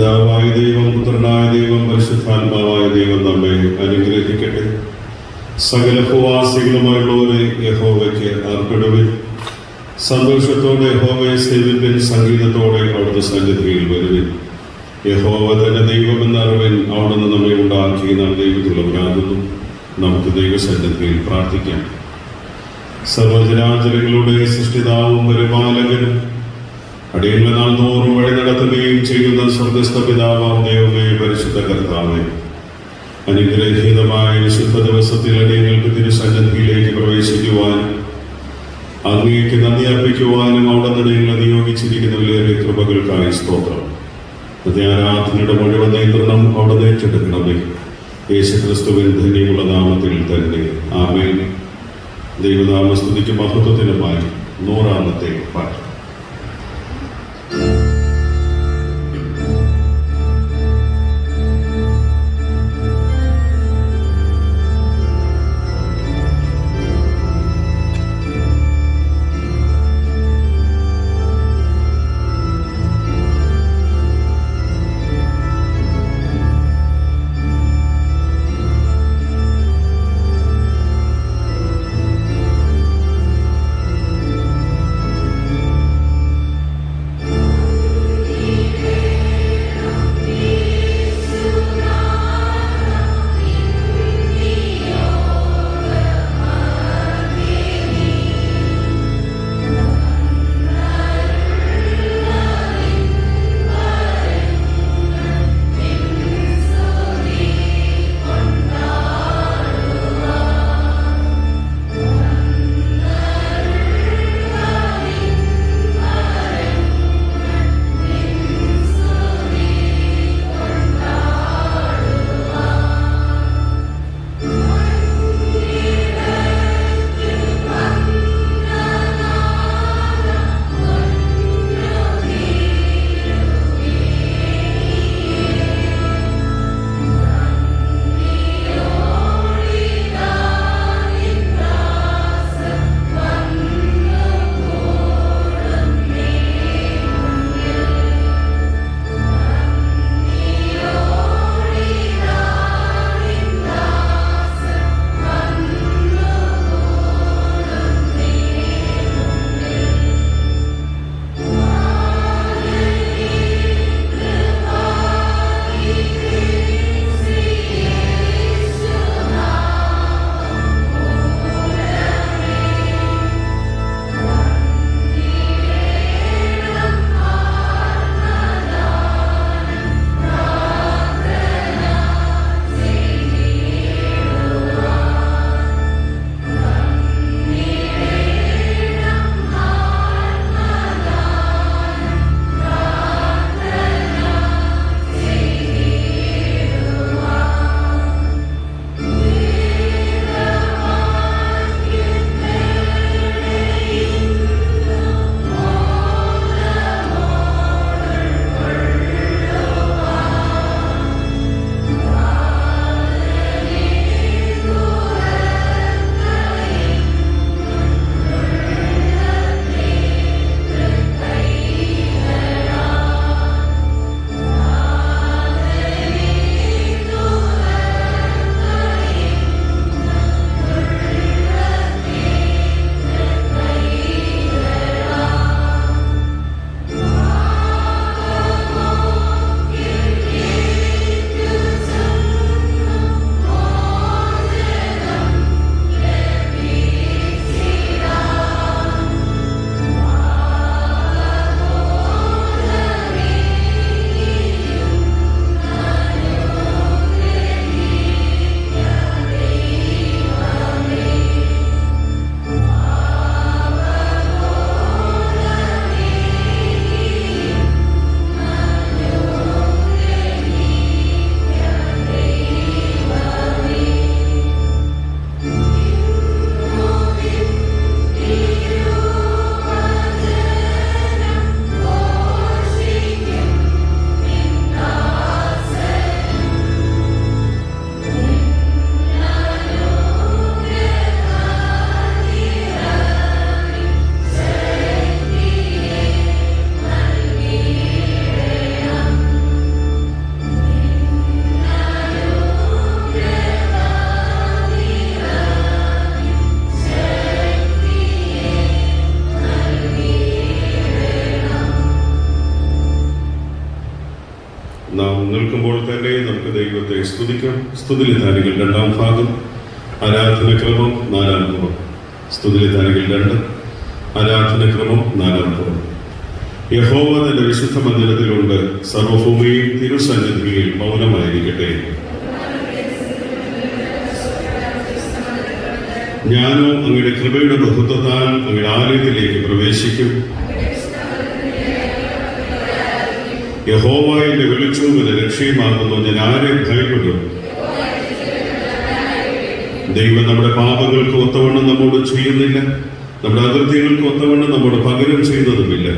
പിതാവായ ദൈവം, പുത്രനായ ദൈവം, പരിശുദ്ധാത്മാവായ ദൈവം നമ്മെ അനുഗ്രഹിക്കട്ടെ. സകല ഭൂവാസികളുമായുള്ളവരെ യഹോവയ്ക്ക് അർപ്പിടുവിൻ. സന്തോഷത്തോടെ യഹോവയെ സേവിപ്പിൻ. സംഗീതത്തോടെ അവിടുത്തെ സന്നിധിയിൽ വരുവിൻ. യഹോവ തന്നെ ദൈവമെന്നറിവിൻ. അവിടുന്ന് നമ്മെ ഉണ്ടാക്കി നാം ദൈവത്തിലുള്ളവരാകുന്നു. നമുക്ക് ദൈവസന്നിധിയിൽ പ്രാർത്ഥിക്കാം. സർവ്വജനാചരങ്ങളുടെ സൃഷ്ടിതാവും പരിപാലകനും അടിയങ്ങളെ നാൾ തോറും വഴി നടത്തുകയും ചെയ്യുന്ന സ്വർഗസ്ഥ പിതാവാം ദൈവമേ, പരിശുദ്ധ കർത്താവേ, അനുഗ്രഹീതമായ വിശുദ്ധ ദിവസത്തിൽ അടിയങ്ങൾക്ക് തിരുസന്നിധിയിലേക്ക് പ്രവേശിക്കുവാനും അങ്ങേക്ക് നന്ദി അർപ്പിക്കുവാനും അവിടെ നിങ്ങളെ നിയോഗിച്ചിരിക്കുന്ന വിലയേറിയ കൃപകൾക്കായി സ്തോത്രം. ആരാധനയുടെ മുഴുവൻ നിയന്ത്രണം അവിടെ ഏറ്റെടുക്കണമേ. യേശുക്രിസ്തുവിൻ ധന്യമുള്ള നാമത്തിൽ തന്നെ ആമേൻ. ദൈവനാമസ്തുതിക്ക് മഹത്വത്തിനുമായി 100-ാമത്തെ പാട്ട്. നിൽക്കുമ്പോൾ തന്നെ നമുക്ക് ദൈവത്തെ സ്തുതിക്കാം. സ്തുതിലിതാനികൾ 2-ാം ഭാഗം, ആരാധനക്രമം 4-ാം ഭാഗം. സ്തുതിലിതാനികൾ 2, ആരാധനക്രമം 4-ാം ഭാഗം. യഹോവ തന്റെ വിശുദ്ധ മന്ദിരത്തിലുണ്ട്, സർവഭൂമിയും തിരുസന്നിധിയിൽ മൗനമായിരിക്കട്ടെ. ഞാനോ അങ്ങയുടെ കൃപയുടെ ബഹുത്വത്താൽ അങ്ങയുടെ ആലയത്തിലേക്ക് പ്രവേശിക്കും. യഹോവ എന്റെ വെളിച്ചവും എന്റെ രക്ഷയുമാകുന്നു, ഞാൻ ആരെ ഭയപ്പെടും? ദൈവം നമ്മുടെ പാപങ്ങൾക്ക് ഒത്തവണ്ണം നമ്മോട് ചെയ്യുന്നില്ല, നമ്മുടെ അകൃത്യങ്ങൾക്ക് ഒത്തവണ്ണം നമ്മോട് പകരം ചെയ്യുന്നതുമില്ല.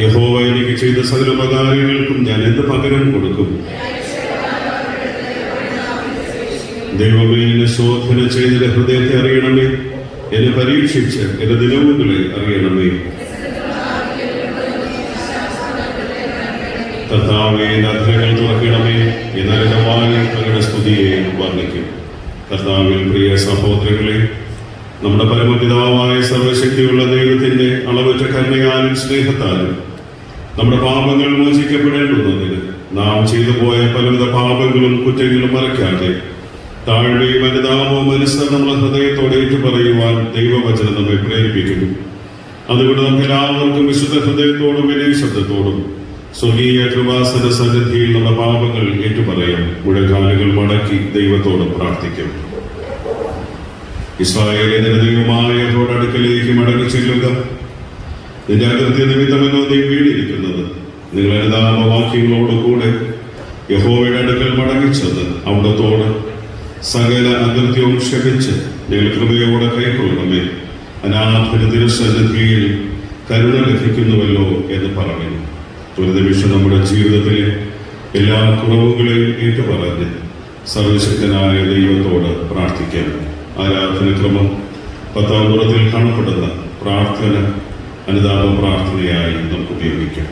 യഹോവ എനിക്ക് ചെയ്ത സകല ഉപകാരങ്ങൾക്കും ഞാൻ എന്ത് പകരം കൊടുക്കും? ദൈവമേ, എന്നെ ശോധന ചെയ്ത് ഹൃദയത്തെ അറിയണമേ, എന്നെ പരീക്ഷിച്ച് എന്റെ ദിനവുകളെ അറിയണമേ. കർത്താവേ, എന്റെ അധരങ്ങൾ തുറക്കണമേ, എന്നാൽ എന്റെ വായിൽ അങ്ങയുടെ സ്തുതിയെ വർണ്ണിക്കും. കർത്താവിൽ പ്രിയ സഹോദരങ്ങളെ, നമ്മുടെ പരമപിതാവായ സർവശക്തിയുള്ള ദൈവത്തിന്റെ അളവറ്റ കരുണയാലും സ്നേഹത്താലും നമ്മുടെ പാപങ്ങൾ മോചിക്കപ്പെടേണ്ടുന്നതിന് നാം ചെയ്തു പോയ പലവിധ പാപങ്ങളും കുറ്റങ്ങളും മറയ്ക്കാതെ താഴ്മയും അനുതാപവും അനുസരണമുള്ള ഹൃദയത്തോടെ ഏറ്റുപറയുവാൻ ദൈവവചനം നമ്മെ പ്രേരിപ്പിക്കുന്നു. അതുകൊണ്ട് നമുക്ക് എല്ലാവർക്കും വിശുദ്ധ ഹൃദയത്തോടും വിനയ ശബ്ദത്തോടും സ്വർഗീയ കൃപാസന സന്നിധിയിൽ നമ്മുടെ പാപങ്ങൾ ഏറ്റുപറയാം. മുഴങ്കാലുകൾ മടക്കി ദൈവത്തോട് പ്രാർത്ഥിക്കും. ഇസ്രായേലിന്റെ ദൈവമായ യഹോവയുടെ അടുക്കലേക്ക് മടങ്ങി ചെല്ലുക. നിന്റെ അകൃത്യ നിമിത്തമെന്നോ നീ വീണിരിക്കുന്നത്. നിങ്ങൾ അനുതാപവാക്യങ്ങളോടുകൂടെ യഹോവയുടെ അടുക്കൽ മടങ്ങിച്ചെന്ന് അവിടത്തോട് സകല അകൃത്യവും ക്ഷമിച്ച് ഞങ്ങൾ കൃപയോടെ കൈക്കൊള്ളണമേ. അനാഥന തിരുസന്നിധിയിൽ കരുണ ലഭിക്കുന്നുവല്ലോ എന്ന് പറയുന്നു. ഒരു നിമിഷം നമ്മുടെ ജീവിതത്തിലെ എല്ലാ കുറവുകളെയും ഏറ്റുപറഞ്ഞ് സർവശക്തനായ ദൈവത്തോട് പ്രാർത്ഥിക്കാം. ആരാധനക്രമം 10-ാം പുറത്തിൽ കാണപ്പെടുന്ന പ്രാർത്ഥന അനുതാപ പ്രാർത്ഥനയായി നമുക്ക് ഉപയോഗിക്കാം.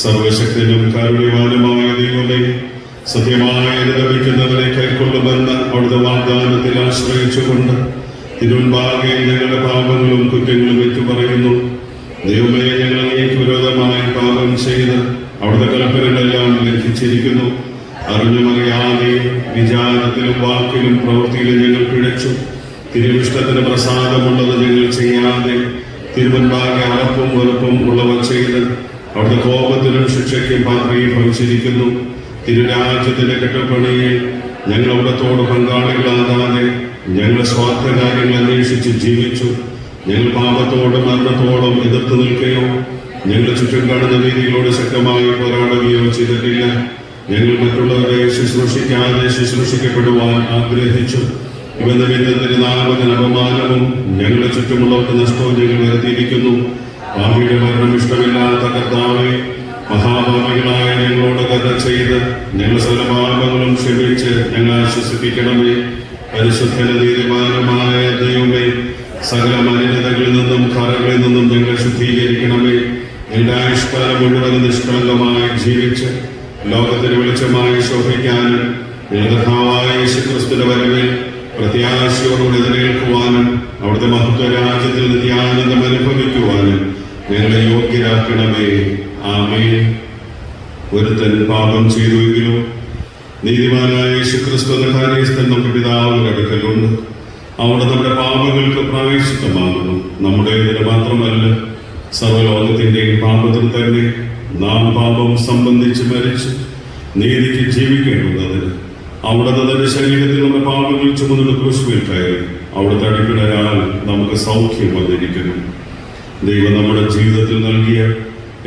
സർവശക്തനും കാരുണ്യവാനുമായ ദൈവമേ, സത്യമായ അനുദപിക്കുന്നവരെ കൈക്കൊള്ളുമെന്ന അവിടുത്തെ വാഗ്ദാനത്തിൽ ആശ്രയിച്ചുകൊണ്ട് തിരുമുൻപാകെ ഞങ്ങളുടെ പാപങ്ങളും കുറ്റങ്ങളും ഏറ്റുപറയുന്നു. ദൈവമേ, ഞങ്ങൾ അങ്ങേക്ക് വിരോധമായി പാപം ചെയ്ത് അവിടുത്തെ കൽപ്പനകളെല്ലാം ലംഘിച്ചിരിക്കുന്നു. അറിഞ്ഞുമറിയാതെയും വിചാരത്തിലും വാക്കിലും പ്രവൃത്തിയിലും ഞങ്ങൾ പിഴച്ചു. തിരുവിഷ്ടത്തിന് പ്രസാദമുള്ളത് ഞങ്ങൾ ചെയ്യാതെ തിരുമുൻപാകെ അറപ്പും വെറുപ്പും ഉള്ളവ ചെയ്ത് അവിടുത്തെ കോപത്തിനും ശിക്ഷയ്ക്കും പാത്രീഭവിച്ചിരിക്കുന്നു. തിരുരാജ്യത്തിന്റെ കെട്ടുപണിയിൽ ഞങ്ങൾ അവിടത്തോട് പങ്കാളികളാകാതെ ഞങ്ങൾ സ്വാർത്ഥ കാര്യങ്ങൾ അന്വേഷിച്ച് ജീവിച്ചു. ഞങ്ങൾ പാപത്തോടും മരണത്തോടും എതിർത്ത് നിൽക്കുകയോ ഞങ്ങൾ ചുറ്റും കാണുന്ന രീതികളോട് ശക്തമായി പോരാടുകയോ ചെയ്തിട്ടില്ല. ഞങ്ങൾ മറ്റുള്ളവരെ ശുശ്രൂഷിക്കാതെ ശുശ്രൂഷിക്കപ്പെടുവാൻ ആഗ്രഹിച്ചു. ഇവ നിമിത്തത്തിന്റെ നാമത്തിന് അപമാനവും ഞങ്ങളുടെ ചുറ്റുമുള്ളവർക്ക് നഷ്ടവും ഞങ്ങൾ വരുത്തിയിരിക്കുന്നു. പാപിയുടെ മരണം ഇഷ്ടമില്ലാത്ത കർത്താവേ, മഹാപാപികളായ ഞങ്ങളോട് കരുണ ചെയ്ത് ഞങ്ങളുടെ സകല പാപങ്ങളും ക്ഷമിച്ച് ഞങ്ങൾ ആശ്വസിപ്പിക്കണമേ. പരിശുദ്ധന തീരുമാനമായ ദൈവമേ, സകല മലിനതകളിൽ നിന്നും കറകളിൽ നിന്നും ഞങ്ങളെ ശുദ്ധീകരിക്കണമേ. എല്ലാ ആയുഷ്കാലം മുഴുവൻ നിഷ്കളങ്കമായി ജീവിച്ച് ലോകത്തിന് വെളിച്ചമായി ശോഭിക്കാനും കർത്താവായ യേശുക്രിസ്തുവിന്റെ വരവിൽ പ്രത്യാശയോടുകൂടി എതിരേൽക്കുവാനും അവിടുത്തെ മഹത്വ രാജ്യത്തിൽ നിത്യാനന്ദം അനുഭവിക്കുവാനും ഞങ്ങളെ യോഗ്യരാക്കണമേ. ആമേൻ. ഒരുത്തൻ പാപം ചെയ്തുവെങ്കിലും നീതിമാനായ യേശുക്രിസ്തു എന്ന കാര്യസ്ഥൻ നമ്മുടെ പിതാവിന്റെ അടുക്കലുണ്ട്. അവിടെ നമ്മുടെ പാപങ്ങൾക്ക് പ്രായശ്ചിത്തമാകുന്നു. നമ്മുടേതിന് മാത്രമല്ല, സർവ്വലോകത്തിന്റെയും പാപത്തിൽ തന്നെ നാം പാപം സംബന്ധിച്ച് മരിച്ച് നീതിക്ക് ജീവിക്കേണ്ടുന്നതിന് അവിടുത്തെ തന്റെ ശരീരത്തിൽ നമ്മുടെ പാപങ്ങൾ ചുമന്നുകൊണ്ട് ക്രൂശിൽ കയറി അവിടുത്തെ അടിപ്പിണരാൽ നമുക്ക് സൗഖ്യം വന്നിരിക്കുന്നു. ദൈവം നമ്മുടെ ജീവിതത്തിൽ നൽകിയ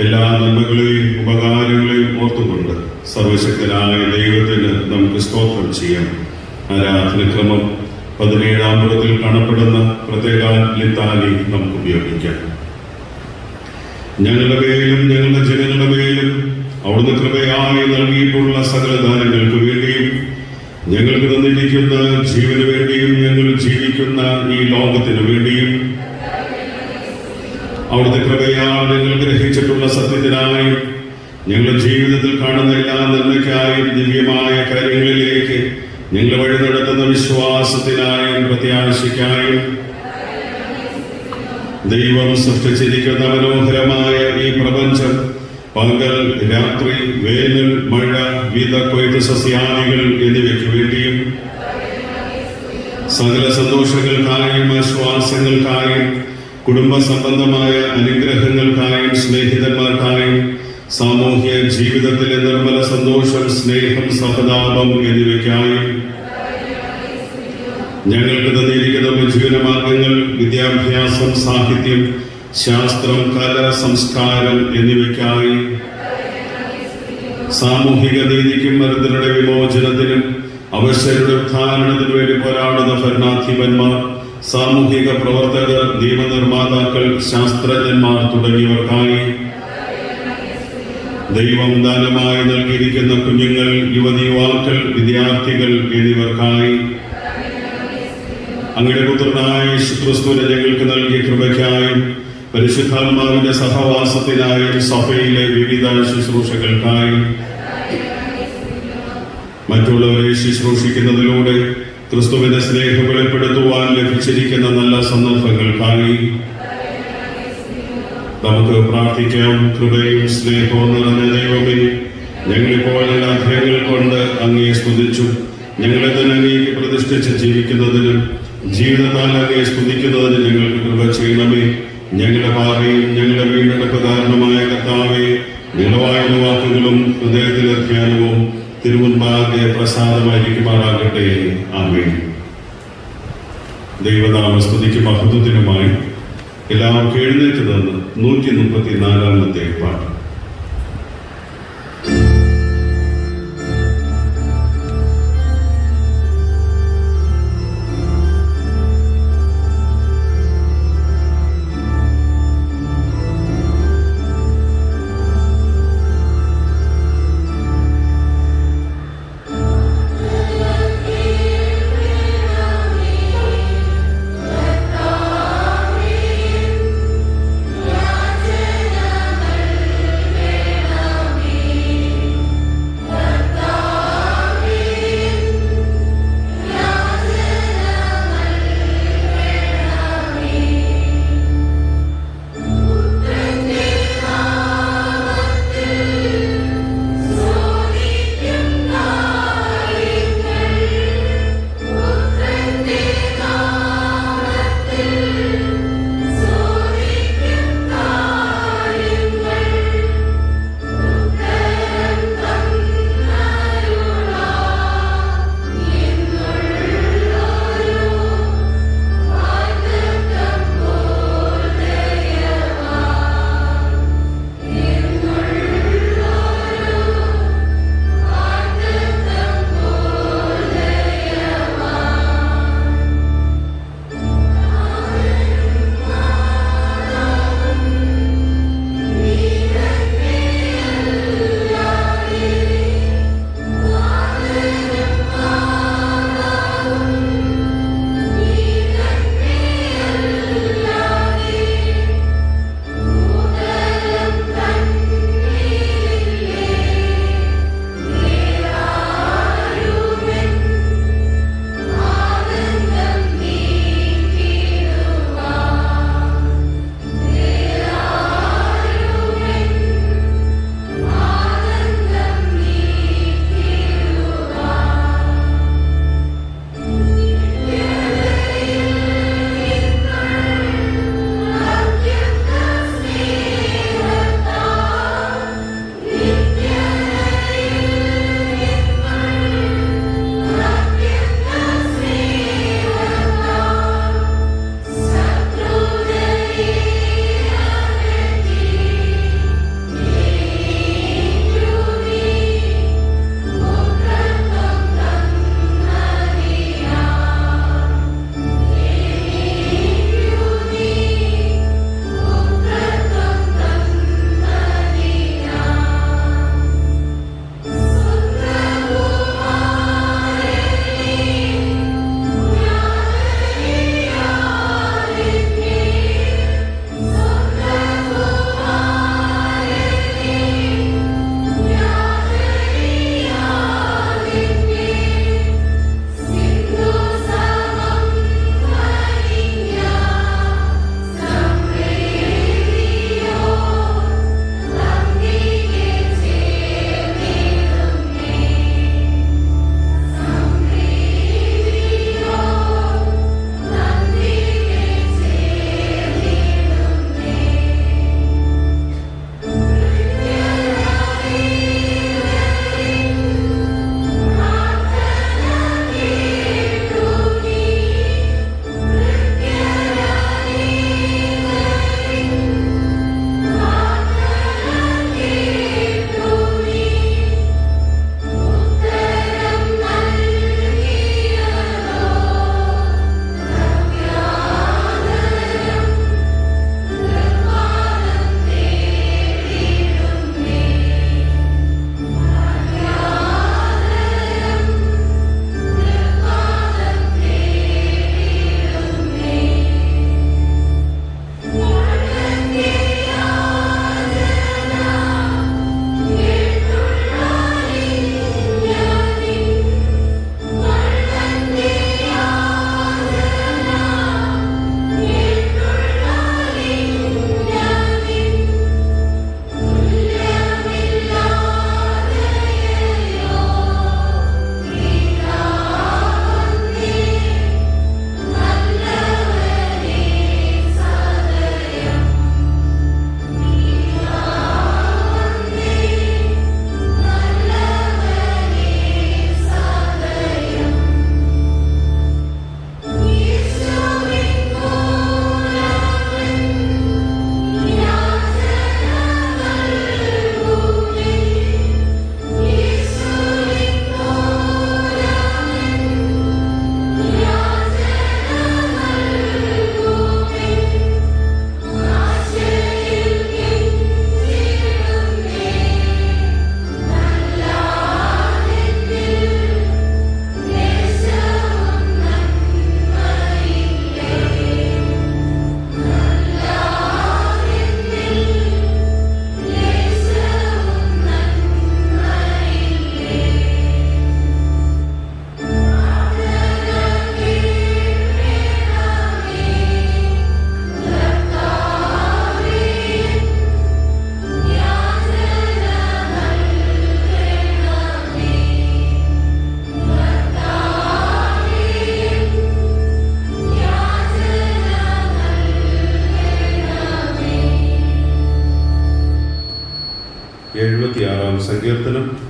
എല്ലാ നന്മകളെയും ഉപകാരങ്ങളെയും ഓർത്തുകൊണ്ട് സർവശക്തനായ ദൈവത്തിന് നമുക്ക് സ്തോത്രം ചെയ്യാം. ആരാധനക്രമം 17-ാം പുറത്തിൽ കാണപ്പെടുന്ന പ്രത്യേക ലിത്താനി നമുക്ക് ഉപയോഗിക്കാം. ഞങ്ങളുടെ മേലും ഞങ്ങളുടെ ജനങ്ങളുടെ മേലും അവിടുന്ന് കൃപയായി നൽകിയിട്ടുള്ള സകല ദാനങ്ങൾക്ക് വേണ്ടിയും ഞങ്ങൾക്ക് തന്നിരിക്കുന്ന ജീവന് വേണ്ടിയും ഞങ്ങൾ ജീവിക്കുന്ന ഈ ലോകത്തിന് വേണ്ടിയും അവിടുത്തെ കൃപയാൽ ഞങ്ങൾ ഗ്രഹിച്ചിട്ടുള്ള സത്യത്തിനായും ഞങ്ങളുടെ ജീവിതത്തിൽ കാണുന്ന എല്ലാ നന്മയ്ക്കായും ദിവ്യമായ കാര്യങ്ങളിലേക്ക് ഞങ്ങൾ വഴി നടത്തുന്ന വിശ്വാസത്തിനായും പ്രത്യാശയ്ക്കായും ദൈവം സൃഷ്ടിച്ചിരിക്കുന്ന മനോഹരമായ ഈ പ്രപഞ്ചം പകൽ, രാത്രി, വേനൽ, മഴ, വിതക്കൊയ്ത്ത്, സസ്യാദികൾ എന്നിവയ്ക്ക് വേണ്ടിയും സകല സന്തോഷങ്ങൾക്കായും ആശ്വാസങ്ങൾക്കായും കുടുംബ സംബന്ധമായ അനുഗ്രഹങ്ങൾക്കായും സ്നേഹിതന്മാർക്കായും സാമൂഹ്യ ജീവിതത്തിലെ നിർമ്മല സന്തോഷം, സ്നേഹം, സഹതാപം എന്നിവയ്ക്കായും ഞങ്ങൾക്ക് തന്നിരിക്കുന്ന ജീവനമാർഗങ്ങൾ, വിദ്യാഭ്യാസം, സാഹിത്യം, ശാസ്ത്രം, കല, സംസ്കാരം എന്നിവയ്ക്കായി സാമൂഹിക നീതിക്കും മരുന്നുകളുടെ വിമോചനത്തിനും അവശരുടെ ഉദ്ധാരണത്തിനു വേണ്ടി പോരാടുന്ന ഭരണാധിപന്മാർ, സാമൂഹിക പ്രവർത്തകർ, നിയമനിർമ്മാതാക്കൾ, ശാസ്ത്രജ്ഞന്മാർ തുടങ്ങിയവർക്കായി ദൈവം ദാനമായി നൽകിയിരിക്കുന്ന കുഞ്ഞുങ്ങൾ, യുവതി, യുവാക്കൾ, വിദ്യാർത്ഥികൾ എന്നിവർക്കായി അങ്ങയുടെ പുത്രനായ യേശുക്രിസ്തുവിനെ ഞങ്ങൾക്ക് നൽകിയ കൃപയ്ക്കായും പരിശുദ്ധാത്മാവിന്റെ സഹവാസത്തിനായും സഭയിലെ വിവിധ ശുശ്രൂഷകൾക്കായും മറ്റുള്ളവരെ ശുശ്രൂഷിക്കുന്നതിലൂടെ ക്രിസ്തുവിന്റെ സ്നേഹം വെളിപ്പെടുത്തുവാൻ ലഭിച്ചിരിക്കുന്ന നല്ല സന്ദർഭങ്ങൾക്കായി നമുക്ക് പ്രാർത്ഥിക്കാം. കൃപയും സ്നേഹവും നിറഞ്ഞ ദൈവമേ, ഞങ്ങളിപ്പോൾ എല്ലാ അധ്യായങ്ങൾ കൊണ്ട് അങ്ങയെ സ്തുതിച്ചു. ഞങ്ങളെ തന്നെ അങ്ങേക്ക് പ്രതിഷ്ഠിച്ച് ജീവിക്കുന്നതിനും ജീവിതത്താൽ അങ്ങയെ സ്തുതിക്കുന്നതിന് ഞങ്ങൾക്ക് കൃപ ചെയ്യണമേ. ഞങ്ങളുടെ പാറയും ഞങ്ങളുടെ വീണ്ടെടുപ്പ് കാരണമായ കർത്താവേ, നിളവായ വാക്കുകളും ഹൃദയത്തിലെ ധ്യാനവും തിരുമുൻപാകെ പ്രസാദമായിരിക്കുമാറാകട്ടെ. ആമേൻ. ദൈവനാമ സ്തുതിക്കും മഹത്വത്തിനുമായി എല്ലാവർക്കും എഴുന്നേറ്റ് നിന്ന് 134 പാട്ട്.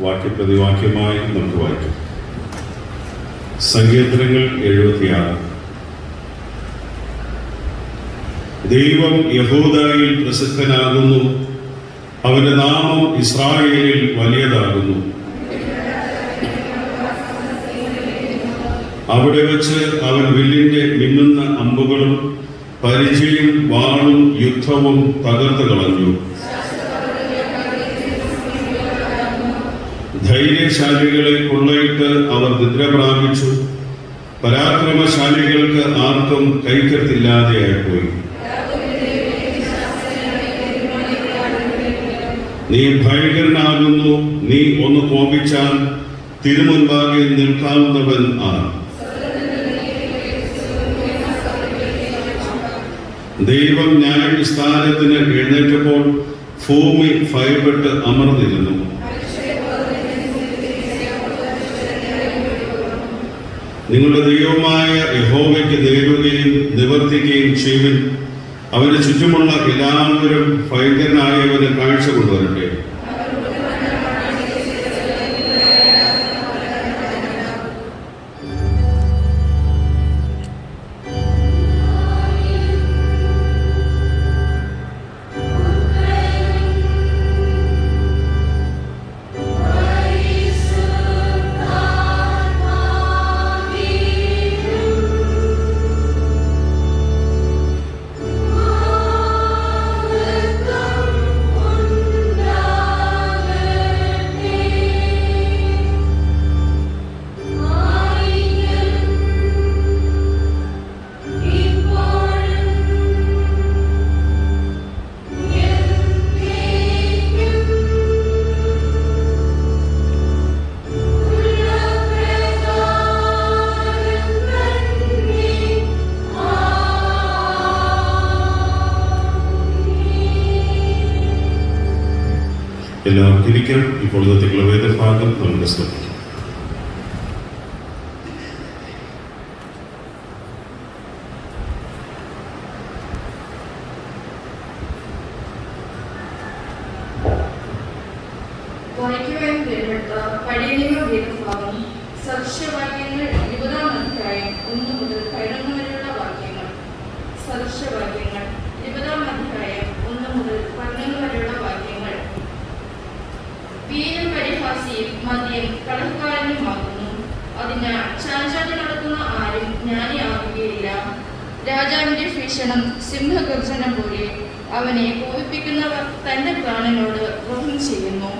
വാക്യപ്രതിവാക്യമായി നമുക്ക് വായിക്കാം. സങ്കീർത്തനങ്ങൾ 76. ദൈവം യഹൂദയിൽ പ്രസിദ്ധനാകുന്നു, അവന്റെ നാമം ഇസ്രായേലിൽ വലിയതാകുന്നു. അവിടെ വെച്ച് അവൻ വില്ലിന്റെ മിന്നുന്ന അമ്പുകളും പരിചയും വാളും യുദ്ധവും തകർത്ത് കളഞ്ഞു. ധൈര്യശാലികളെ കൊള്ളയിട്ട് അവർ നിദ്ര പ്രാപിച്ചു. പരാക്രമശാലികൾക്ക് ആർക്കും കൈക്കത്തില്ലാതെയായിപ്പോയി. നീ ഭയങ്കരനാകുന്നു, നീ ഒന്ന് കോപിച്ചാൽ തിരുമുൻപാകെ നിൽക്കാവുന്നവൻ ആണ്. ദൈവം ന്യായവിസ്താരത്തിന് എഴുന്നേറ്റപ്പോൾ ഭൂമി ഭയപ്പെട്ട് അമർന്നിരുന്നു. നിങ്ങളുടെ ദൈവമായ യഹോവയ്ക്ക് നേരുകയും നിവർത്തിക്കുകയും ചെയ്യുവിൻ. അവന് ചുറ്റുമുള്ള എല്ലാവരും ഭയങ്കരനായവന് കാഴ്ച കൊണ്ടുവരട്ടെ. എല്ലാവർക്കും ഇരിക്കാം. ഇപ്പോൾ ഇന്നത്തെ വേദഭാഗം നമുക്ക് ശ്രദ്ധിക്കാം. വായിക്കുവാൻ തിരഞ്ഞെടുത്ത പഴയ വേദഭാഗം സദൃശവാക്യങ്ങൾ 20-ാം അധ്യായം 1 മുതൽ 11 വരെയുള്ള വാക്യങ്ങൾ. സദൃശവാക്യങ്ങൾ 20-ാം അധ്യായം 1 മുതൽ 11 വരെയുള്ള വാക്യങ്ങൾ. വീരൻ പരിഹാസിയും മദ്യം കളക്കാരനുമാകുന്നു, അതിനാൽ ചാഞ്ചാടി നടത്തുന്ന ആരും ജ്ഞാനിയാകുകയില്ല. രാജാവിന്റെ ഭീഷണം സിംഹഗർജനം പോലെ, അവനെ കോപിപ്പിക്കുന്നവർ തന്റെ പ്രാണനോട് ദ്രോഹം ചെയ്യുന്നു.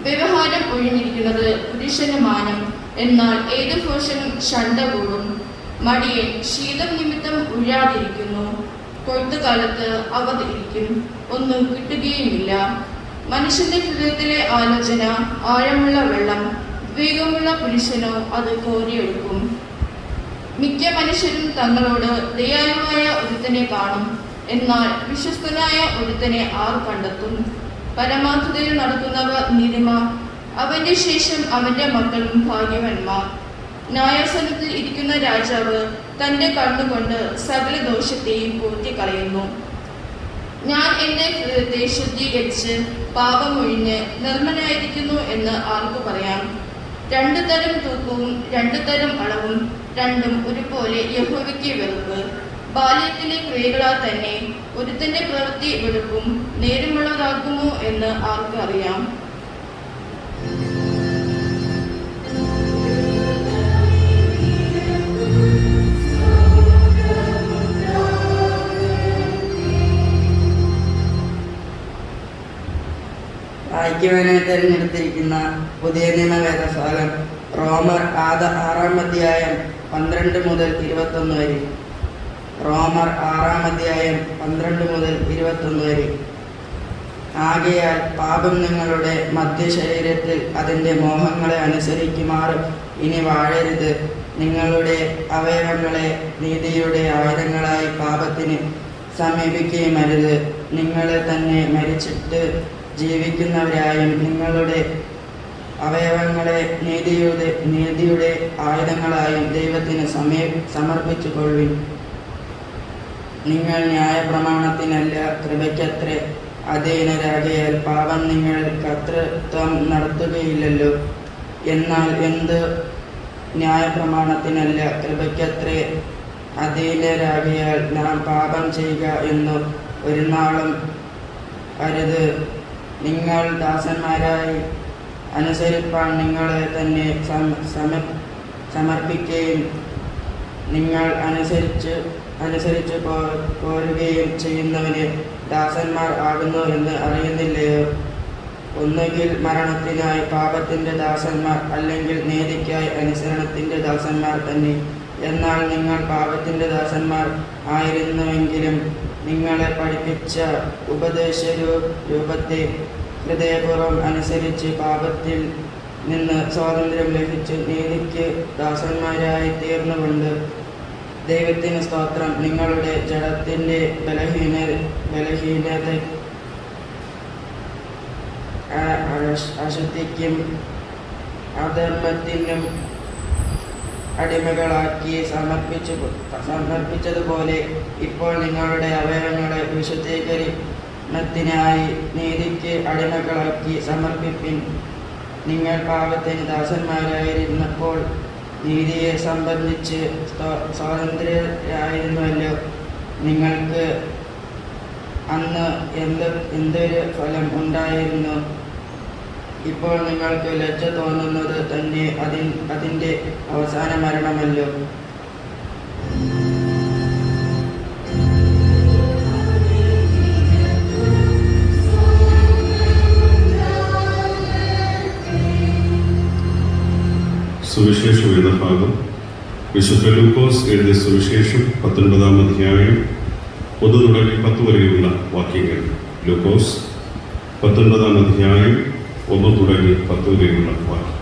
വ്യവഹാരം ഒഴിഞ്ഞിരിക്കുന്നത് പുരുഷന് മാനം, എന്നാൽ ഏതു പുരുഷനും ഷണ്ട കൂടും. മടിയൻ ശീതം നിമിത്തം ഉഴാതിരിക്കുന്നു, കൊയ്ത്തുകാലത്ത് അവതരിക്കും, ഒന്നും കിട്ടുകയുമില്ല. മനുഷ്യന്റെ ഹൃദയത്തിലെ ആലോചന ആഴമുള്ള വെള്ളം, വിവേകമുള്ള പുരുഷനോ അത് കോരിയെടുക്കും. മിക്ക മനുഷ്യരും തങ്ങളോട് ദയാലുവായ ഒരുത്തനെ കാണും, എന്നാൽ വിശ്വസ്തനായ ഒരുത്തനെ ആർ കണ്ടെത്തും? പരമാർത്ഥതയിൽ നടക്കുന്നവർ നീതിമ, അവന്റെ ശേഷം അവന്റെ മക്കളും ഭാഗ്യവന്മാർ. ന്യായാസനത്തിൽ ഇരിക്കുന്ന രാജാവ് തന്റെ കണ്ണുകൊണ്ട് സകല ദോഷത്തെയും പൂർത്തിക്കളയുന്നു. ഞാൻ എന്റെ ഹൃദയത്തെ ശുദ്ധീകരിച്ച് പാപമൊഴിഞ്ഞ് നിർമ്മനായിരിക്കുന്നു എന്ന് ആർക്ക് പറയാം? 2 തരം തൂക്കവും 2 തരം അളവും, രണ്ടും ഒരുപോലെ യഹോവയ്ക്ക് വെറുപ്പ്. ബാല്യത്തിലെ ക്രിയകളാൽ തന്നെ ഒരുത്തന്റെ പ്രവൃത്തി വെറുപ്പും നേരുമുള്ളതാകുമോ എന്ന് ആർക്ക് അറിയാം? വായിക്കുവാനായി തിരഞ്ഞെടുത്തിരിക്കുന്ന പുതിയ നിയമ വേദഭാഗം റോമർ 6-ാം അധ്യായം 12 മുതൽ 21 വരെ. റോമർ 6-ാം അധ്യായം 12 മുതൽ 21 വരെ. ആകയാൽ പാപം നിങ്ങളുടെ മധ്യശരീരത്തിൽ അതിൻ്റെ മോഹങ്ങളെ അനുസരിക്കുമാറ് ഇനി വാഴരുത്. നിങ്ങളുടെ അവയവങ്ങളെ നീതിയുടെ ആയുധങ്ങളായി പാപത്തിന് സമീപിക്കുകയും അരുത്. നിങ്ങളെ തന്നെ മരിച്ചിട്ട് ജീവിക്കുന്നവരായും നിങ്ങളുടെ അവയവങ്ങളെ നീതിയുടെ ആയുധങ്ങളായും ദൈവത്തിന് സമർപ്പിച്ചുകൊള്ളുവിൻ. നിങ്ങൾ ന്യായപ്രമാണത്തിനല്ല കൃപയ്ക്കത്രേ അധീനരാകയാൽ പാപം നിങ്ങൾ കർത്തൃത്വം നടത്തുകയില്ലല്ലോ. എന്നാൽ എന്ത് ന്യായപ്രമാണത്തിനല്ല, കൃപയ്ക്കത്രേ അധീനരാകയാൽ നാം പാപം ചെയ്യുക എന്നു ഒരു നാളും അരുത്. നിങ്ങൾ ദാസന്മാരായി അനുസരിപ്പാൻ നിങ്ങളെ തന്നെ സമർപ്പിക്കുകയും നിങ്ങൾ അനുസരിച്ചു പോരുകയും ചെയ്യുന്നവന് ദാസന്മാർ ആകുന്നു എന്ന് അറിയുന്നില്ലയോ? ഒന്നുകിൽ മരണത്തിനായി പാപത്തിൻ്റെ ദാസന്മാർ, അല്ലെങ്കിൽ നീതിക്കായി അനുസരണത്തിൻ്റെ ദാസന്മാർ തന്നെ. എന്നാൽ നിങ്ങൾ പാപത്തിൻ്റെ ദാസന്മാർ ആയിരുന്നുവെങ്കിലും നിങ്ങളെ പഠിപ്പിച്ച ഉപദേശ രൂപത്തെ ഹൃദയപൂർവ്വം അനുസരിച്ച് പാപത്തിൽ നിന്ന് സ്വാതന്ത്ര്യം ലഭിച്ച് നീതിക്ക് ദാസന്മാരായി തീർന്നുകൊണ്ട് ദൈവത്തിന് സ്തോത്രം. നിങ്ങളുടെ ജഡത്തിൻ്റെ ബലഹീനത അശുദ്ധിക്കും അധർമ്മത്തിനും അടിമകളാക്കി സമർപ്പിച്ചതുപോലെ ഇപ്പോൾ നിങ്ങളുടെ അവയവങ്ങളെ വിശുദ്ധീകരണത്തിനായി നീതിക്ക് അടിമകളാക്കി സമർപ്പിപ്പിൻ. നിങ്ങൾ പാപത്തിന് ദാസന്മാരായിരുന്നപ്പോൾ നീതിയെ സംബന്ധിച്ച് സ്വാതന്ത്ര്യരായിരുന്നുവല്ലോ. നിങ്ങൾക്ക് അന്ന് എന്തൊരു ഫലം ഉണ്ടായിരുന്നു? ഇപ്പോൾ നിങ്ങൾക്ക് ലജ്ജ തോന്നുന്നത് തന്നെ അതിൻ്റെ അവസാന മരണമല്ലോ. സുവിശേഷ വേദഭാഗം വിശുദ്ധ ലൂക്കോസ് എഴുതിയ സുവിശേഷം 19-ാം അധ്യായം 1 തുടങ്ങി 10 വരെയുള്ള വാക്യങ്ങൾ. ലൂക്കോസ് 19-ാം അധ്യായം 1 തുടങ്ങി 10 വരെയുള്ള വാക്യം.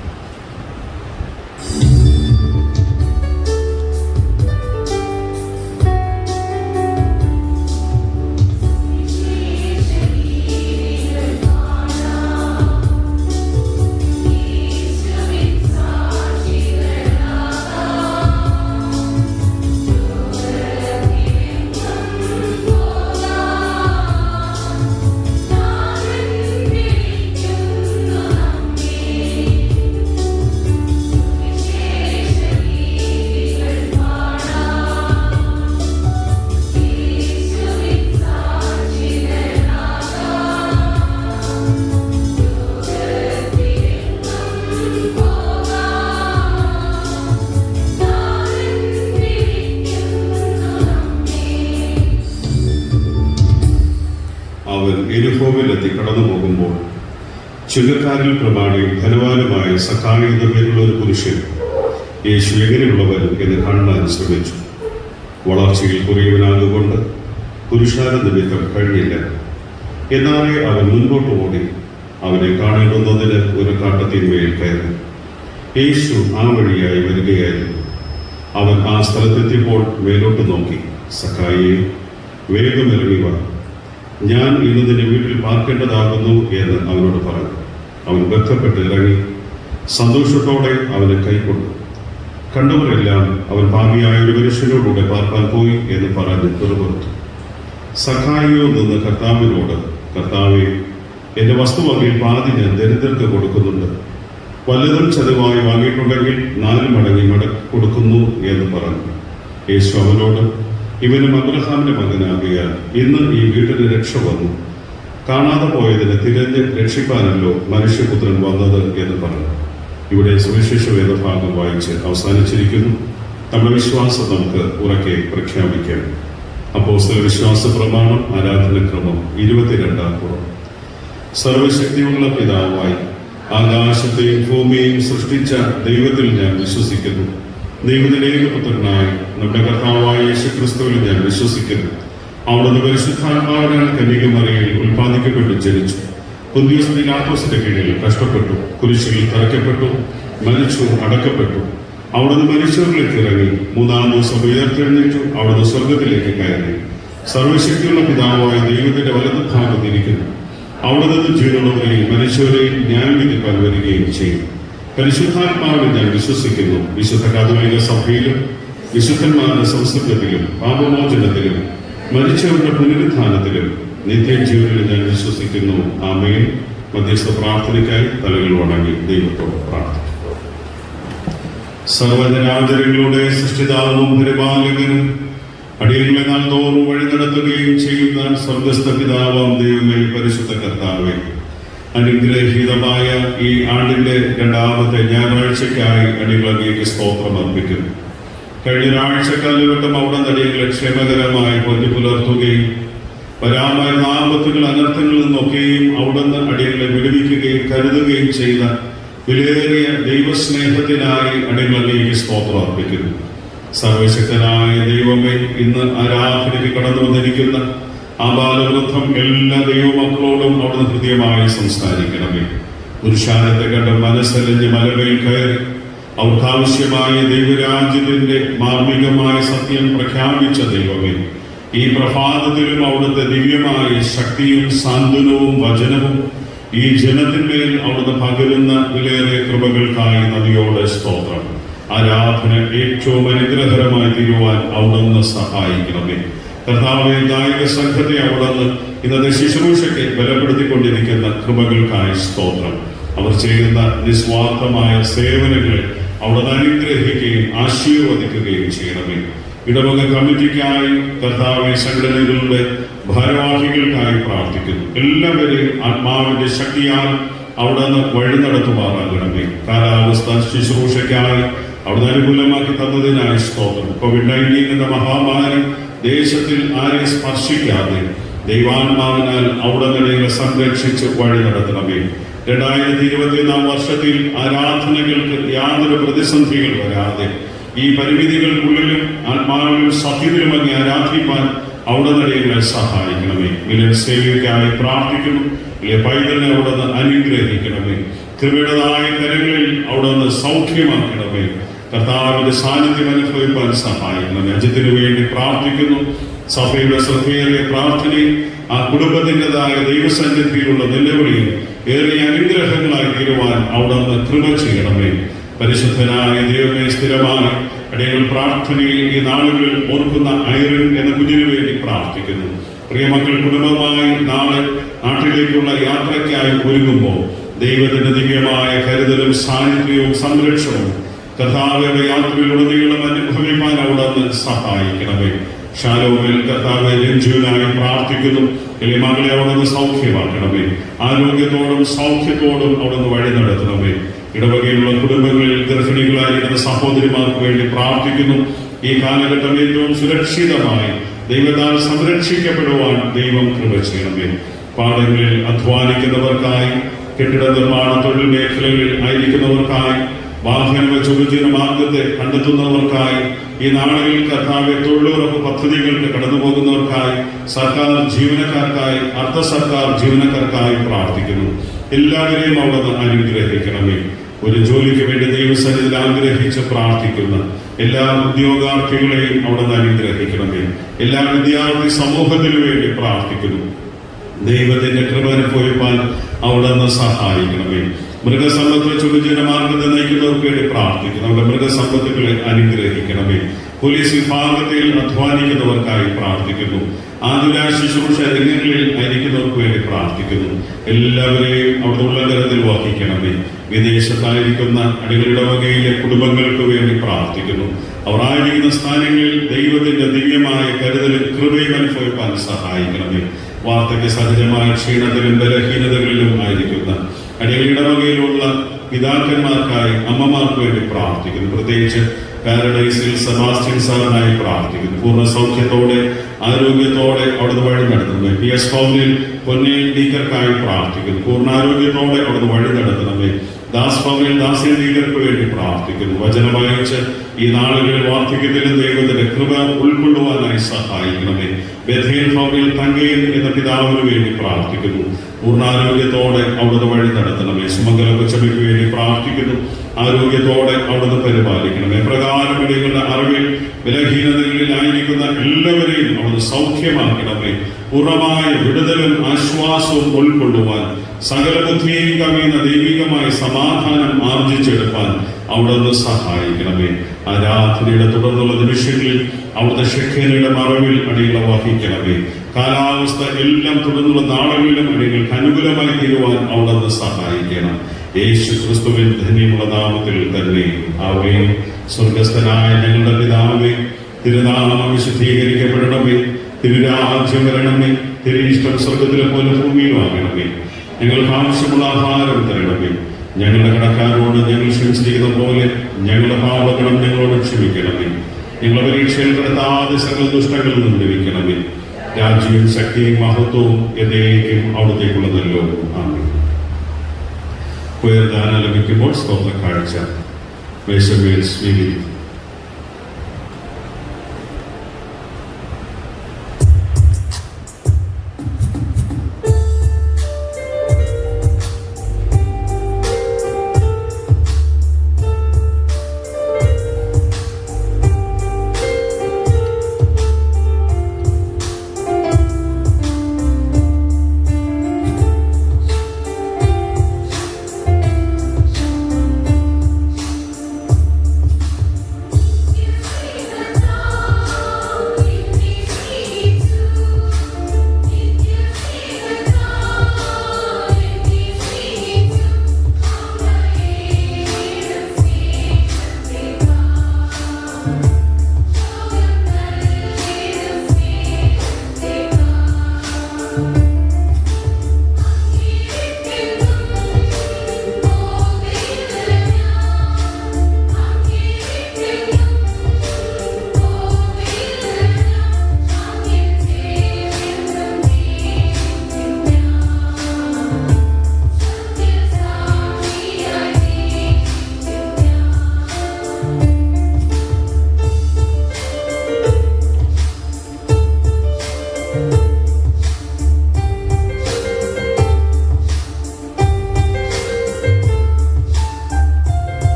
യെരിഹോവിലെത്തി കടന്നു പോകുമ്പോൾ ചുങ്കക്കാരിൽ പ്രമാണിയും ധനവാനുമായ സഖായി എന്ന പേരുള്ള ഒരു പുരുഷൻ യേശു എങ്ങനെയുള്ളവൻ എന്ന് കാണാൻ ശ്രമിച്ചു. വളർച്ചയിൽ കുറിയവനാകുകൊണ്ട് പുരുഷാര നിമിത്തം കഴിഞ്ഞില്ല. എന്നാലേ അവൻ മുൻപോട്ട് ഓടി അവനെ കാണേണ്ടുന്നതിന് ഒരു കാട്ടത്തിന്മേൽ കയറി. യേശു ആ വഴിയായി വരികയായിരുന്നു. അവൻ ആ സ്ഥലത്തെത്തിയപ്പോൾ മേലോട്ട് നോക്കി, സഖായിയെ, വേഗം ഇറങ്ങി വാ, ഞാൻ ഇന്ന് നിന്റെ വീട്ടിൽ പാർക്കേണ്ടതാകുന്നു എന്ന് അവനോട് പറഞ്ഞു. അവൻ ബന്ധപ്പെട്ട് ഇറങ്ങി സന്തോഷത്തോടെ അവനെ കൈക്കൊണ്ടു. കണ്ടവരെല്ലാം അവൻ പാപിയായ ഒരു മനുഷ്യനോടുകൂടെ പാർക്കാൻ പോയി എന്ന് പറഞ്ഞ് പിറുപിറുത്തു. സഖായിയോ നിന്ന് കർത്താവിനോട്, കർത്താവേ, എന്റെ വസ്തുവകയിൽ പാതി ഞാൻ ദരിദ്രർക്ക് കൊടുക്കുന്നുണ്ട്. വല്ലതും ചതിവായി വാങ്ങിയിട്ടുണ്ടെങ്കിൽ 4 മടങ്ങി കൊടുക്കുന്നു എന്ന് പറഞ്ഞു. യേശു അവനോട്, ഇവനും അബ്രഹാമിന്റെ മകനാകിയാൽ ഇന്ന് ഈ വീട്ടിന് രക്ഷ വന്നു. കാണാതെ പോയതിനെ തിരഞ്ഞ് രക്ഷിപ്പാനല്ലോ മനുഷ്യപുത്രൻ വന്നത് എന്ന് പറഞ്ഞു. ഇവിടെ സുവിശേഷ വേദഭാഗം വായിച്ച് അവസാനിച്ചിരിക്കുന്നു. നമ്മുടെ വിശ്വാസം നമുക്ക് ഉറക്കെ പ്രഖ്യാപിക്കാം. അപ്പോസ്തല വിശ്വാസ പ്രമാണം ആരാധനക്രമം 22-ാം പുറം. സർവശക്തിയുള്ള പിതാവായി ആകാശത്തെയും ഭൂമിയെയും സൃഷ്ടിച്ച ദൈവത്തിൽ ഞാൻ വിശ്വസിക്കുന്നു. ദൈവത്തിന്റെ ഏകപുത്രനായി നമ്മുടെ കർത്താവായ യേശുക്രിസ്തുവിൽ ഞാൻ വിശ്വസിക്കുന്നു. അവിടുന്ന് പരിശുദ്ധാത്മാവിനാൽ കന്യകമറിയയിൽ ഉൽപ്പാദിക്കപ്പെട്ടു ജനിച്ചു. പൊന്തിയോസ് പീലാത്തോസിന്റെ കീഴിൽ കഷ്ടപ്പെട്ടു, കുരിശിൽ തറയ്ക്കപ്പെട്ടു, മരിച്ചു, അടക്കപ്പെട്ടു. അവിടുന്ന് മരിച്ചവരിലേക്ക് ഇറങ്ങി 3-ാം ദിവസം ഉയർത്തെഴുന്നേറ്റു. അവിടുന്ന് സ്വർഗത്തിലേക്ക് കയറി സർവശക്തിയുള്ള പിതാവായ ദൈവത്തിന്റെ വലതുഭാഗത്തിരിക്കുന്നു. അവിടെ നിന്ന് ജീവനുള്ളവരെയും മരിച്ചവരെയും ന്യായം വിധിപ്പാൻ വരികയും ചെയ്യും. പരിശുദ്ധാത്മാവിൽ ഞാൻ വിശ്വസിക്കുന്നു. വിശുദ്ധ കത്തോലിക്ക സഭയിലും വിശുദ്ധന്മാരുടെ സംസർഗത്തിലും പാപമോചനത്തിലും മരിച്ചവരുടെ പുനരുത്ഥാനത്തിലും നിത്യജീവനിൽ ഞാൻ വിശ്വസിക്കുന്നു. ആമേൻ. മധ്യസ്ഥ പ്രാർത്ഥനയ്ക്കായി തലകൾ വണങ്ങി ദൈവത്തോട് പ്രാർത്ഥിക്കും. സർവജനാന്തരങ്ങളുടെ സൃഷ്ടിതാവും പരിപാലകനും അടിയങ്ങളെ നാൾ തോറും വഴി നടത്തുകയും ചെയ്യുന്ന സ്വർഗസ്ഥ പിതാവാം ദൈവമേ, പരിശുദ്ധ കർത്താവേ, അനുഗ്രഹീതമായ ഈ ആണ്ടിന്റെ രണ്ടാമത്തെ ഞായറാഴ്ചയ്ക്കായി അടിയങ്ങളേക്ക് സ്തോത്രം അർപ്പിക്കുന്നു. കഴിഞ്ഞ ഒരാഴ്ച കാലഘട്ടം അവിടെ അടിയങ്ങളെ ക്ഷേമകരമായി പൊന്നു പുലർത്തുകയും വരാമായിരുന്ന ആപത്തുകൾ അനർത്ഥങ്ങളിൽ നിന്നൊക്കെയും അവിടുന്ന് അടിയങ്ങളെ വിടുവിക്കുകയും കരുതുകയും ചെയ്ത വിലയേറിയ ദൈവസ്നേഹത്തിനായി അടിയങ്ങളേക്ക് സ്തോത്രം അർപ്പിക്കുന്നു. സർവശക്തനായ ദൈവമേ, ഇന്ന് ആരാധനയ്ക്ക് കടന്നു വന്നിരിക്കുന്ന ആ ബാലവൃദ്ധം എല്ലാ ദൈവമക്കളോടും അവിടുന്ന് ഹൃദയമായി സംസാരിക്കണമേ. പുരുഷാരത്തെ കണ്ട് മനസ്സലിഞ്ഞ് മലമേൽ കയറി അവർക്കാവശ്യമായ ദൈവരാജ്യത്തിന്റെ മാർമികമായ സത്യം പ്രഖ്യാപിച്ച ദൈവമേ, ഈ പ്രഭാതത്തിലും അവിടുത്തെ ദിവ്യമായ ശക്തിയും സാന്ത്വനവും വചനവും ഈ ജനത്തിന്മേൽ അവിടുന്ന് പകരുന്ന വിലയേറിയ കൃപകൾക്കായി നദിയോട് സ്തോത്രം. ആരാധന ഏറ്റവും അനുഗ്രഹകരമായി തീരുവാൻ അവിടുന്ന് സഹായിക്കണമേ. കർത്താവെ, ഗായക സംഘത്തെ അവിടുന്ന് ഇന്നത്തെ ശുശ്രൂഷയ്ക്ക് ബലപ്പെടുത്തിക്കൊണ്ടിരിക്കുന്ന കൃപകൾക്കായി സ്തോത്രം. അവർ ചെയ്യുന്ന നിസ്വാർത്ഥമായ സേവനങ്ങളെ അവിടുന്ന് അനുഗ്രഹിക്കുകയും ആശീർവദിക്കുകയും ചെയ്യണമേ. ഇടവക കമ്മിറ്റിക്കായി കർത്താവെ, സംഘടനകളുടെ ഭാരവാഹികൾക്കായി പ്രാർത്ഥിക്കുന്നു. എല്ലാവരെയും ആത്മാവിന്റെ ശക്തിയാൽ അവിടുന്ന് വഴി നടത്തുമാറാകണമേ. കാലാവസ്ഥ ശുശ്രൂഷയ്ക്കായി അവിടുന്ന് അനുകൂലമാക്കി തന്നതിനായി സ്തോത്രം. COVID-19 എന്ന മഹാമാരി ദേശത്തിൽ ആരെ സ്പർശിക്കാതെ ദൈവാത്മാവിനാൽ അവിടുന്ന് സംരക്ഷിച്ച് വഴി നടത്തണമേ. 2021 വർഷത്തിൽ ആരാധനകൾക്ക് യാതൊരു പ്രതിസന്ധികൾ വരാതെ ഈ പരിമിതികൾക്കുള്ളിലും ആത്മാവിലും സത്യത്തിലും അങ്ങ് ആരാധിപ്പാൻ അവിടുന്ന് സഹായിക്കണമേ. വിലൻ സേവയ്ക്കായി പ്രാർത്ഥിക്കുന്നു. പൈതലിനെ അവിടുന്ന് അനുഗ്രഹിക്കണമേ. കൃപയുടേതായ കരങ്ങളിൽ അവിടുന്ന് സൗഖ്യമാക്കണമേ. കർത്താവിന്റെ സാന്നിധ്യം അനുഭവിപ്പാൻ സഹായിക്കണമേ. അജിത്തിന് വേണ്ടി പ്രാർത്ഥിക്കുന്നു. സഭയുടെ ശ്രദ്ധയേറിയ പ്രാർത്ഥനയും ആ കുടുംബത്തിൻ്റെതായ ദൈവസന്നിധിയിലുള്ള നിലവിളിയും ഏറിയ അനുഗ്രഹങ്ങളായി തീരുവാൻ അവിടുന്ന് കൃപ ചെയ്യണമേ. പരിശുദ്ധനായ ദൈവമേ, സ്ഥിരമായി അടിയങ്ങൾ പ്രാർത്ഥനയിൽ ഈ നാളുകളിൽ ഓർക്കുന്ന ഐറിൻ എന്ന കുഞ്ഞിനു വേണ്ടി പ്രാർത്ഥിക്കുന്നു. പ്രിയമക്കൾ കുടുംബമായി നാളെ നാട്ടിലേക്കുള്ള യാത്രയ്ക്കായി ഒരുങ്ങുമ്പോൾ ദൈവത്തിന്റെ ദിവ്യമായ കരുതലും സാന്നിധ്യവും സംരക്ഷണവും കർത്താവിന്റെ യാത്രയിലുടനീളം അനുഭവിക്കാൻ അവിടുന്ന് സഹായിക്കണമേ. ഷാലോമിൽ കർത്താവ് രഞ്ജുവിനായി പ്രാർത്ഥിക്കുന്നു. മകളെ അവിടുന്ന് സൗഖ്യമാക്കണമേ. ആരോഗ്യത്തോടും സൗഖ്യത്തോടും അവിടുന്ന് വഴി നടത്തണമേ. ഇടവകയിലുള്ള കുടുംബങ്ങളിൽ ഗർഭിണികളായിരിക്കുന്ന സഹോദരിമാർക്ക് വേണ്ടി പ്രാർത്ഥിക്കുന്നു. ഈ കാലഘട്ടം ഏറ്റവും സുരക്ഷിതമായി ദൈവത്താൽ സംരക്ഷിക്കപ്പെടുവാൻ ദൈവം കൃപ ചെയ്യണമേ. പാടങ്ങളിൽ അധ്വാനിക്കുന്നവർക്കായി, കെട്ടിട നിർമ്മാണ തൊഴിൽ മേഖലകളിൽ ആയിരിക്കുന്നവർക്കായി, വാഹന ഉപജീവന മാർഗത്തെ കണ്ടെത്തുന്നവർക്കായി, ഈ നാളുകളിൽ കർത്താവെ തൊഴിലുറപ്പ് പദ്ധതികൾക്ക് കടന്നു പോകുന്നവർക്കായി, സർക്കാർ ജീവനക്കാർക്കായി, അർദ്ധ സർക്കാർ ജീവനക്കാർക്കായി പ്രാർത്ഥിക്കുന്നു. എല്ലാവരെയും അവിടുന്ന് അനുഗ്രഹിക്കണമേ. ഒരു ജോലിക്ക് വേണ്ടി ദൈവസന്നിധിയിൽ ആഗ്രഹിച്ച് പ്രാർത്ഥിക്കുന്ന എല്ലാ ഉദ്യോഗാർത്ഥികളെയും അവിടുന്ന് അനുഗ്രഹിക്കണമേ. എല്ലാ വിദ്യാർത്ഥി സമൂഹത്തിനു വേണ്ടി പ്രാർത്ഥിക്കുന്നു. ദൈവത്തിന്റെ കൃപ അനുഭവിപ്പാൻ അവിടുന്ന് സഹായിക്കണമേ. മൃഗസമ്പത്ത് ചുടുജനമാർഗത്തെ നയിക്കുന്നവർക്ക് വേണ്ടി പ്രാർത്ഥിക്കുന്നു. നമ്മുടെ മൃഗസമ്പത്തുകളെ അനുഗ്രഹിക്കണമേ. പോലീസ് വിഭാഗത്തിൽ അധ്വാനിക്കുന്നവർക്കായി പ്രാർത്ഥിക്കുന്നു. ആതുര ശുശ്രൂഷ രംഗങ്ങളിൽ ആയിരിക്കുന്നവർക്ക് വേണ്ടി പ്രാർത്ഥിക്കുന്നു. എല്ലാവരെയും അവിടെ ഉള്ളകരത്തിൽ വഹിക്കണമേ. വിദേശത്തായിരിക്കുന്ന അടികളുടെ വകയിലെ കുടുംബങ്ങൾക്ക് വേണ്ടി പ്രാർത്ഥിക്കുന്നു. അവർ ആയിരിക്കുന്ന സ്ഥാനങ്ങളിൽ ദൈവത്തിന്റെ ദിവ്യമായ കരുതലും കൃപയും അനുഭവിക്കാൻ സഹായിക്കണമേ. വാർദ്ധക്യ സഹജമായ ക്ഷീണത്തിലും ബലഹീനതകളിലും ആയിരിക്കുന്ന അടികളുടെ വകയിലുള്ള പിതാക്കന്മാർക്കായി, അമ്മമാർക്ക് വേണ്ടി പ്രാർത്ഥിക്കുന്നു. പ്രത്യേകിച്ച് പാരഡൈസിൽ സെബാസ്റ്റ്യൻ സാറിനായി പ്രാർത്ഥിക്കുന്നു. പൂർണ്ണ സൗഖ്യത്തോടെ ആരോഗ്യത്തോടെ അവിടുന്ന് വഴി നടത്തണമേ. PS ഭവനിൽ പൊന്നേൽ ടീക്കർക്കായി പ്രാർത്ഥിക്കുന്നു. പൂർണ്ണ ആരോഗ്യത്തോടെ അവിടുന്ന് വഴി നടത്തണമേ. ദാസ് ഭവനിൽ ദാസ്യ ടീക്കർക്ക് വേണ്ടി പ്രാർത്ഥിക്കുന്നു. വചനം വായിച്ച് ഈ നാളുകളിൽ വാർദ്ധക്യത്തിലും ദൈവത്തിന്റെ കൃപ ഉൾക്കൊള്ളുവാനായി സഹായിക്കണമേ. ബഥേൽ ഭവനിൽ തങ്കയൻ എന്ന പിതാവിന് വേണ്ടി പ്രാർത്ഥിക്കുന്നു. പൂർണ്ണാരോഗ്യത്തോടെ അവിടുന്ന് വഴി നടത്തണമേ. സുമംഗല കൊച്ചമ്മയ്ക്ക് വേണ്ടി പ്രാർത്ഥിക്കുന്നു. ആരോഗ്യത്തോടെ അവിടുന്ന് പരിപാലിക്കണമേ. പ്രകാരം ഇടങ്ങളുടെ അറിവിൽ ബലഹീനതകളിലായിരിക്കുന്ന എല്ലാവരെയും അവിടുന്ന് സൗഖ്യമാക്കണമേ. പൂർണ്ണമായ വിടുതലും ആശ്വാസവും ഉൾക്കൊള്ളുവാൻ സകല ബുദ്ധിയും കവിയുന്ന ദൈവികമായ സമാധാനം ആർജിച്ചെടുപ്പാൻ അവിടുന്ന് സഹായിക്കണമേ. ആരാധനയുടെ തുടർന്നുള്ള നിമിഷങ്ങളിൽ അവിടുത്തെ ഷെഖേനയുടെ മറവിൽ അടികളെ വഹിക്കണമേ. കാലാവസ്ഥ എല്ലാം തുടർന്നുള്ള നാളുകളിലും അടികൾക്ക് അനുകൂലമായി തീരുവാൻ അവിടുന്ന് സഹായിക്കണം. യേശു ക്രിസ്തുവിൻ ധന്യമുള്ള നാമത്തിൽ തന്നെ ആമേൻ. സ്വർഗസ്ഥനായ ഞങ്ങളുടെ പിതാവേ, തിരുനാമം വിശുദ്ധീകരിക്കപ്പെടണമേ. തിരുരാജ്യം വരണമേ. തിരുയിഷ്ടം സ്വർഗത്തിലെ പോലെ ഭൂമിയിലും ആകണമേ. ഞങ്ങൾക്ക് ആവശ്യമുള്ള ആഹാരം തരണമേ. ഞങ്ങളുടെ കടക്കാരോട് ഞങ്ങൾ ക്ഷമിച്ചിരിക്കുന്ന പോലെ ഞങ്ങളുടെ പാപങ്ങളും ഞങ്ങളോട് ക്ഷമിക്കണമേ. ഞങ്ങളുടെ പരീക്ഷയിൽ പെടുത്താതെ സകല ദുഷ്ടങ്ങളിൽ നിന്നും ലഭിക്കണമേ. രാജ്യവും ശക്തിയും മഹത്വവും എന്നേക്കും അവിടത്തേക്കുള്ളതല്ലോ. ആമേൻ. ഉയർദാനം ലഭിക്കുമ്പോൾ സ്തോത്ര കാഴ്ച മേശമേൽ സ്വീകരിക്കും.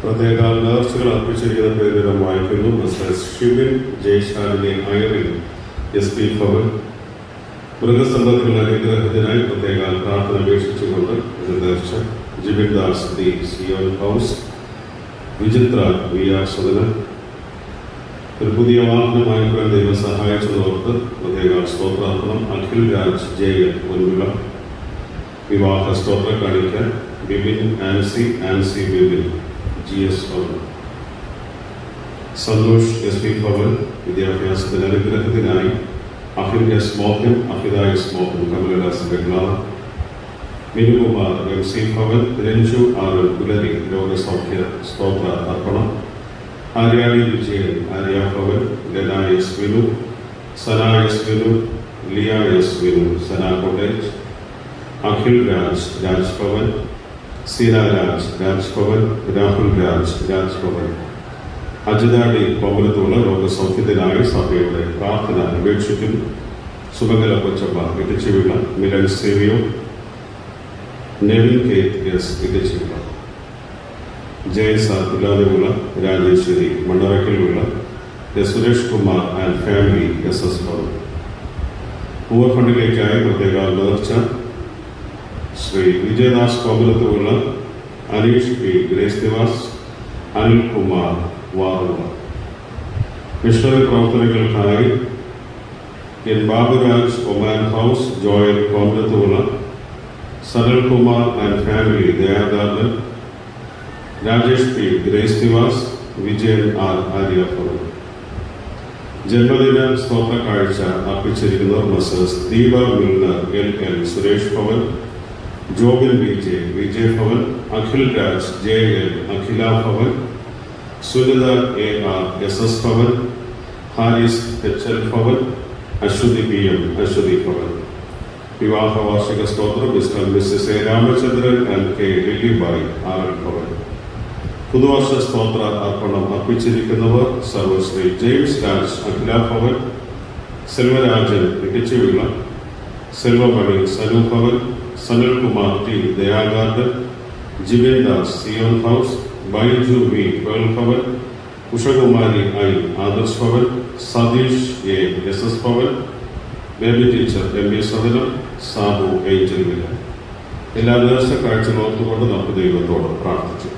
പ്രത്യേക നേർച്ചകൾ അർപ്പിച്ചിരിക്കുന്ന പേരുകൾ വായിക്കുന്നു. മിസ്റ്റർ ഷിബിൻ ജയ്ശാലിനെ ഐറിൻ SP ഭവൻ മൃഗസമ്പത്തിനുള്ള അനുഗ്രഹത്തിനായി പ്രത്യേക പ്രാർത്ഥന അപേക്ഷിച്ചുകൊണ്ട് ഇത് നേർച്ച. Jibin Das the Zion house Vichitra VR Sadanam ഒരു പുതിയ വാഹനമായി ദൈവം സഹായിച്ചതോർത്ത് പ്രത്യേക സ്തോത്രാർപ്പണം. അഖിൽ രാജ് JL മുൻപിലുള്ള വിവാഹ സ്തോത്രം കാണിക്കാൻ ബിബിൻ ആൻസി ബിബിൻ GS ഭവൻ. സന്തോഷ് SP ഭവൻ വിദ്യാഭ്യാസത്തിന് അനുഗ്രഹത്തിനായി അഖിൽ S മോഹൻ അഖില S മോഹൻ കമലദാസ് ബംഗ്ലാവ്. മിനുകുമാർ MC ഭവൻ രഞ്ജു RL പുലരി രോഗസൗഖ്യ സ്തോത്ര അർപ്പണം. Aryani Vijayan Arya Bhavan Lana S Vinu Sana S Vinu Liya S Vinu Sana cottage. Akhil Raj Bhavan Seena Raj Bhavan Rahul Raj Bhavan. അജിതാടി കോമലത്തുള്ള രോഗസൗഖ്യത്തിനായി സഭയുടെ പ്രാർത്ഥന അപേക്ഷിക്കുന്നു. സുമംഗല കൊച്ചപ്പ ഇടിച്ചുവിള മിലൻ സേവിയോ നെവിൻ KS ഇടിച്ചുവിള. ജയസാർ പുല്ലാതിവിള രാജേശ്വരി മണ്ണറയ്ക്കലുള്ള Suresh Kumar and family SS Bhavan. Poor ഫണ്ടിലേക്കായി പ്രത്യേക നേർച്ച. ശ്രീ വിജയദാസ് കോമലത്തുള്ള അനീഷ് P ഗ്രേസ് നിവാസ് അനിൽകുമാർ വാറുക. മിഷണറി പ്രവർത്തനങ്ങൾക്കായി N Baburaj Oman house Joel കോമലത്തുള്ള സനൽകുമാർ ആൻഡ് ഫാമിലി ദയാദാർ Rajesh P grace Nivas Vijayan R Arya Bhavan. ജന്മദിന സ്തോത്ര കാഴ്ച അർപ്പിച്ചിരിക്കുന്നവർ Mrs Deepa Milner LL Suresh Bhavan Jobin VJ Bhavan. Akhil Raj JL Akhila Bhavan. Sunitha AR SS Bhavan. Haris HL Bhavan. Ashwathi PM Ashwathi Bhavan. വിവാഹ വാർഷിക സ്തോത്രം mister Mrs A Ramachandran and K Lillibai RL Bhavan. പുതുവർഷ സ്തോത്ര അർപ്പണം അർപ്പിച്ചിരിക്കുന്നവർ സർവശ്രീ ജെയിംസ് രാജ് അഖില ഭവൻ. സെൽവരാജൻ ഇടിച്ചുവിള. സെൽവമണി സനു ഭവൻ. സനൽകുമാർ T ദയാഗാർഡ്. Jibin Das Zion house. Baiju V pearl Bhavan. Ushakumari I Adarsh Bhavan. Satheesh A SS Bhavan. Baby teacher MB Sadanam Sabu angel villa. എല്ലാ നേർച്ച കാഴ്ചകൾ ഓർത്തുകൊണ്ട് നമുക്ക് ദൈവത്തോട് പ്രാർത്ഥിച്ചു.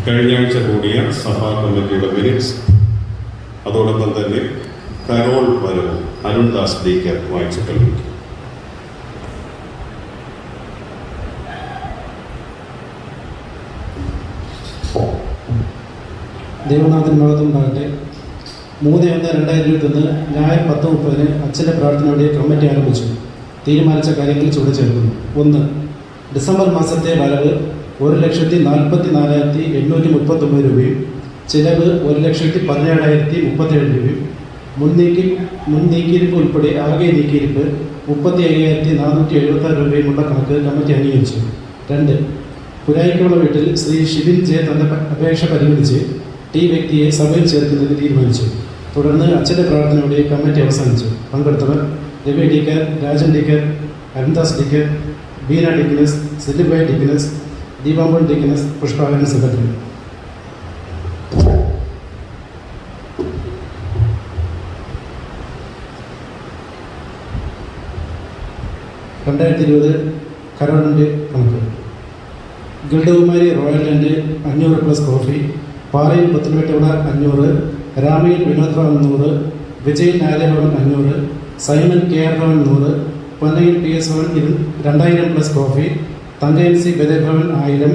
കഴിഞ്ഞ ആഴ്ച കൂടിയ സഭാ കമ്മിറ്റിയുടെ മിനിറ്റ്സ് അതോടൊപ്പം തന്നെ കരോൾ വരവ് അരുൺദാസ് DK വായിച്ചു കേൾപ്പിക്കും. ദൈവനാഥൻ മഹത്വമുണ്ടാകട്ടെ. 3/1/2021 ഞായർ 10:30 അച്ഛൻ്റെ പ്രാർത്ഥനയോടെ കമ്മിറ്റി ആരംഭിച്ചു. തീരുമാനിച്ച കാര്യങ്ങൾ ചുവടെ ചേർക്കുന്നു. 1. ഡിസംബർ മാസത്തെ വരവ് 1,44,839 രൂപയും ചിലവ് 1,17,037 രൂപയും മുൻനീക്കിയിരിപ്പ് ഉൾപ്പെടെ ആകെ നീക്കിയിരിപ്പ് 35,476 രൂപയുമുള്ള കണക്ക് കമ്മിറ്റി അംഗീകരിച്ചു. 2. പുരായിക്കുള്ള വീട്ടിൽ ശ്രീ ഷിബിൻ J തന്റെ അപേക്ഷ പരിഗണിച്ച് T വ്യക്തിയെ സഭയിൽ ചേർക്കുന്നതിന് തീരുമാനിച്ചു. തുടർന്ന് അച്ഛൻ്റെ പ്രാർത്ഥനയോടെ കമ്മിറ്റി അവസാനിച്ചു. പങ്കെടുത്തവർ Ravi DK, Rajan DK, Arundas DK, Beena ഡിഗ്നസ്, സില്ലിബായ് ഡിഗ്നസ്, ദീപാമ്പൻ ഡിഗ്നസ്, പുഷ്പാകരൻ സെക്രട്ടറി. 2020 കരോളിൻ്റെ കണക്ക്. ഗിൽഡകുമാരി റോയൽ ലാൻഡ് 500 പ്ലസ് കോഫി, പാറയിൽ പുത്തൻപേട്ടവിള 500, രാമയിൽ വിനോദ് ഭവൻ 100, വിജയൻ ആര്യഭവൻ 500, സൈമൺ KR ഭവൻ 100, പൊന്നയിൽ PS Bhavan 2000 plus coffee, Thankayan സി ബദേഭവൻ 1000,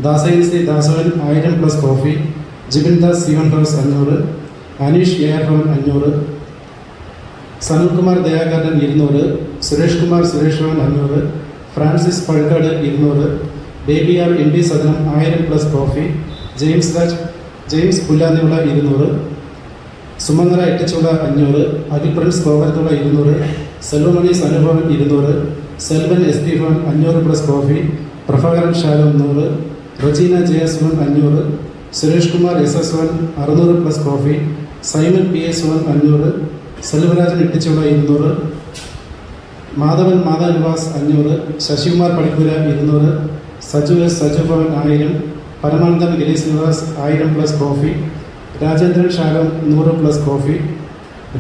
ദാസയൻ സി ദാസവൻ 1000 പ്ലസ് കോഫി, ജിബിൻ ദാസ് സീവൻ ഹൗസ് 500, അനീഷ് AR ഭവൻ 500, സനൽകുമാർ ദയാഗാർഡൻ 200, Suresh Kumar Suresh Bhavan 500, Francis Pazhakkad 200, Baby R MB Sadanam 1000 plus coffee, James Pullannivila 200, Sumangala Ettichula 500, Akhil Prince Kovarathula 200, Selvamanis Anubhavan 200, Selvan SP Bhavan 500 plus coffee, Prabhakaran Shalom 100, Regina JS Bhavan 500, Suresh Kumar SS Bhavan 600 plus coffee, Simon PS Bhavan 500, Selvarajan Ettichula 200, Madhavan Nivas 500, Sasikumar Padippura 200, Saju Bhavan 1000, Paramanandan Giris Nivas 1000 plus coffee, Rajendran Shalom 100 plus coffee,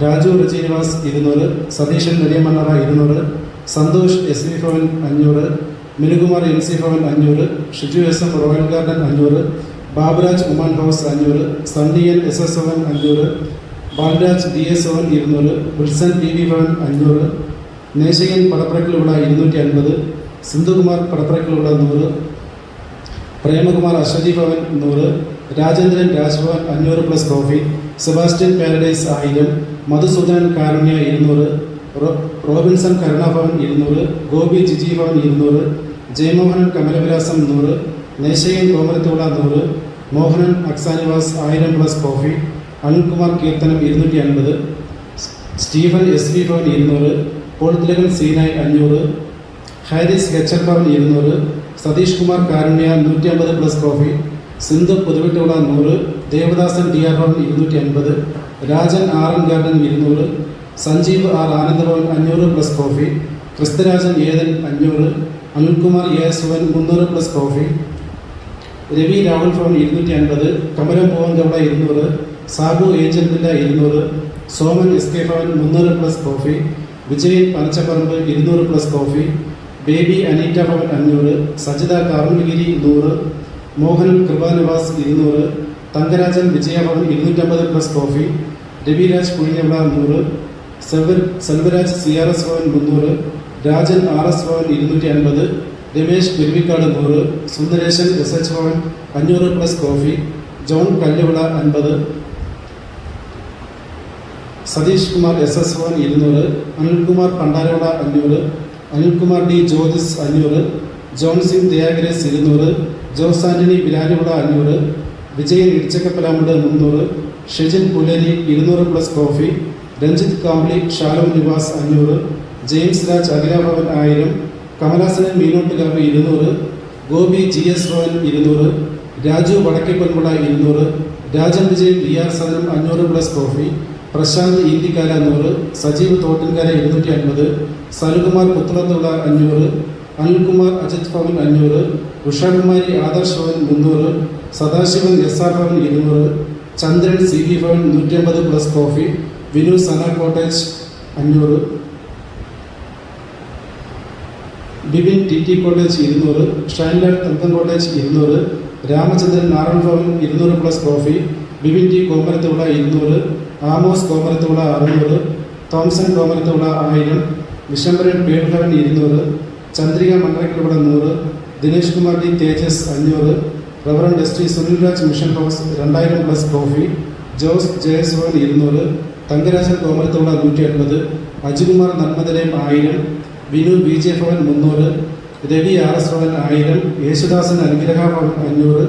Raju Reji Nivas 200, Satheesan നെടിയമണ്ണറ 200, Santhosh SV Bhavan 500, Minukumar MC Bhavan 500, Shiju SM royal garden 500, Baburaj Oman house 500, സണ്ണിയൻ SS Bhavan 500, Balaraj DS Bhavan 200, Wilson TV Bhavan 500, നേശയൻ പടപ്പറക്കിലുള്ള 250, സിന്ധുകുമാർ പടപ്പറക്കിലുള്ള 100, Premakumar Ashwathi Bhavan 100, Rajendran Rajbhavan 500 plus coffee, Sebastian paradise 1000, Madhusoodanan Karunya 200, Robinson Karunabhavan 200, Gopi Jiji Bhavan 200, Jayamohanan കമലവിലാസം 100, Nesayan കോമരത്തുള്ള 100, മോഹനൻ അക്സാനിവാസ് 1000 plus coffee, Anilkumar Keerthanam 250, Stephen SV Bhavan 200, Paul Thilakan Sinai 500, Haris HL Bhavan 200, Satheesh Kumar Karunya 150 plus coffee, Sindhu പുതുവിട്ടുള്ള 100, Devadasan DR Bhavan 250, Rajan RN garden 200, Sanjeev R Anandabhavan 500 plus coffee, Kristharajan ഏതൻ 500, Anilkumar AS Bhavan 300 plus coffee, Ravi Rahul Bhavan 250, Kamalam പൂവൻകവള 200, Sabu Angel villa 200, Soman SK Bhavan 300 plus coffee, Vijayan Panachaparambu 200 plus coffee, Baby Aneetta Bhavan 500, Sajitha Carmelgiri 100, Mohan Krupanivas 200, Thankarajan Vijayabhavan 250 plus coffee, Raviraj Puzhinjavila 100, Selvaraj CRS Bhavan 300, Rajan RS Bhavan 250, Ramesh Peruvikkad 100, Sundaresan SH Bhavan 500 plus coffee, John Kalluvila 50, Satheesh Kumar SS Bhavan 200, Anilkumar Pandaravila 500, Anilkumar D Jyothis 500, Johnsingh Dayagrace 200, Jose Antony ബിലാലിവിള 500, വിജയൻ ഇടിച്ചക്കപ്പലാമുട് 300, Shejin Puleri 200 plus coffee, Ranjith Kambli Shalom Nivas 500, James Raj Akhilabhavan 1000, Kamalasanan Meenottukavu 200, Gopi GS Bhavan 200, Raju വടക്കേപ്പൊന്മുള 200, Rajan Vijayan DR Sadanam 500 plus coffee, Prasanth Eenthikkala 100, Sajeev Thottankara 250, Sanukumar പുത്തുളത്തുള്ള 500, Anilkumar Ajith Bhavan 500, Ushakumari Adarsh Bhavan 300, Sadasivan SR Bhavan 200, Chandran CB Bhavan 150 plus coffee, Vinu Sana cottage 500, Bibin TT cottage 200, Shainlal തന്തൻ cottage 200, Ramachandran Narayan Bhavan 200 plus coffee, Bibin T കോമരത്തുള്ള 200, Amos കോമരത്തുള്ള 600, Thomson കോമരത്തുള്ള 1000, വിശംബരൻ പേടുഭവൻ 200, ചന്ദ്രിക മണ്ഡലക്കിലുള്ള 100, Dinesh Kumar D Thejas 500, reverend ST Sunilraj mission house 2000 plus coffee, Jose JS Bhavan 200, Thankarajan കോമരത്തുള്ള 180, അജികുമാർ നന്മദലയം 1000, വിനു BJ ഭവൻ 300, രവി RS ഭവൻ 1000, യേശുദാസൻ അനുഗ്രഹ ഭവൻ 500,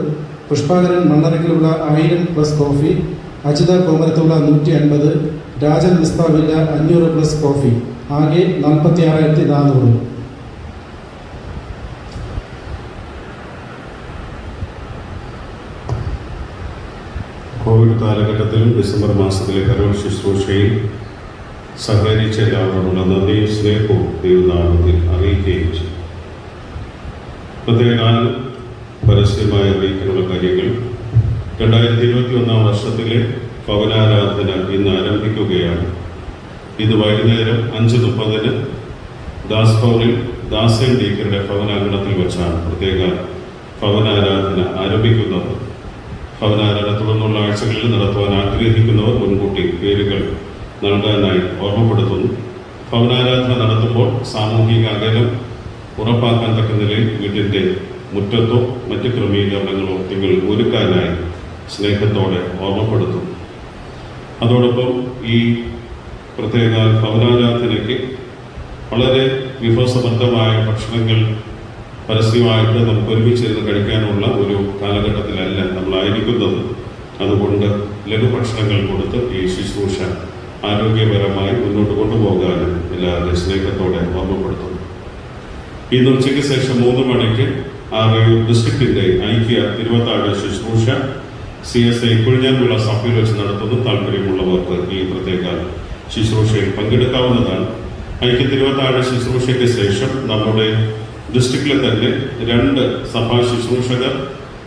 പുഷ്പാകരൻ മണ്ണറക്കിലുള്ള 1000 പ്ലസ് കോഫി, അജിത കോമരത്തുള്ള 150, രാജൻ മിസ്താവില്ല 500 പ്ലസ് കോഫി, ആകെ 46,400. കോവിഡ് കാലഘട്ടത്തിലും ഡിസംബർ മാസത്തിലെ കരോൾ ശുശ്രൂഷയിൽ സഹകരിച്ച എല്ലാവരോടുള്ള നന്ദിയും സ്നേഹവും ദൈവനാമത്തിൽ അറിയിക്കുകയും ചെയ്യും. പ്രത്യേക പരസ്യമായി അറിയിക്കാനുള്ള കാര്യങ്ങൾ 2021 വർഷത്തിലെ ഭവനാരാധന ഇന്ന് ആരംഭിക്കുകയാണ്. ഇത് വൈകുന്നേരം 5:30 ദാസ് ഭവനിൽ ദാസൻ ഡീക്കറുടെ ഭവനാങ്കണത്തിൽ വെച്ചാണ് പ്രത്യേക ഭവനാരാധന ആരംഭിക്കുന്നത്. ഭവനാരാധന തുടർന്നുള്ള ആഴ്ചകളിൽ നടത്തുവാൻ ആഗ്രഹിക്കുന്നവർ മുൻകൂട്ടി പേരുകൾ നൽകാനായി ഓർമ്മപ്പെടുത്തുന്നു. ഭവനാരാധന നടത്തുമ്പോൾ സാമൂഹിക അകലം ഉറപ്പാക്കാൻ തക്ക നിലയിൽ വീട്ടിൻ്റെ മുറ്റത്തോ മറ്റ് ക്രമീകരണങ്ങളോ നിങ്ങൾ ഒരുക്കാനായി സ്നേഹത്തോടെ ഓർമ്മപ്പെടുത്തും. അതോടൊപ്പം ഈ പ്രത്യേക ഭവനാരാധനയ്ക്ക് വളരെ വിഭവസമൃദ്ധമായ ഭക്ഷണങ്ങൾ പരസ്യമായിട്ട് നമുക്ക് ഒരുമിച്ചിരുന്ന് കഴിക്കാനുള്ള ഒരു കാലഘട്ടത്തിലല്ല നമ്മളായിരിക്കുന്നത്. അതുകൊണ്ട് ലഘുഭക്ഷണങ്ങൾ കൊടുത്ത് ഈ ശുശ്രൂഷ ആരോഗ്യപരമായി മുന്നോട്ട് കൊണ്ടുപോകാനും എല്ലാവരുടെ സ്നേഹത്തോടെ ഓർമ്മപ്പെടുത്തുന്നു. ഇന്ന് ഉച്ചയ്ക്ക് ശേഷം 3 മണിക്ക് ആറയൂർ ഡിസ്ട്രിക്റ്റിന്റെ ഐക്യ തിരുവത്താഴ് ശുശ്രൂഷ CSI കുഴിഞ്ഞാൻവിള സഭയിൽ വെച്ച് നടത്തുന്നു. താല്പര്യമുള്ളവർക്ക് ഈ പ്രത്യേക ശുശ്രൂഷയിൽ പങ്കെടുക്കാവുന്നതാണ്. ഐക്യ തിരുവത്താഴ് ശുശ്രൂഷയ്ക്ക് ശേഷം നമ്മുടെ ഡിസ്ട്രിക്റ്റിലെ തന്നെ 2 സഭാ ശുശ്രൂഷകർ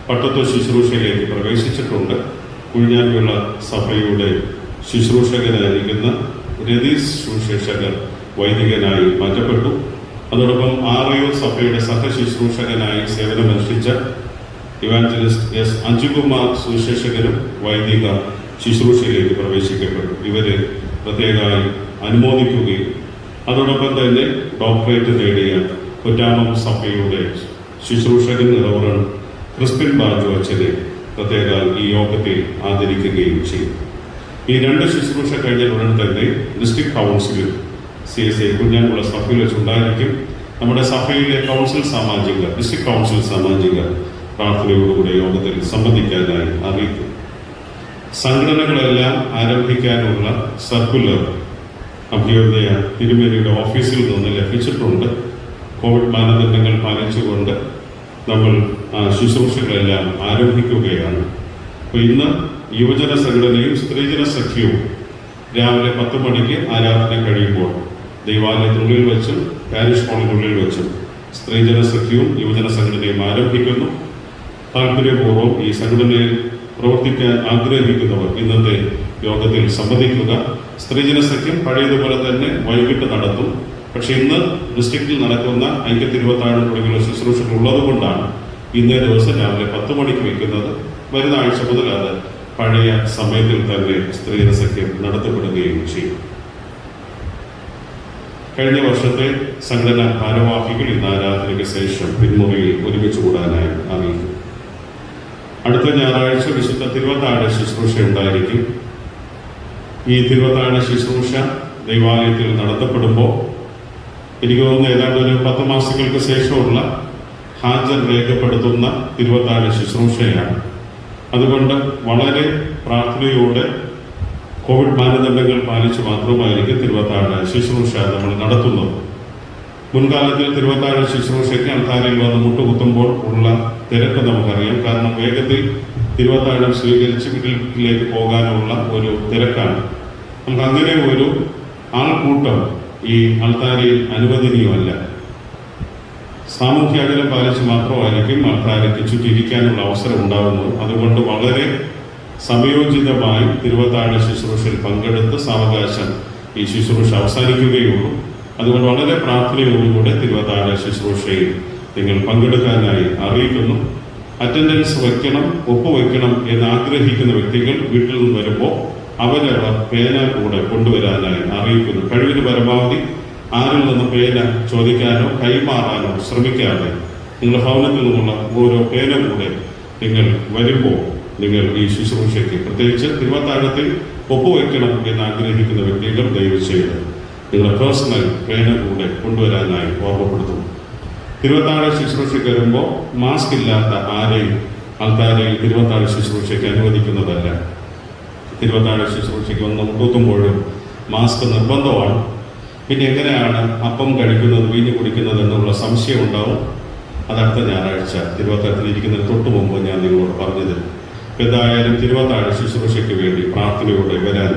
പട്ടത്വ ശുശ്രൂഷയിലേക്ക് പ്രവേശിച്ചിട്ടുണ്ട്. കുഴിഞ്ഞാൻവിള സഭയുടെ ശുശ്രൂഷകനായിരിക്കുന്ന രതീഷ് സുശേഷകർ വൈദികനായി മാറ്റപ്പെട്ടു. അതോടൊപ്പം ആറയൂർ സഭയുടെ സഹശുശ്രൂഷകനായി സേവനമനുഷ്ഠിച്ച ഇവാഞ്ചലിസ്റ്റ് എസ് അഞ്ജുകുമാർ സുശേഷകരും വൈദിക ശുശ്രൂഷയിലേക്ക് പ്രവേശിക്കപ്പെട്ടു. ഇവരെ പ്രത്യേകമായി അനുമോദിക്കുകയും അതോടൊപ്പം തന്നെ ഡോക്ടറേറ്റ് നേടിയ കുറ്റാമം സഭയുടെ ശുശ്രൂഷകൻ റവറൻഡ് ക്രിസ്ത്യൻ ബാജു അച്ഛനെ പ്രത്യേക ഈ യോഗത്തിൽ ആദരിക്കുകയും ചെയ്യും. ഈ 2 ശുശ്രൂഷ കഴിഞ്ഞ ഉടൻ തന്നെ ഡിസ്ട്രിക്ട് കൗൺസിലും CSI കുഞ്ഞാൻകുള സഭയിൽ വെച്ചുണ്ടായിരിക്കും. നമ്മുടെ സഭയിലെ കൗൺസിൽ സാമാജികർ, ഡിസ്ട്രിക്ട് കൗൺസിൽ സാമാജികർ പ്രാർത്ഥനയോടുകൂടി യോഗത്തിൽ സംബന്ധിക്കാനായി അറിയിക്കും. സംഘടനകളെല്ലാം ആരംഭിക്കാനുള്ള സർക്കുലർ അഭ്യുദയ തിരുമേനിയുടെ ഓഫീസിൽ നിന്ന് ലഭിച്ചിട്ടുണ്ട്. കോവിഡ് മാനദണ്ഡങ്ങൾ പാലിച്ചുകൊണ്ട് നമ്മൾ ശുശ്രൂഷകളെല്ലാം ആരംഭിക്കുകയാണ്. അപ്പോൾ ഇന്ന് യുവജന സംഘടനയും സ്ത്രീജന സഖ്യവും രാവിലെ 10 മണിക്ക് ആരാധന കഴിയുമ്പോൾ ദൈവാലയത്തിനുള്ളിൽ വെച്ചും പാരിഷ് ഹാളിനുള്ളിൽ വെച്ചും സ്ത്രീജന സഖ്യവും യുവജന സംഘടനയും ആരംഭിക്കുന്നു. താല്പര്യപൂർവ്വം ഈ സംഘടനയിൽ പ്രവർത്തിക്കാൻ ആഗ്രഹിക്കുന്നവർ ഇന്നത്തെ യോഗത്തിൽ സംബന്ധിക്കുക. സ്ത്രീജന സഖ്യം പഴയതുപോലെ തന്നെ വൈകിട്ട് നടത്തും. പക്ഷെ ഇന്ന് ഡിസ്ട്രിക്റ്റിൽ നടക്കുന്ന ഐക്യ തിരുവത്താഴ് തുടങ്ങിയുള്ള ശുശ്രൂഷകൾ ഉള്ളതുകൊണ്ടാണ് ഇന്നേ ദിവസം രാവിലെ 10 മണിക്ക് വയ്ക്കുന്നത്. വരുന്ന ആഴ്ച മുതൽ അത് പഴയ സമയത്തിൽ തന്നെ സ്ത്രീജന സഖ്യം നടത്തപ്പെടുകയും ചെയ്യും. കഴിഞ്ഞ വർഷത്തെ സംഘടനാ ഭാരവാഹികൾ ഇന്ന് ആരാധനയ്ക്ക് ശേഷം പിന്മുറിയിൽ ഒരുമിച്ച് കൂടാനായി അറിയിക്കും. അടുത്ത ഞായറാഴ്ച വിശുദ്ധ തിരുവത്താഴ് ശുശ്രൂഷ ഉണ്ടായിരിക്കും. ഈ തിരുവത്താഴ് ശുശ്രൂഷ ദൈവാലയത്തിൽ നടത്തപ്പെടുമ്പോൾ എനിക്ക് തോന്നുന്നു ഏതാണ്ട് ഒരു 10 മാസങ്ങൾക്ക് ശേഷമുള്ള ഹാജർ രേഖപ്പെടുത്തുന്ന തിരുവത്താഴ് ശുശ്രൂഷയാണ്. അതുകൊണ്ട് വളരെ പ്രാർത്ഥനയോടെ കോവിഡ് മാനദണ്ഡങ്ങൾ പാലിച്ച് മാത്രമായിരിക്കും തിരുവത്താഴ് ശുശ്രൂഷ നമ്മൾ നടത്തുന്നത്. മുൻകാലത്തിൽ തിരുവത്താഴ് ശുശ്രൂഷയ്ക്ക് അൾത്താരയിൽ വന്ന് മുട്ടുകുത്തുമ്പോൾ ഉള്ള തിരക്ക് നമുക്കറിയാം. കാരണം വേഗത്തിൽ തിരുവത്താഴം സ്വീകരിച്ച് വീട്ടിലേക്ക് പോകാനുള്ള ഒരു തിരക്കാണ്. നമുക്ക് അങ്ങനെ ഒരു ആൾക്കൂട്ടം ഈ അൾത്താരയിൽ അനുവദനീയമല്ല. സാമൂഹ്യ അകലം പാലിച്ച് മാത്രമായിരിക്കും അൾത്താരയ്ക്ക് ചുറ്റിരിക്കാനുള്ള അവസരം ഉണ്ടാകുന്നത്. അതുകൊണ്ട് വളരെ സമയോചിതമായി തിരുവത്താഴ് ശുശ്രൂഷയിൽ പങ്കെടുത്ത് സാവകാശം ഈ ശുശ്രൂഷ അവസാനിക്കുകയുള്ളൂ. അതുകൊണ്ട് വളരെ പ്രാർത്ഥനയോടുകൂടെ തിരുവത്താഴ് ശുശ്രൂഷയിൽ നിങ്ങൾ പങ്കെടുക്കാനായി അറിയിക്കുന്നു. അറ്റൻഡൻസ് വയ്ക്കണം, ഒപ്പുവയ്ക്കണം എന്ന് ആഗ്രഹിക്കുന്ന വ്യക്തികൾ വീട്ടിൽ നിന്ന് വരുമ്പോൾ അവരവർ പേന കൂടെ കൊണ്ടുവരാനായി അറിയിക്കുന്നു. കഴിവിന് പരമാവധി ആരിൽ നിന്ന് പേന ചോദിക്കാനോ കൈമാറാനോ ശ്രമിക്കാതെ നിങ്ങളുടെ ഭവനത്തിൽ നിന്നുള്ള ഓരോ പേന കൂടെ നിങ്ങൾ വരുമ്പോൾ നിങ്ങൾ ഈ ശുശ്രൂഷയ്ക്ക് പ്രത്യേകിച്ച് തിരുവത്താഴത്തിൽ ഒപ്പുവയ്ക്കണം എന്ന് ആഗ്രഹിക്കുന്ന വ്യക്തികൾ ദയവ് ചെയ്ത് നിങ്ങളുടെ പേഴ്സണൽ പേന കൂടെ കൊണ്ടുവരാനായി ഓർമ്മപ്പെടുത്തുന്നു. തിരുവത്താഴ ശുശ്രൂഷയ്ക്ക് വരുമ്പോൾ മാസ്ക് ഇല്ലാത്ത ആരെയും ആൾക്കാരെയും തിരുവത്താഴ ശുശ്രൂഷയ്ക്ക് അനുവദിക്കുന്നതല്ല. തിരുവത്താഴ ശുശ്രൂഷയ്ക്ക് വന്ന് മുട്ടുകുത്തുമ്പോഴും മാസ്ക് നിർബന്ധമാണ്. പിന്നെ എങ്ങനെയാണ് അപ്പം കഴിക്കുന്നത്, വീഞ്ഞ് കുടിക്കുന്നത് എന്നുള്ള സംശയം ഉണ്ടാവും. അത് അടുത്ത ഞായറാഴ്ച തിരുവത്താഴത്തിൽ ഇരിക്കുന്നതിന് തൊട്ട് മുമ്പ് ഞാൻ നിങ്ങളോട് പറഞ്ഞത്. എന്തായാലും തിരുവത്താഴ ശുശ്രൂഷയ്ക്ക് വേണ്ടി പ്രാർത്ഥനയോടെ വരാൻ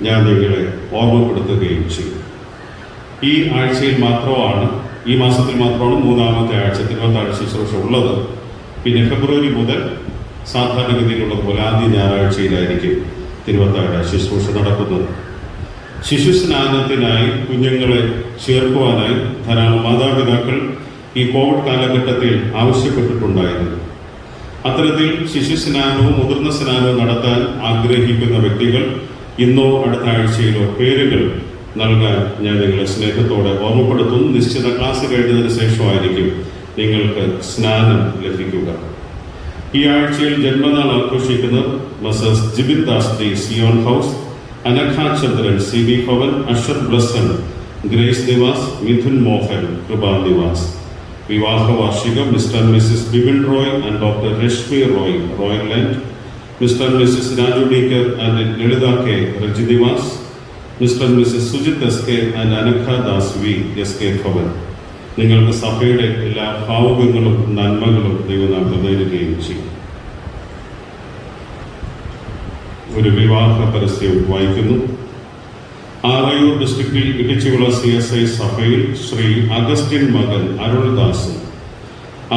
ഞാൻ നിങ്ങളെ ഓർമ്മപ്പെടുത്തുകയും ചെയ്യും. ഈ ആഴ്ചയിൽ മാത്രമാണ്, ഈ മാസത്തിൽ മാത്രമാണ് 3ാമത്തെ ആഴ്ച തിരുവത്താഴ ശുശ്രൂഷ ഉള്ളത്. പിന്നെ ഫെബ്രുവരി മുതൽ സാധാരണഗതിയിലുള്ളതുപോലെ ആദ്യ ഞായറാഴ്ചയിലായിരിക്കും തിരുവത്താഴ ശുശ്രൂഷ നടക്കുന്നത്. ശിശുസ്നാനത്തിനായി കുഞ്ഞുങ്ങളെ ചേർക്കുവാനായി ധാരാളം മാതാപിതാക്കൾ ഈ കോവിഡ് കാലഘട്ടത്തിൽ ആവശ്യപ്പെട്ടിട്ടുണ്ടായിരുന്നു. അത്തരത്തിൽ ശിശുസ്നാനവും മുതിർന്ന സ്നാനവും നടത്താൻ ആഗ്രഹിക്കുന്ന വ്യക്തികൾ ഇന്നോ അടുത്ത ആഴ്ചയിലോ പേരുകൾ നൽകാൻ ഞാൻ നിങ്ങളെ സ്നേഹത്തോടെ ഓർമ്മപ്പെടുത്തുന്നു. നിശ്ചിത ക്ലാസ് കഴിഞ്ഞതിന് ശേഷമായിരിക്കും നിങ്ങൾക്ക് സ്നാനം ലഭിക്കുക. ഈ ആഴ്ചയിൽ ജന്മനാൾ ആഘോഷിക്കുന്ന Mrs Jibin Das D Zion house, Anagha Chandran C B Bhavan, Asher Blessan Grace Nivas, Mithun Mohan Krupa Nivas. വിവാഹ വാർഷികം Mr Mrs Bipin Roy and doctor Reshmi Roy royal land, Mr Mrs Raju ഡീക്കർ and Lalitha K Reji Nivas, Mr Mrs Sujith S K and Anagha Das V S K Bhavan. നിങ്ങൾക്ക് സഭയുടെ എല്ലാ ഭാവുകങ്ങളും നന്മകളും ദൈവനാം പ്രദാനം ചെയ്യും. ഒരു വിവാഹ പരസ്യം വായിക്കുന്നു. ആറയൂർ ഡിസ്ട്രിക്റ്റിൽ ഇടിച്ചുവിള CSI സഭയിൽ ശ്രീ അഗസ്റ്റിൻ മകൻ അരുൾദാസും,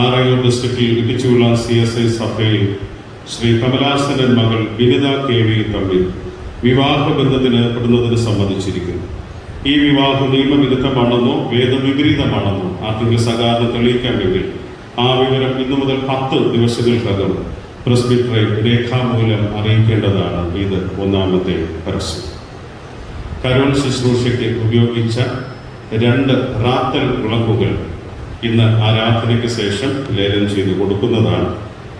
ആറയൂർ ഡിസ്ട്രിക്റ്റിൽ ഇടിച്ചുവിള CSI സഭയിൽ ശ്രീ കമലാസനൻ മകൾ വിനിത KV തമ്മിൽ വിവാഹബന്ധത്തിന് ഏർപ്പെടുന്നതിന് സമ്മതിച്ചിരിക്കുന്നു. ഈ വിവാഹം നിയമവിരുദ്ധമാണെന്നോ വേദവിപരീതമാണെന്നോ ആർക്കെങ്കിലും സകാരണം തെളിയിക്കാമെങ്കിൽ ആ വിവരം ഇന്നു മുതൽ 10 ദിവസങ്ങൾക്കകം പ്രസ്ബിറ്ററേറ്റ് രേഖാമൂലം അറിയിക്കേണ്ടതാണ്. ഇത് ഒന്നാമത്തെ പരസ്യം. കരോൾ ശുശ്രൂഷയ്ക്ക് ഉപയോഗിച്ച 2 റാത്തൽ വിളക്കുകൾ ഇന്ന് ആരാധനയ്ക്ക് ശേഷം ലേലം ചെയ്ത് കൊടുക്കുന്നതാണ്.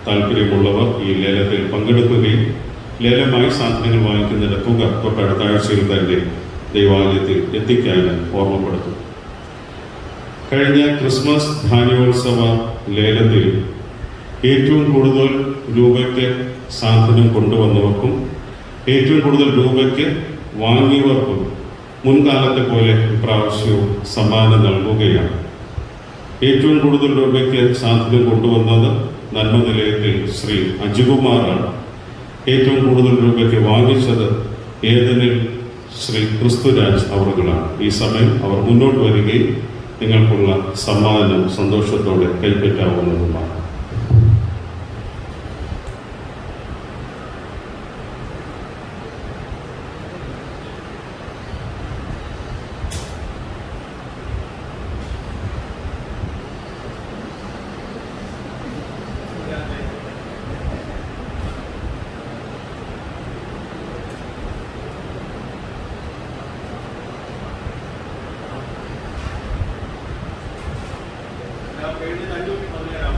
താല്പര്യമുള്ളവർ ഈ ലേലത്തിൽ പങ്കെടുക്കുകയും ലേലമായി സാധനങ്ങൾ വാങ്ങിക്കുന്നതിന്റെ തുക തൊട്ടടുത്ത ആഴ്ചയിൽ തന്നെ ദൈവാലയത്തിൽ എത്തിക്കാൻ ഓർമ്മപ്പെടുത്തും. കഴിഞ്ഞ ക്രിസ്മസ് ധാന്യോത്സവ ലേലത്തിൽ ഏറ്റവും കൂടുതൽ രൂപയ്ക്ക് സാധനം കൊണ്ടുവന്നവർക്കും ഏറ്റവും കൂടുതൽ രൂപയ്ക്ക് വാങ്ങിയവർക്കും മുൻകാലത്തെ പോലെ ഇപ്രാവശ്യവും സമ്മാനം നൽകുകയാണ്. ഏറ്റവും കൂടുതൽ രൂപയ്ക്ക് സാധനം കൊണ്ടുവന്നത് നന്മ നിലയത്തിൽ ശ്രീ അജികുമാറാണ്. ഏറ്റവും കൂടുതൽ രൂപയ്ക്ക് വാങ്ങിച്ചത് ഏതനിൽ ശ്രീ ക്രിസ്തുരാജ് അവറുകളാണ്. ഈ സമയം അവർ മുന്നോട്ട് വരികയും നിങ്ങൾക്കുള്ള സമ്മാനം സന്തോഷത്തോടെ കൈപ്പറ്റാവുന്നതുമാണ്. പേരിൽ 5 പറഞ്ഞുതരാം.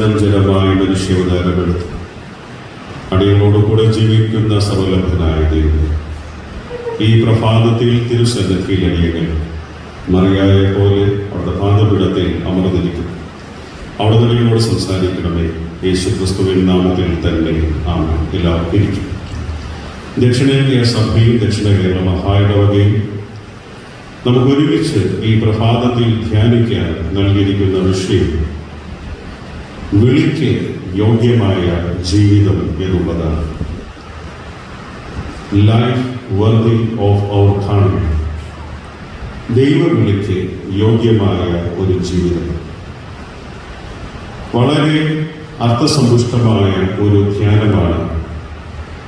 വചനം ജലമായി മനുഷ്യാവതാരമെടുത്തു. അടികളോടുകൂടെ ജീവിക്കുന്ന സർവലഭനായ ദൈവം, ഈ പ്രഭാതത്തിൽ തിരുസന്നിധിയിൽ അടിയങ്ങൾ മറിയായെ പോലെ അവരുടെ പാദപീഠത്തിൽ അമർന്നിരിക്കും. അവിടെ നിങ്ങളോട് സംസാരിക്കണമേ. യേശു ക്രിസ്തുവിൻ നാമത്തിൽ തന്നെ ആമേൻ. എല്ലാവർക്കും ഇരിക്കും. ദക്ഷിണേന്ത്യ സഭയും ദക്ഷിണ കേരള മഹായിടവകയും നമുക്ക് ഒരുമിച്ച് ഈ പ്രഭാതത്തിൽ ധ്യാനിക്കാൻ നൽകിയിരിക്കുന്ന വിഷയം വിളിക്ക് യോഗ്യമായ ജീവിതം എന്നുള്ളതാണ്. Life worthy of our calling. ദൈവവിളിക്ക് യോഗ്യമായ ഒരു ജീവിതം. വളരെ അർത്ഥസമ്പുഷ്ടമായ ഒരു ധ്യാനമാണ്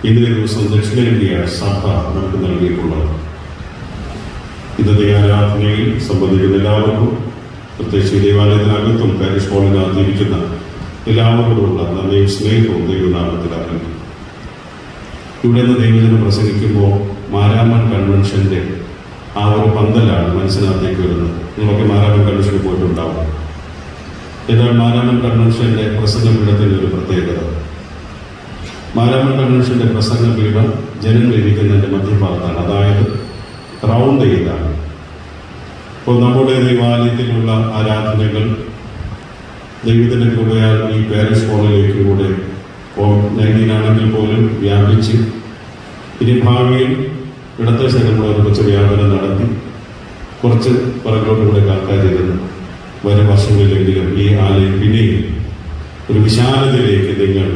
ഇന്നേ ദിവസം ദക്ഷിണേന്ത്യ സഭ നമുക്ക് നൽകിയിട്ടുള്ളത്. ഇന്നത്തെ ആരാധനയിൽ സംബന്ധിക്കുന്ന എല്ലാവർക്കും, പ്രത്യേകിച്ച് ദേവാലയത്തിനകത്തും പാരിഷ് ഹാളിനകത്ത് ഇരിക്കുന്ന എല്ലാവരോടുള്ള നന്ദിയും സ്നേഹവും ദൈവനാമത്തിൽ അറിയിക്കും. ഇവിടെ നിന്ന് ദൈവജനം പ്രസംഗിക്കുമ്പോൾ മാരാമൺ കൺവെൻഷന്റെ ആ ഒരു പന്തലാണ് മനസ്സിനകത്തേക്ക് വരുന്നത്. നിങ്ങളൊക്കെ മാരാമൺ കൺവെൻഷനിൽ പോയിട്ടുണ്ടാവും. എന്നാൽ മാരാമൺ കൺവെൻഷന്റെ പ്രസംഗ പീഠത്തിന്റെ ഒരു പ്രത്യേകത, മാരാമൺ കൺവെൻഷന്റെ പ്രസംഗ പീഠം ജനങ്ങൾ ഇരിക്കുന്നതിന്റെ മധ്യഭാഗത്താണ്, അതായത് റൗണ്ട് ചെയ്താണ്. ഇപ്പോൾ നമ്മുടെ ദൈവാലയത്തിലുള്ള ആരാധനകൾ ദൈവത്തിന്റെ കൃപയാൽ ഈ പാരിഷ് ഹാളിലേക്ക് കൂടെ COVID-19 ആണെങ്കിൽ പോലും വ്യാപിച്ച് ഇനി ഭാവിയിൽ ഇടത്തെ സൈഡിലുള്ള ഒരു കൊച്ചു വ്യാപനം നടത്തി കുറച്ച് പുറകോട്ടുകൂടെ ആൾക്കാരിരുന്നു വരും വർഷങ്ങളിലെങ്കിലും ഈ ആലയം പിന്നെയും ഒരു വിശാലതയിലേക്ക് നിങ്ങൾ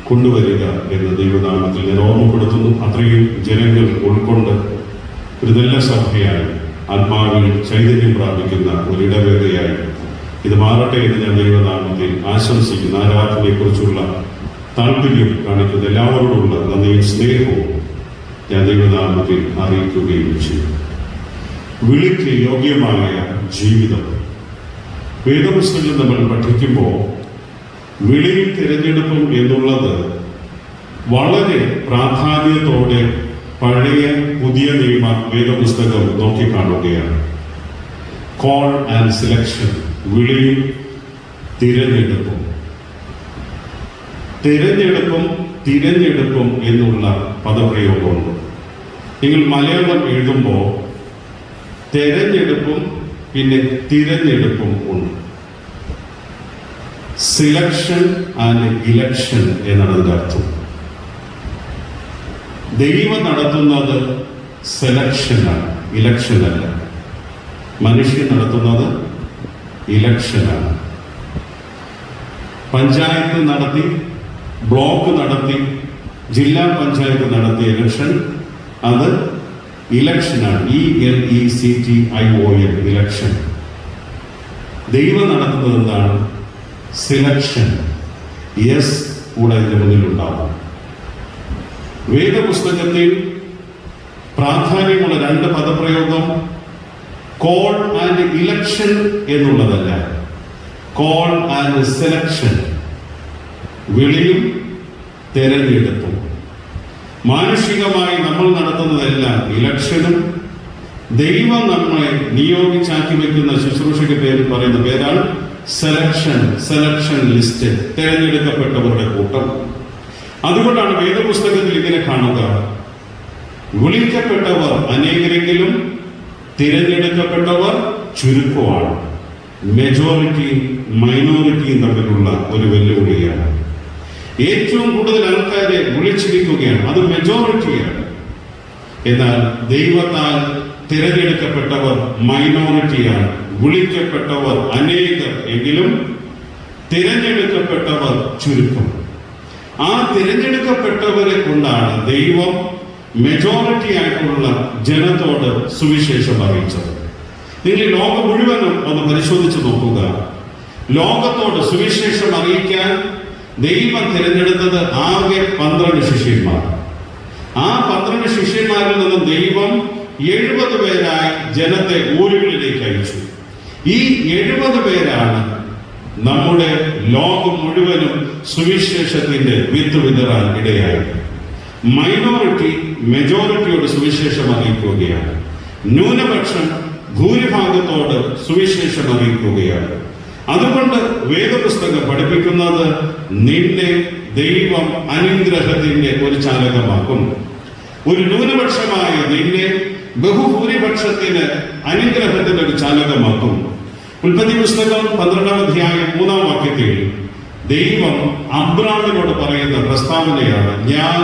കൊണ്ടുവരിക എന്ന് ദൈവനാമത്തിൽ ഞാൻ ഓർമ്മപ്പെടുത്തുന്നു. അത്രയും ജനങ്ങൾ ഉൾക്കൊണ്ട് ഒരു നല്ല സഭയായി ആത്മാവിൽ ചൈതന്യം പ്രാപിക്കുന്ന ഒരു ഇടവേളയായി ഇത് മാറട്ടെ എന്ന് ഞാൻ ദൈവനാമത്തിൽ ആശംസിക്കുന്നു. ആരാധനയെക്കുറിച്ചുള്ള താല്പര്യം കാണിക്കുന്ന എല്ലാവരോടുള്ള നന്ദിയും സ്നേഹവും ഞാൻ ദൈവനാമത്തിൽ അറിയിക്കുകയും ചെയ്യും. വിളിക്ക് യോഗ്യമായ ജീവിതം. വേദപുസ്തകങ്ങൾ നമ്മൾ പഠിക്കുമ്പോൾ വിളിയും തിരഞ്ഞെടുപ്പും എന്നുള്ളത് വളരെ പ്രാധാന്യത്തോടെ പഴയ പുതിയ നിയമ വേദപുസ്തകം നോക്കിക്കാണുകയാണ്. കോൾ ആൻഡ് സെലക്ഷൻ, വിളിയും തിരഞ്ഞെടുപ്പും. തിരഞ്ഞെടുപ്പും എന്നുള്ള പദപ്രയോഗമുണ്ട്. നിങ്ങൾ മലയാളം എഴുതുമ്പോൾ തെരഞ്ഞെടുപ്പും പിന്നെ തിരഞ്ഞെടുപ്പും ഉണ്ട്. സിലക്ഷൻ ആൻഡ് ഇലക്ഷൻ എന്നാണ് അതിൻ്റെ അർത്ഥം. ദൈവം നടത്തുന്നത് സെലക്ഷനാണ്, ഇലക്ഷനല്ല. മനുഷ്യൻ നടത്തുന്നത് ഇലക്ഷനാണ്. പഞ്ചായത്ത് നടത്തി, ബ്ലോക്ക് നടത്തി, ജില്ലാ പഞ്ചായത്ത് നടത്തിയ ഇലക്ഷൻ അത് ഇലക്ഷനാണ്. ELECTION, election. ദൈവം നടത്തുന്നത് എന്താണ്? സിലക്ഷൻ. യെസ് കൂടെ അതിന്റെ മുന്നിലുണ്ടാവും. വേദപുസ്തകത്തിൽ പ്രാധാന്യമുള്ള രണ്ട് പദപ്രയോഗം കോൾ ആൻഡ് ഇലക്ഷൻ എന്നുള്ളതല്ല, കോൾ ആൻഡ് സെലക്ഷൻ, വിളിയും തെരഞ്ഞെടുപ്പും. മാനുഷികമായി നമ്മൾ നടത്തുന്നതെല്ലാം ഇലക്ഷനും, ദൈവം നമ്മളെ നിയോഗിച്ചാക്കി വെക്കുന്ന ശുശ്രൂഷയ്ക്ക് പറയുന്ന പേരാണ് സെലക്ഷൻ ലിസ്റ്റ്, തെരഞ്ഞെടുക്കപ്പെട്ടവരുടെ കൂട്ടം. അതുകൊണ്ടാണ് വേദപുസ്തകത്തിൽ ഇങ്ങനെ കാണുക, വിളിക്കപ്പെട്ടവർ അനേകരെങ്കിലും തിരഞ്ഞെടുക്കപ്പെട്ടവർ ചുരുക്കമാണ്. മെജോറിറ്റിയും മൈനോറിറ്റിയും തമ്മിലുള്ള ഒരു വെല്ലുവിളിയാണ്. ഏറ്റവും കൂടുതൽ ആൾക്കാരെ വിളിച്ചിരിക്കുകയാണ്, അത് മെജോറിറ്റിയാണ്. എന്നാൽ ദൈവത്താൽ തിരഞ്ഞെടുക്കപ്പെട്ടവർ മൈനോറിറ്റിയാണ്. വിളിക്കപ്പെട്ടവർ അനേകർ എങ്കിലും തിരഞ്ഞെടുക്കപ്പെട്ടവർ ചുരുക്കം. ആ തിരഞ്ഞെടുക്കപ്പെട്ടവരെ കൊണ്ടാണ് ദൈവം മെജോറിറ്റി ആയിട്ടുള്ള ജനത്തോട് സുവിശേഷം അറിയിച്ചത്. നിങ്ങൾ ലോകം മുഴുവനും ഒന്ന് പരിശോധിച്ച് നോക്കുക. ലോകത്തോട് സുവിശേഷം അറിയിക്കാൻ ദൈവം തിരഞ്ഞെടുത്തത് ആകെ 12 ശിഷ്യന്മാർ. ആ 12 ശിഷ്യന്മാരിൽ നിന്നും ദൈവം 70 പേരായി ജനത്തെ ഊരുകളിലേക്ക് അയച്ചു. ഈ 70 പേരാണ് നമ്മുടെ ലോകം മുഴുവനും സുവിശേഷത്തിന്റെ വിത്ത് വിതറാൻ ഇടയായി. മൈനോറിറ്റി മെജോറിറ്റിയോട് സുവിശേഷം അറിയിക്കുകയാണ്. ന്യൂനപക്ഷം ഭൂരിഭാഗത്തോട് സുവിശേഷം അറിയിക്കുകയാണ്. അതുകൊണ്ട് വേദപുസ്തകം പഠിപ്പിക്കുന്നത് നിന്നെ ദൈവം അനുഗ്രഹത്തിന്റെ ഒരു ചാലകമാക്കും. ഒരു ന്യൂനപക്ഷമായ നിന്നെ ബഹുഭൂരിപക്ഷത്തിന് അനുഗ്രഹത്തിന്റെ ഒരു ചാലകമാക്കും. ഉൽപ്പത്തി പുസ്തകം 12-ാം അധ്യായം 3-ാം വാക്യത്തിൽ ദൈവം അബ്രാമിനോട് പറയുന്ന പ്രസ്താവനയാണ്, ഞാൻ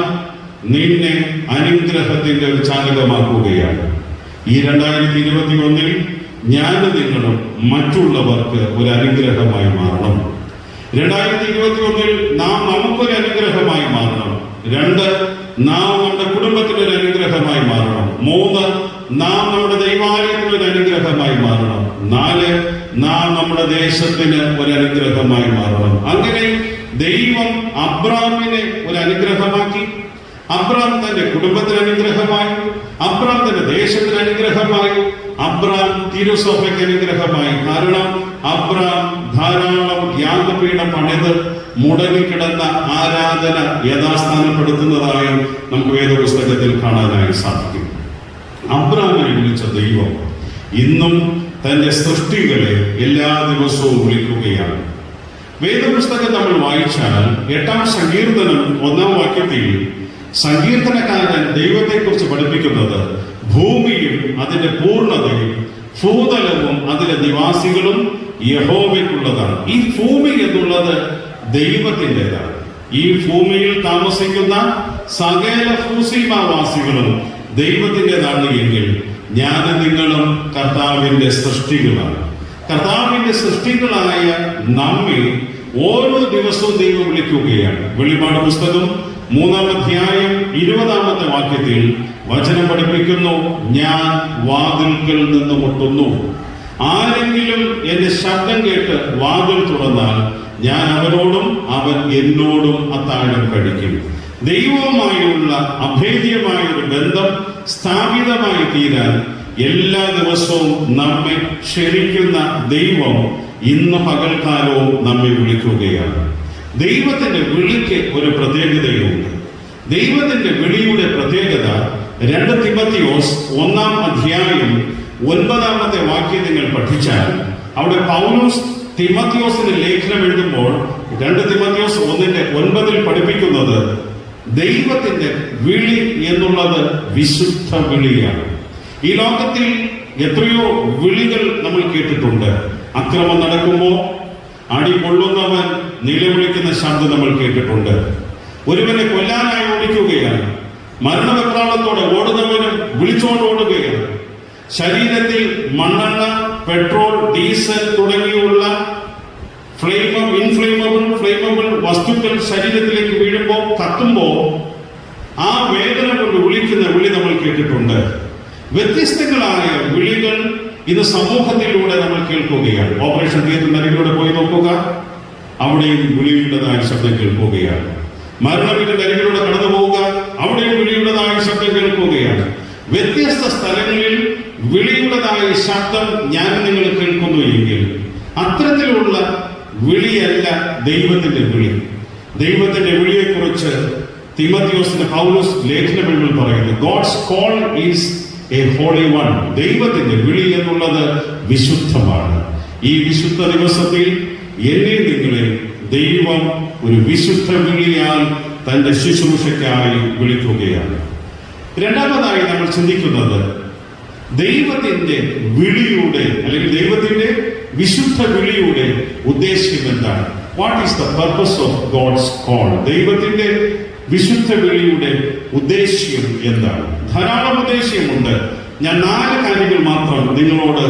നിന്നെ അനുഗ്രഹത്തിന്റെ ഒരു ചാലകമാക്കുകയാണ്. ഈ 2021 ഞാൻ നിങ്ങളും മറ്റുള്ളവർക്ക് ഒരു അനുഗ്രഹമായി മാറണം. 2021 നാം നമുക്കൊരു അനുഗ്രഹമായി മാറണം. 2, നാം നമ്മുടെ കുടുംബത്തിന് ഒരു അനുഗ്രഹമായി മാറണം. 3, നാം നമ്മുടെ ദൈവാലയത്തിന് ഒരു അനുഗ്രഹമായി മാറണം. 4, നാം നമ്മുടെ ദേശത്തിന് ഒരു അനുഗ്രഹമായി മാറണം. അങ്ങനെ ദൈവം അബ്രാമിനെ ഒരു അനുഗ്രഹമാക്കി. അബ്രാം തന്റെ കുടുംബത്തിന് അനുഗ്രഹമായി, അബ്രാം തന്റെ ദേശത്തിന് അനുഗ്രഹമായി, അബ്രാം തിരുസഭയ്ക്ക് അനുഗ്രഹമായി. കാരണം അബ്രാം ധാരാളം യാഗപീഠം പണിത് മുടങ്ങിക്കിടന്ന ആരാധന യഥാസ്ഥാനപ്പെടുത്തുന്നതായി നമുക്ക് വേദപുസ്തകത്തിൽ കാണാനായി സാധിക്കും. അബ്രാമിനെ വിളിച്ച ദൈവം ഇന്നും തന്റെ സൃഷ്ടികളെ എല്ലാ ദിവസവും വിളിക്കുകയാണ്. വേദപുസ്തകം നമ്മൾ വായിച്ചാൽ 8-ാം സങ്കീർത്തനം 1-ാം വാക്യത്തിൽ സങ്കീർത്തനക്കാരൻ ദൈവത്തെക്കുറിച്ച് പഠിപ്പിക്കുന്നത് ഭൂമിയും അതിന്റെ പൂർണ്ണതയും ഭൂതലവും അതിലെ നിവാസികളും യഹോവയ്ക്കുള്ളതാണ്. ഈ ഭൂമി എന്നുള്ളത് ദൈവത്തിൻ്റെതാണ്. ഈ ഭൂമിയിൽ താമസിക്കുന്ന സകല ഭൂസീമാവാസികളും ദൈവത്തിൻ്റെതാണ് എങ്കിൽ ഞാനും നിങ്ങളും കർത്താവിന്റെ സൃഷ്ടികളാണ്. കർത്താവിന്റെ സൃഷ്ടികളായ നമ്മെ ഓരോ ദിവസവും ദൈവം വിളിക്കുകയാണ്. വെളിപാട് പുസ്തകം 3-ാം അധ്യായം 20-ാമത്തെ വാക്യത്തിൽ വചനം പഠിപ്പിക്കുന്നു, ഞാൻ വാതിൽക്കൽ നിന്ന് മുട്ടുന്നു. ആരെങ്കിലും എന്റെ ശബ്ദം കേട്ട് വാതിൽ തുറന്നാൽ ഞാൻ അവനോടും അവൻ എന്നോടും അത്താഴം കഴിക്കും. ദൈവവുമായുള്ള അഭേദ്യമായ ഒരു ബന്ധം സ്ഥാപിതമായി തീരാൻ എല്ലാ ദിവസവും നമ്മെ ക്ഷണിക്കുന്ന ദൈവം ഇന്ന് പകൽക്കാലവും നമ്മെ വിളിക്കുകയാണ്. ദൈവത്തിന്റെ വിളിക്ക് ഒരു പ്രത്യേകതയുണ്ട്. ദൈവത്തിന്റെ വിളിയുടെ പ്രത്യേകത 2 തിമോത്തിയോസ് 1-ാം അധ്യായം 9-ാമത്തെ വാക്യം നിങ്ങൾ പഠിച്ചാൽ അവിടെ പൗലോസ് തിമോത്തിയോസിന് ലേഖനം എഴുതുമ്പോൾ 2 തിമോത്തിയോസ് 1:9 പഠിപ്പിക്കുന്നത് ദൈവത്തിന്റെ വിളി എന്നുള്ളത് വിശുദ്ധ വിളിയാണ്. ഈ ലോകത്തിൽ എത്രയോ വിളികൾ നമ്മൾ കേട്ടിട്ടുണ്ട്. അക്രമം നടക്കുമ്പോൾ അടി കൊള്ളുന്നവൻ നിലവിളിക്കുന്ന ശബ്ദം നമ്മൾ കേട്ടിട്ടുണ്ട്. ഒരുവനെ കൊല്ലാനായി ഓടിക്കുകയാണ്, മരണവെപ്രാളത്തോടെ ഓടുന്നവനും വിളിച്ചോണ്ട് ഓടുകയാണ്. ശരീരത്തിൽ മണ്ണെണ്ണ, പെട്രോൾ, ഡീസൽ തുടങ്ങിയുള്ള ഫ്ലെയിമബിൾ വസ്തുക്കൾ ശരീരത്തിലേക്ക് വീഴുമ്പോൾ, കത്തുമ്പോൾ ആ വേദന കൊണ്ട് വിളിക്കുന്ന വിളി നമ്മൾ കേട്ടിട്ടുണ്ട്. വ്യത്യസ്തങ്ങളായ വിളികൾ ഇന്ന് സമൂഹത്തിലൂടെ നമ്മൾ കേൾക്കുകയാണ്. ഓപ്പറേഷൻ തിയേറ്ററിന്റെ അരികിലൂടെ പോയി നോക്കുക, അവിടെയും വിളിയുള്ളതായ ശബ്ദം കേൾക്കുകയാണ്. മരണത്തിന്റെ അരികിലൂടെ കടന്നു പോവുക, അവിടെയും വിളിയുള്ളതായ ശബ്ദം കേൾക്കുകയാണ്. വ്യത്യസ്ത സ്ഥലങ്ങളിൽ വിളിയുള്ളതായ ശബ്ദം ഞാൻ നിങ്ങൾ കേൾക്കുന്നു എങ്കിൽ അത്തരത്തിലുള്ള വിളിയല്ല ദൈവത്തിന്റെ വിളി. ദൈവത്തിന്റെ വിളിയെക്കുറിച്ച് തിമോത്തിയോസിന് പൗലോസ് ലേഖനങ്ങളിൽ പറയുന്നു, God's call is a holy one. ദൈവത്തിന്റെ വിളി എന്നുള്ളത് വിശുദ്ധമാണ്. ഈ വിശുദ്ധ ദിവസത്തിൽ എന്നെ നിങ്ങളെ ദൈവം ഒരു വിശുദ്ധ വിളിയാൽ തന്റെ ശുശ്രൂഷയ്ക്കായി വിളിക്കുകയാണ്. രണ്ടാമതായി നമ്മൾ ചിന്തിക്കുന്നത് ദൈവത്തിന്റെ വിളിയുടെ അല്ലെങ്കിൽ ദൈവത്തിന്റെ വിശുദ്ധ വിളിയുടെ ഉദ്ദേശ്യം എന്താണ്? What is the purpose of God's call? ദൈവത്തിന്റെ വിശുദ്ധ വിളിയുടെ ഉദ്ദേശ്യം എന്താണ്? ധാരാളം ഉദ്ദേശ്യമുണ്ട്. ഞാൻ 4 കാര്യങ്ങൾ മാത്രം നിങ്ങളോട്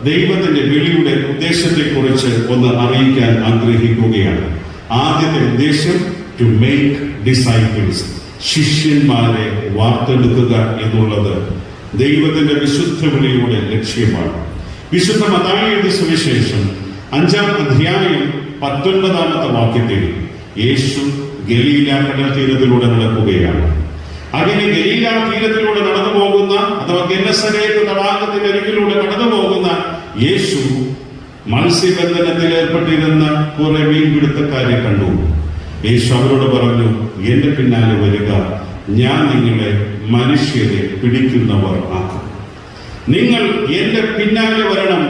ദൈവത്തിന്റെ വിളിയുടെ ഉദ്ദേശത്തെ കുറിച്ച് ഒന്ന് അറിയിക്കാൻ ആഗ്രഹിക്കുകയാണ്. ആദ്യത്തെ ഉദ്ദേശം ടു മേക്ക് ഡിസൈപ്പിൾസ്, ശിഷ്യന്മാരെ വാർത്തെടുക്കുക എന്നുള്ളത് ദൈവത്തിന്റെ വിശുദ്ധ വിളിയുടെ ലക്ഷ്യമാണ്. വിശുദ്ധ മത്തായി എഴുതിയ സുവിശേഷം 5-ാം അധ്യായം 19-ാമത്തെ വാക്യത്തിൽ യേശു ഗലീല കടൽ തീരത്തിലൂടെ നടക്കുകയാണ്. അങ്ങനെ ഗലീല തീരത്തിലൂടെ നടന്നു പോകുന്ന അഥവാ ഗെന്നസരേത്ത് തടാകത്തിന്റെ അരികിലൂടെ കടന്നു പോകുന്ന യേശു മത്സ്യബന്ധനത്തിൽ ഏർപ്പെട്ടിരുന്ന കുറെ മീൻപിടുത്തക്കാരെ കണ്ടു. യേശു അവരോട് പറഞ്ഞു, എന്റെ പിന്നാലെ വരിക, ഞാൻ നിങ്ങളെ മനുഷ്യരെ പിടിക്കുന്നവർ ആക്കും. നിങ്ങൾ എന്റെ പിന്നാലെ വരണം,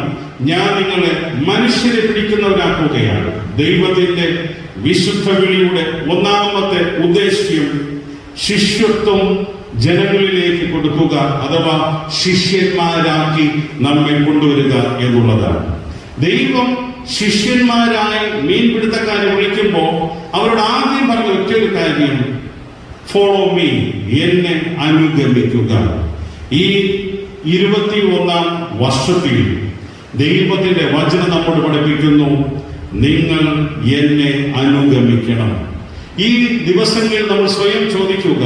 ഞാൻ നിങ്ങളെ മനുഷ്യരെ പിടിക്കുന്നവരാക്കുകയാണ്. ദൈവത്തിന്റെ വിശുദ്ധ വിളിയുടെ ഒന്നാമത്തെ ഉദ്ദേശ്യം ശിഷ്യത്വം ജനങ്ങളിലേക്ക് കൊടുക്കുക, അഥവാ ശിഷ്യന്മാരാക്കി നമ്മെ കൊണ്ടുവരിക എന്നുള്ളതാണ്. ദൈവം ശിഷ്യന്മാരായി മീൻപിടുത്തക്കാരെ വിളിക്കുമ്പോൾ അവരോട് ആദ്യം പറഞ്ഞ ഒറ്റൊരു കാര്യം, ഫോളോ മീ, എന്നെ അനുഗമിക്കുക. ഈ 21-ാം വർഷത്തിൽ ദൈവത്തിന്റെ വചനം നമ്മോട് പഠിപ്പിക്കുന്നു, നിങ്ങൾ എന്നെ അനുഗമിക്കണം. ഈ ദിവസങ്ങളിൽ നമ്മൾ സ്വയം ചോദിക്കുക,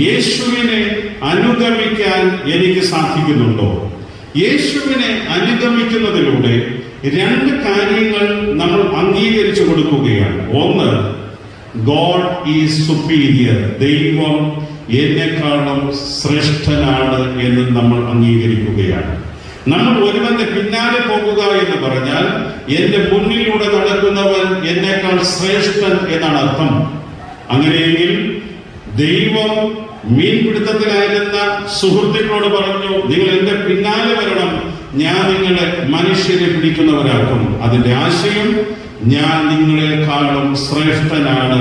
യേശുവിനെ അനുഗമിക്കാൻ എനിക്ക് സാധിക്കുന്നുണ്ടോ? യേശുവിനെ അനുഗമിക്കുന്നതിലൂടെ 2 കാര്യങ്ങൾ നമ്മൾ അംഗീകരിച്ചു കൊടുക്കുകയാണ്. ഒന്ന്, ഗോഡ് ഈസ് സുപ്പീരിയർ, ദൈവം എന്നെക്കാളും ശ്രേഷ്ഠനാണ് എന്ന് നമ്മൾ അംഗീകരിക്കുകയാണ്. നമ്മൾ ഒരുവന്റെ പിന്നാലെ പോകുക എന്ന് പറഞ്ഞാൽ എന്റെ മുന്നിലൂടെ നടക്കുന്നവൻ എന്നേക്കാൾ ശ്രേഷ്ഠൻ എന്നാണ് അർത്ഥം. അങ്ങനെയെങ്കിൽ ദൈവം മീൻപിടുത്തത്തിലായിരുന്ന സുഹൃത്തുക്കളോട് പറഞ്ഞു, നിങ്ങൾ എന്റെ പിന്നാലെ വരണം, ഞാൻ നിങ്ങളെ മനുഷ്യരെ പിടിക്കുന്നവരാക്കും. അതിന്റെ ആശയം, ഞാൻ നിങ്ങളെക്കാളും ശ്രേഷ്ഠനാണ്,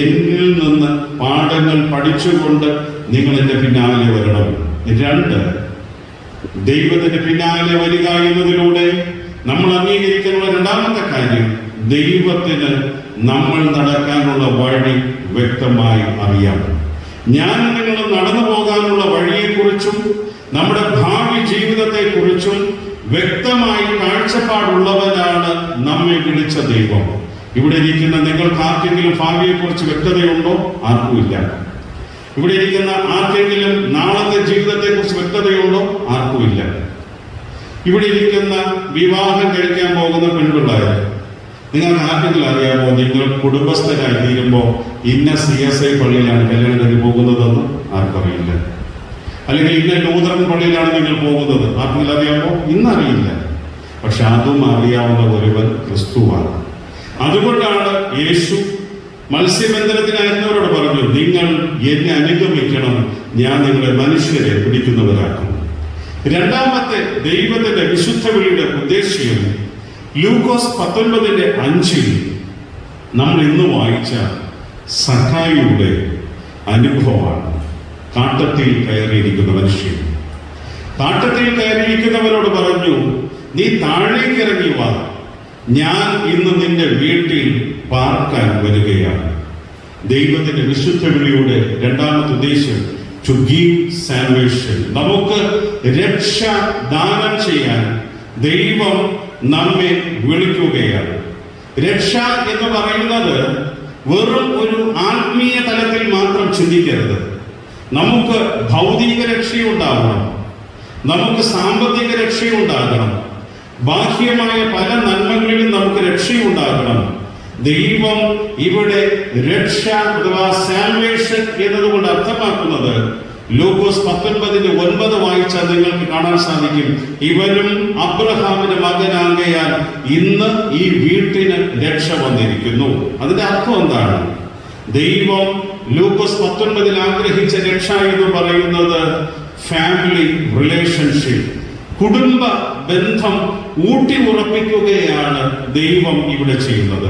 എന്നിൽ നിന്ന് പാഠങ്ങൾ പഠിച്ചുകൊണ്ട് നിങ്ങൾ എന്റെ പിന്നാലെ വരണം. 2, ദൈവത്തിന്റെ പിന്നാലെ വരിക എന്നതിലൂടെ നമ്മൾ അംഗീകരിക്കാനുള്ള 2ാമത്തെ കാര്യം, ദൈവത്തിന് നമ്മൾ നടക്കാനുള്ള വഴി വ്യക്തമായി അറിയാം. ഞാൻ നിങ്ങൾ നടന്നു പോകാനുള്ള വഴിയെക്കുറിച്ചും നമ്മുടെ ഭാവി ജീവിതത്തെക്കുറിച്ചും വ്യക്തമായി കാഴ്ചപ്പാടുള്ളവനാണ് നമ്മെ വിളിച്ച ദൈവം. ഇവിടെ ഇരിക്കുന്ന നിങ്ങൾക്ക് ആർക്കെങ്കിലും ഭാവിയെക്കുറിച്ച് വ്യക്തതയുണ്ടോ? ആർക്കുമില്ല. ഇവിടെ ഇരിക്കുന്ന ആർക്കെങ്കിലും നാളത്തെ ജീവിതത്തെക്കുറിച്ച് വ്യക്തതയുണ്ടോ? ആർക്കുമില്ല. ഇവിടെ ഇരിക്കുന്ന വിവാഹം കഴിക്കാൻ പോകുന്ന പെൺപിള്ളേർ, നിങ്ങൾക്ക് ആർക്കെങ്കിലും അറിയാമോ നിങ്ങൾ കുടുംബസ്ഥരായി തീരുമ്പോൾ ഇന്ന CSI പള്ളിയിലാണ് കല്യാണം കഴിഞ്ഞ് പോകുന്നതെന്ന്? ആർക്കറിയില്ല. അല്ലെങ്കിൽ ഇന്ന ലൂതറൻ പള്ളിയിലാണ് നിങ്ങൾ പോകുന്നത്, ആർക്കെങ്കിലും അറിയാമോ? ഇന്നറിയില്ല. പക്ഷെ അതും അറിയാവുന്ന ഒരുവൻ ക്രിസ്തുവാണ്. അതുകൊണ്ടാണ് യേശു മത്സ്യബന്ധനത്തിനായിരുന്നവരോട് പറഞ്ഞു, നിങ്ങൾ എന്നെ അനുഗമിക്കണം, ഞാൻ നിങ്ങളെ മനുഷ്യരെ പിടിക്കുന്നവരാക്കും. 2ാമത്തെ ദൈവത്തിന്റെ വിശുദ്ധ വിളിയുടെ ഉദ്ദേശ്യം ലൂക്കോസ് 19:5 നമ്മൾ ഇന്ന് വായിച്ച സഖായിയുടെ അനുഭവമാണ്. കാട്ടത്തിൽ കയറിയിരിക്കുന്ന മനുഷ്യൻ കാട്ടത്തിൽ കയറിയിരിക്കുന്നവരോട് പറഞ്ഞു, നീ താഴേക്ക് ഇറങ്ങി വാ, ഞാൻ ഇന്ന് നിന്റെ വീട്ടിൽ പാർക്കാൻ വരികയാണ്. ദൈവത്തിന്റെ വിശുദ്ധ വിളിയുടെ 2ാമത്തെ ഉദ്ദേശം, ടു ഗീവ് സാൽവേഷൻ, നമുക്ക് രക്ഷ ദാനം ചെയ്യാൻ ദൈവം നമ്മെ വിളിക്കുകയാണ്. രക്ഷ എന്ന് പറയുന്നത് വെറും ഒരു ആത്മീയ തലത്തിൽ മാത്രം ചിന്തിക്കരുത്. നമുക്ക് ഭൗതിക രക്ഷയുണ്ടാകണം, നമുക്ക് സാമ്പത്തിക രക്ഷയുണ്ടാകണം, ബാഹ്യമായ പല നന്മകളിലും നമുക്ക് രക്ഷയുണ്ടാകണം. ദൈവം ഇവിടെ രക്ഷ അഥവാ സാൽവേഷൻ എന്നതുകൊണ്ട് അർത്ഥമാക്കുന്നത്, ലൂക്കോസ് 19:9 വായിച്ചാൽ നിങ്ങൾക്ക് കാണാൻ സാധിക്കും, ഇവനും അബ്രഹാമിന്റെ മകനാകയാൽ ഇന്ന് ഈ വീട്ടിന് രക്ഷ വന്നിരിക്കുന്നു. അതിന്റെ അർത്ഥം എന്താണ്? ദൈവം ലൂക്കോസ് 19 ആഗ്രഹിച്ച രക്ഷ എന്ന് പറയുന്നത് ഫാമിലി റിലേഷൻഷിപ്പ്, കുടുംബ ബന്ധം ഊട്ടി ഉറപ്പിക്കുകയാണ് ദൈവം ഇവിടെ ചെയ്യുന്നത്.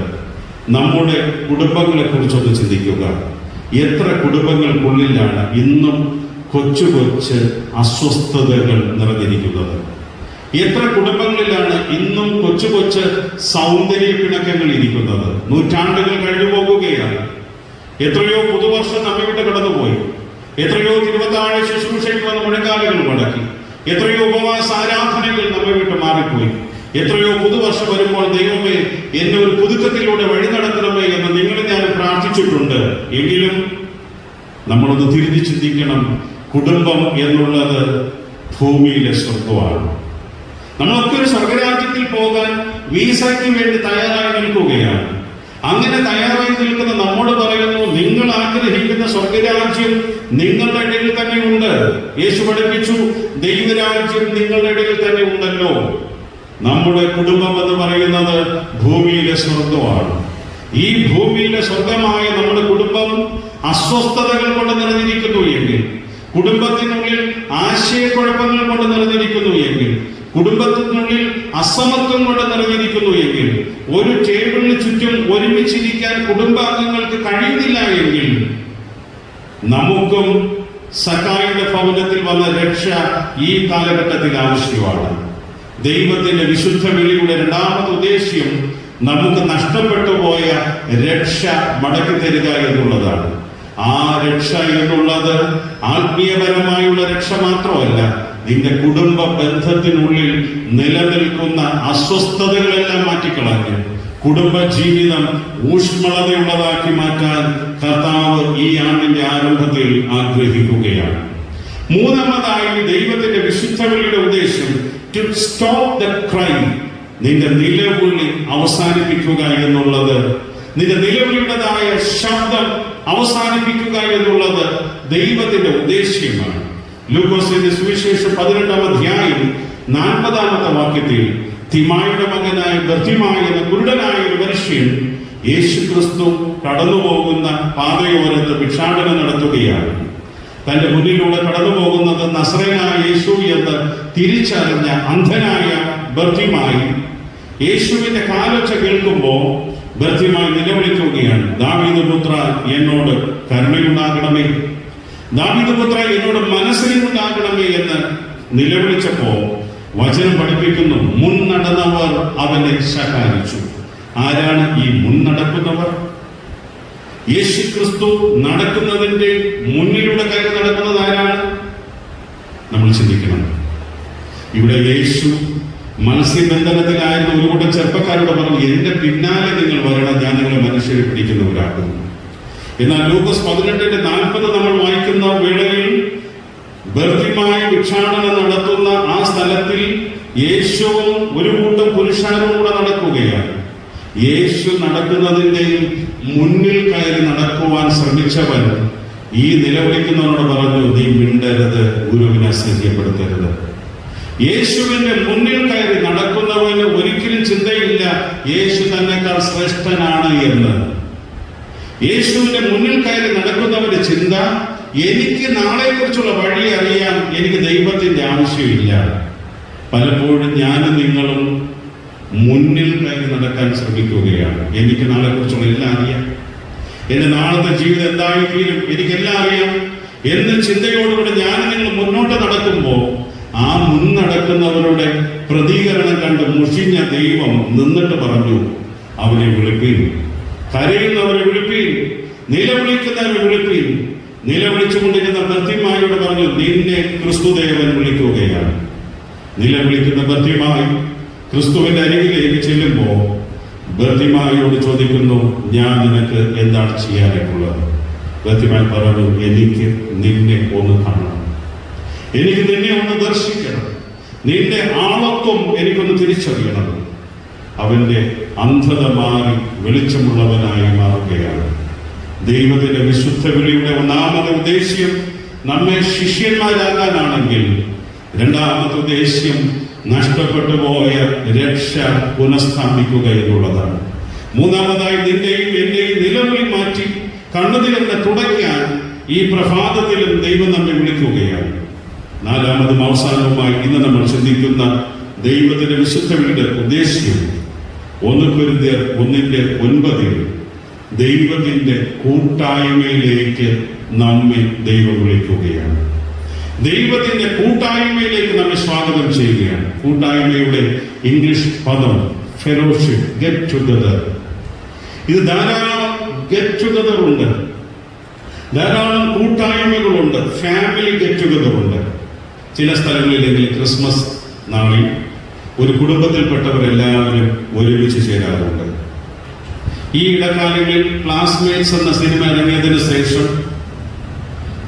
നമ്മുടെ കുടുംബങ്ങളെ കുറിച്ചൊന്ന് ചിന്തിക്കുക. എത്ര കുടുംബങ്ങൾക്കുള്ളിലാണ് ഇന്നും കൊച്ചു കൊച്ചു അസ്വസ്ഥതകൾ നിറഞ്ഞിരിക്കുന്നത്? എത്ര കുടുംബങ്ങളിലാണ് ഇന്നും കൊച്ചു കൊച്ചു സൗന്ദര്യ പിണക്കങ്ങൾ ഇരിക്കുന്നത്? നൂറ്റാണ്ടുകൾ കഴിഞ്ഞു പോകുകയാണ്. എത്രയോ പുതുവർഷം നമ്മെ വിട്ട് കടന്നുപോയി. എത്രയോ തിരുവത്താഴ ശുശ്രൂഷയ്ക്ക് വന്ന് മുഴക്കാലുകൾ മുടക്കി. എത്രയോ ഉപവാസ ആരാധനകൾ നമ്മെ വിട്ട് മാറിപ്പോയി. എത്രയോ പുതുവർഷം വരുമ്പോൾ ദൈവമേ എന്നെ ഒരു പുതുക്കത്തിലൂടെ വഴി നടത്തണമേ എന്ന് നിങ്ങൾ ഞാൻ പ്രാർത്ഥിച്ചിട്ടുണ്ട്. എങ്കിലും നമ്മളൊന്ന് തിരിഞ്ഞു ചിന്തിക്കണം. കുടുംബം എന്നുള്ളത് ഭൂമിയിലെ സ്വർഗമാണ്. നമ്മളൊക്കെ ഒരു സ്വർഗരാജ്യത്തിൽ പോകാൻ വീസയ്ക്ക് വേണ്ടി തയ്യാറായി നിൽക്കുകയാണ്. അങ്ങനെ തയ്യാറായി നിൽക്കുന്ന നമ്മോട് പറയുന്നു, നിങ്ങൾ ആഗ്രഹിക്കുന്ന സ്വർഗരാജ്യം നിങ്ങളുടെ ഇടയിൽ തന്നെ ഉണ്ട്. യേശു പഠിപ്പിച്ചു, ദൈവരാജ്യം നിങ്ങളുടെ ഇടയിൽ തന്നെ ഉണ്ടല്ലോ. നമ്മുടെ കുടുംബം എന്ന് പറയുന്നത് ഭൂമിയിലെ സ്വർഗമാണ്. ഈ ഭൂമിയിലെ സ്വർഗമായ നമ്മുടെ കുടുംബം അസ്വസ്ഥതകൾ കൊണ്ട് നിറഞ്ഞിരിക്കുന്നു എങ്കിൽ, കുടുംബത്തിനുള്ളിൽ ആശയക്കുഴപ്പങ്ങൾ കൊണ്ട് നിറഞ്ഞിരിക്കുന്നു എങ്കിൽ, കുടുംബത്തിനുള്ളിൽ അസമത്വം കൊണ്ട് നിറഞ്ഞിരിക്കുന്നു എങ്കിൽ, ഒരു ടേബിളിന് ചുറ്റും ഒരുമിച്ചിരിക്കാൻ കുടുംബാംഗങ്ങൾക്ക് കഴിയുന്നില്ല എങ്കിൽ, നമുക്കും സഖായിയുടെ ഭവനത്തിൽ വന്ന രക്ഷ ഈ കാലഘട്ടത്തിൽ ആവശ്യമാണ്. ദൈവത്തിന്റെ വിശുദ്ധ വിളിയുടെ രണ്ടാമത്തെ ഉദ്ദേശ്യം നമുക്ക് നഷ്ടപ്പെട്ടു പോയ രക്ഷ മടക്കി തരിക എന്നുള്ളതാണ്. ആ രക്ഷ എന്നുള്ളത് ആത്മീയപരമായുള്ള രക്ഷ മാത്രമല്ല, നിന്റെ കുടുംബ ബന്ധത്തിനുള്ളിൽ നിലനിൽക്കുന്ന അസ്വസ്ഥതകളെല്ലാം മാറ്റിക്കളഞ്ഞ് കുടുംബ ജീവിതം ഊഷ്മളതയുള്ളതാക്കി മാറ്റാൻ കർത്താവ് ഈ ആണ്ടിന്റെ ആരംഭത്തിൽ ആഗ്രഹിക്കുകയാണ്. മൂന്നാമതായി ദൈവത്തിന്റെ വിശുദ്ധ വിളിയുടെ ഉദ്ദേശം ടു സ്റ്റോപ്പ് ദ ക്രൈം, നിന്റെ നിലവിളി അവസാനിപ്പിക്കുക എന്നുള്ളത്, നിന്റെ നിലവിളിയുടേതായ ശബ്ദം അവസാനിപ്പിക്കുക എന്നുള്ളത് ദൈവത്തിന്റെ ഉദ്ദേശ്യമാണ്. ലൂക്കോസിന്റെ സുവിശേഷം 18-ാം അധ്യായം 40-ാമത്തെ വാക്യത്തിൽ തിമായുടെ മകനായ ബർത്തിമായ എന്ന കുരുടനായ ഒരു മനുഷ്യൻ യേശുക്രിസ്തു കടന്നുപോകുന്ന പാതയോരത്ത് ഭിക്ഷാടനം നടത്തുകയാണ്. തന്റെ മുന്നിലൂടെ കടന്നു പോകുന്നത് നസറേനായ യേശു എന്ന് തിരിച്ചറിഞ്ഞ അന്ധനായ ബർത്തിമായി യേശുവിന്റെ കാലൊച്ച കേൾക്കുമ്പോൾ ബർത്തിമായി നിലവിളിക്കുകയാണ്, ദാവീദ് പുത്ര എന്നോട് കരുണയുണ്ടാകണമേ, ദാവീദ് പുത്ര എന്നോട് മനസ്സിലുണ്ടാകണമേ എന്ന് നിലവിളിച്ചപ്പോ വചനം പഠിപ്പിക്കുന്നു, മുൻനടന്നവർ അവനെ ശകാരിച്ചു. ആരാണ് ഈ മുൻനടക്കുന്നവർ? യേശുക്രിസ്തു നടക്കുന്നതിന്റെ മുന്നിലൂടെ കയറി നടക്കുന്നത് ആരാണ്? നമ്മൾ ചിന്തിക്കണം. ഇവിടെ യേശു മത്സ്യബന്ധനത്തിലായിരുന്ന ഒരു കൂട്ടം ചെറുപ്പക്കാരോട് പറഞ്ഞു, എന്റെ പിന്നാലെ നിങ്ങൾ വരണം, ഞാൻ നിങ്ങളെ മനുഷ്യരെ പിടിക്കുന്നവരാക്കുന്നു. എന്നാൽ ലൂക്കോസ് 18:40 നമ്മൾ വായിക്കുന്ന വേളയിൽ ബർത്തിമായി ഭിക്ഷാടനം നടത്തുന്ന ആ സ്ഥലത്തിൽ യേശുവും ഒരു കൂട്ടം പുരുഷാരും കൂടെ നടക്കുകയാണ്. യേശു നടക്കുന്നതിന്റെയും മുന്നിൽ കയറി നടക്കുവാൻ ശ്രമിച്ചവൻ ഈ നിലവിളിക്കുന്നവനോട് പറഞ്ഞു, നീ മിണ്ടരുത്, ഗുരുവിനെ അസഹ്യപ്പെടുത്തരുത്. യേശുവിന്റെ മുന്നിൽ കയറി നടക്കുന്നവന് ഒരിക്കലും ചിന്തയില്ല യേശു തന്നെക്കാൾ ശ്രേഷ്ഠനാണ് എന്ന്. യേശുവിന്റെ മുന്നിൽ കയറി നടക്കുന്നവന്റെ ചിന്ത, എനിക്ക് നാളെ കുറിച്ചുള്ള വഴി അറിയാം, എനിക്ക് ദൈവത്തിന്റെ ആവശ്യമില്ല. പലപ്പോഴും ഞാനും നിങ്ങളും മുന്നിൽ കയറി നടക്കാൻ ശ്രമിക്കുകയാണ്. എനിക്ക് നാളെ കുറിച്ചുള്ള എല്ലാം അറിയാം, എന്റെ നാളത്തെ ജീവിതം എന്തായിത്തീരും, എനിക്കെല്ലാം അറിയാം എന്ന് ചിന്തയോടുകൂടി ഞാൻ നിങ്ങൾ മുന്നോട്ട് നടക്കുമ്പോൾ ആ മുന്നടക്കുന്നവരുടെ പ്രതികരണം കണ്ട് മുഷിഞ്ഞ ദൈവം നിന്നിട്ട് പറഞ്ഞു, അവനെ വിളിപ്പീൻ, കരയുന്നവരെ വിളിപ്പീൻ, നിലവിളിക്കുന്നവരെ വിളിപ്പീൻ. നിലവിളിച്ചുകൊണ്ടിരുന്ന ബർത്തിമായോട് പറഞ്ഞു, നിന്നെ ക്രിസ്തുദേവൻ വിളിക്കുകയാണ്. നിലവിളിക്കുന്ന ബർത്തിമായി ക്രിസ്തുവിന്റെ അരികിലേക്ക് ചെല്ലുമ്പോ ബർത്തിമായോട് ചോദിക്കുന്നു, ഞാൻ നിനക്ക് എന്താണ് ചെയ്യാനായിട്ടുള്ളത്? ബർത്തിമാൻ പറഞ്ഞു, എനിക്ക് നിന്നെ ഒന്ന് കാണണം, എനിക്ക് നിന്നെ ഒന്ന് ദർശിക്കണം, നിന്റെ ആളത്വം എനിക്കൊന്ന് തിരിച്ചറിയണം. അവന്റെ അന്ധത മാറി വെളിച്ചമുള്ളവനായി മാറുകയാണ്. ദൈവത്തിന്റെ വിശുദ്ധ വിളിയുടെ ഒന്നാമത്തെ ഉദ്ദേശ്യം നമ്മെ ശിഷ്യന്മാരാകാനാണെങ്കിൽ, രണ്ടാമത്തെ ഉദ്ദേശ്യം നഷ്ടപ്പെട്ടു പോയ രക്ഷ പുനഃസ്ഥാപിക്കുക എന്നുള്ളതാണ്. മൂന്നാമതായി നിന്റെയും എന്റെയും നിലവിളി മാറ്റി കണ്ണുതിലെന്ന് തുടയ്ക്കാൻ ഈ പ്രഭാതത്തിലും ദൈവം നമ്മെ വിളിക്കുകയാണ്. നാലാമതും അവസാനവുമായി ഇന്ന് നമ്മൾ ചിന്തിക്കുന്ന ദൈവത്തിന്റെ വിശുദ്ധ വിളിയുടെ ഉദ്ദേശ്യം 1 കൊരിന്ത്യർ 1:9 ദൈവത്തിന്റെ കൂട്ടായ്മയിലേക്ക് നമ്മെ ദൈവം വിളിക്കുകയാണ്. ദൈവത്തിന്റെ കൂട്ടായ്മയിലേക്ക് നമ്മെ സ്വാഗതം ചെയ്യുകയാണ്. കൂട്ടായ്മയുടെ ഇംഗ്ലീഷ് പദം ഫെലോഷിപ്പ്, ഗെറ്റ് ടുഗദർ. ഇത് ധാരാളം ഗെറ്റ് ടുഗദർ ഉണ്ട്, ധാരാളം കൂട്ടായ്മകളുണ്ട്, ഫാമിലി ഗെറ്റ് ടുഗദർ ഉണ്ട്. ചില സ്ഥലങ്ങളിലെങ്കിൽ ക്രിസ്മസ് നാളിൽ ഒരു കുടുംബത്തിൽപ്പെട്ടവരെല്ലാവരും ഒരുമിച്ച് ചേരാറുണ്ട്. ഈ ഇടക്കാലങ്ങളിൽ ക്ലാസ്മേറ്റ്സ് എന്ന സിനിമ ഇറങ്ങിയതിനു ശേഷം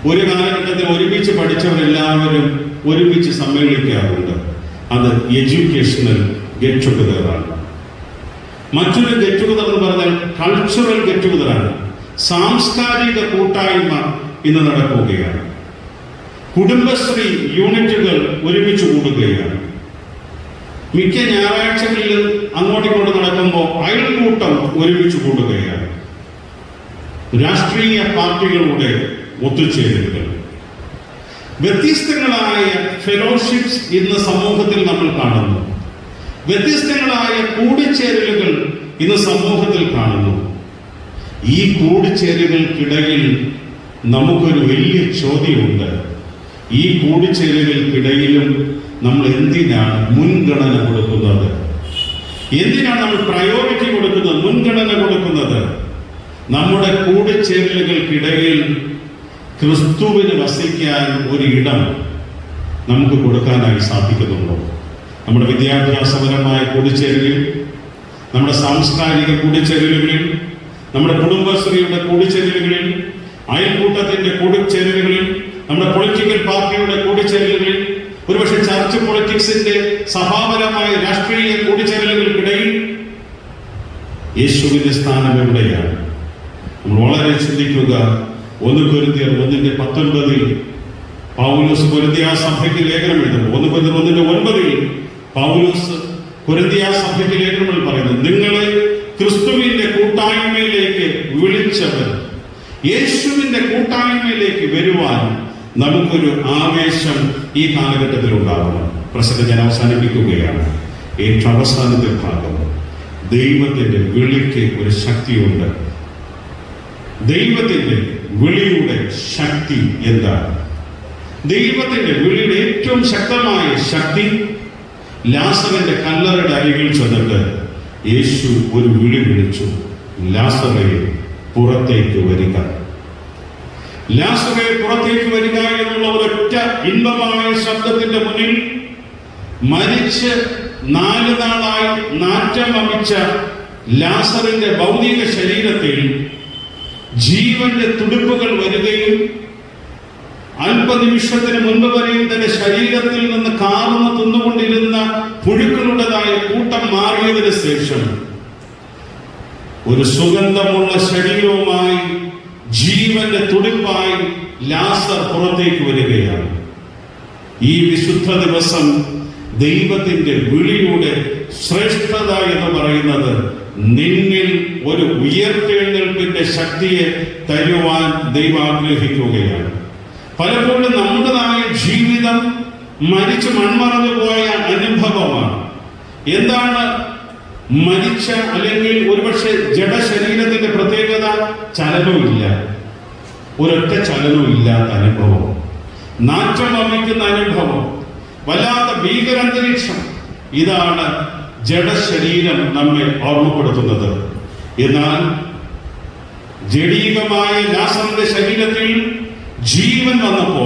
ഒരു കാലഘട്ടത്തിൽ ഒരുമിച്ച് പഠിച്ചവരെല്ലാവരും ഒരുമിച്ച് സമ്മേളിക്കാറുണ്ട്. അത് എഡ്യൂക്കേഷണൽ ഗെറ്റ് ടുഗദറാണ്. മറ്റൊരു ഗെറ്റ് ടുഗദർ എന്ന് പറഞ്ഞാൽ കൾച്ചറൽ ഗെറ്റ് ടുഗദറാണ്. സാംസ്കാരിക കൂട്ടായ്മ ഇന്ന് നടക്കുകയാണ്. കുടുംബശ്രീ യൂണിറ്റുകൾ ഒരുമിച്ച് കൂടുകയാണ്. മിക്ക ഞായറാഴ്ചകളിലും അങ്ങോട്ടിങ്ങോട്ട് നടക്കുമ്പോൾ അയൽക്കൂട്ടം ഒരുമിച്ച് കൂടുകയാണ്. രാഷ്ട്രീയ പാർട്ടികളുടെ ഒത്തുചേരലുകൾ, വ്യത്യസ്തങ്ങളായ ഫെലോഷിപ്സ് ഇന്ന് സമൂഹത്തിൽ നമ്മൾ കാണുന്നു. വ്യത്യസ്തങ്ങളായ കൂടിച്ചേരലുകൾ ഇന്ന് സമൂഹത്തിൽ കാണുന്നു. ഈ കൂടിച്ചേരലുകൾക്കിടയിൽ നമുക്കൊരു വലിയ ചോദ്യമുണ്ട്. ഈ കൂടിച്ചേരലുകൾക്കിടയിലും നമ്മൾ എന്തിനാണ് മുൻഗണന കൊടുക്കുന്നത്? എന്തിനാണ് നമ്മൾ പ്രയോറിറ്റി കൊടുക്കുന്നത്, മുൻഗണന കൊടുക്കുന്നത്? നമ്മുടെ കൂടിച്ചേരലുകൾക്കിടയിൽ ക്രിസ്തുവിന് വസിക്കാൻ ഒരു ഇടം നമുക്ക് കൊടുക്കാനായി സാധിക്കുന്നുണ്ടോ? നമ്മുടെ വിദ്യാഭ്യാസപരമായ കൂടിച്ചേരലുകളിൽ, നമ്മുടെ സാംസ്കാരിക കൂടിച്ചേരലുകളിൽ, നമ്മുടെ കുടുംബശ്രീയുടെ കൂടിച്ചേരലുകളിൽ, അയൽക്കൂട്ടത്തിന്റെ കൂടിച്ചേരലുകളിൽ, നമ്മുടെ പൊളിറ്റിക്കൽ പാർട്ടിയുടെ കൂടിച്ചേരലുകളിൽ, ഒരുപക്ഷെ ചർച്ച് പൊളിറ്റിക്സിന്റെ സഭാപരമായ രാഷ്ട്രീയ കൂടിച്ചേരലുകൾക്കിടയിൽ യേശുവിന്റെ സ്ഥാനം എവിടെയാണ്? നമ്മൾ വളരെ ചിന്തിക്കുക. 1 കൊരിന്ത്യർ 1:19 പൗലോസ് കൊരിന്ത്യ സഭയ്ക്ക് ലേഖനം എഴുതുന്നു. 1 കൊരിന്ത്യർ 1:9 പൗലോസ് കൊരിന്ത്യ സഭയ്ക്ക് ലേഖനങ്ങൾ പറയുന്നു, നിങ്ങളെ ക്രിസ്തുവിന്റെ കൂട്ടായ്മയിലേക്ക് വിളിച്ചവർ, യേശുവിന്റെ കൂട്ടായ്മയിലേക്ക് വരുവാൻ നമുക്കൊരു ആവേശം ഈ കാലഘട്ടത്തിൽ ഉണ്ടാകണം. പ്രസംഗം ഞാൻ അവസാനിപ്പിക്കുകയാണ്. ഏറ്റവും അവസാനത്തെ ഭാഗം, ദൈവത്തിന്റെ വിളിക്ക് ഒരു ശക്തിയുണ്ട്. ദൈവത്തിന്റെ വിളിയുടെ ശക്തി എന്താണ്? ദൈവത്തിന്റെ വിളിയുടെ ഏറ്റവും ശക്തമായ ശക്തി, ലാസറിന്റെ കല്ലറയുടെ അരികിൽ ചെന്നിട്ട് യേശു ഒരു വിളി വിളിച്ചു, ലാസറേ പുറത്തേക്ക് വരിക. ലാസറേ പുറത്തേക്ക് വരിക എന്നുള്ള ഒരൊറ്റ ഇമ്പമായ ശബ്ദത്തിന്റെ മുന്നിൽ മരിച്ച് 4 നാളായി നാറ്റം വമിച്ച ലാസറിന്റെ ഭൗതിക ശരീരത്തിൽ ജീവന്റെ തുടിപ്പുകൾ വരികയും അല്പനിമിഷത്തിന് മുൻപ് വരെയും തന്റെ ശരീരത്തിൽ നിന്ന് കാർന്ന് തിന്നുകൊണ്ടിരുന്ന പുഴുക്കളുടേതായ കൂട്ടം മാറിയതിനു ശേഷം ഒരു സുഗന്ധമുള്ള ശരീരവുമായി ജീവന്റെ തുടിപ്പായി ലാസർ പുറത്തേക്ക് വരികയാണ്. ഈ വിശുദ്ധ ദിവസം ദൈവത്തിന്റെ വിളിയുടെ ശ്രേഷ്ഠത എന്ന് പറയുന്നത് നിന്നിൽ ഒരു ഉയർത്തെഴുന്നേൽപ്പിന്റെ ശക്തിയെ തരുവാൻ ദൈവം ആഗ്രഹിക്കുകയാണ്. പലപ്പോഴും നമ്മുടേതായ ജീവിതം മരിച്ചു മൺമറഞ്ഞു പോയ അനുഭവമാണ്. എന്താണ് മരിച്ച അല്ലെങ്കിൽ ഒരുപക്ഷെ ജഡശരീരത്തിന്റെ പ്രത്യേകത? ചലനവുമില്ല, ഒരൊറ്റ ചലനവും ഇല്ലാത്ത അനുഭവം, നാറ്റം വമിക്കുന്ന അനുഭവം, വല്ലാത്ത ഭീകരാന്തരീക്ഷം. ഇതാണ് ജഡശരീരം നമ്മെ ഓർമ്മപ്പെടുത്തുന്നത്. എന്നാൽ ജഡീകമായ ലാസറിന്റെ ശരീരത്തിൽ ജീവൻ വന്നപ്പോ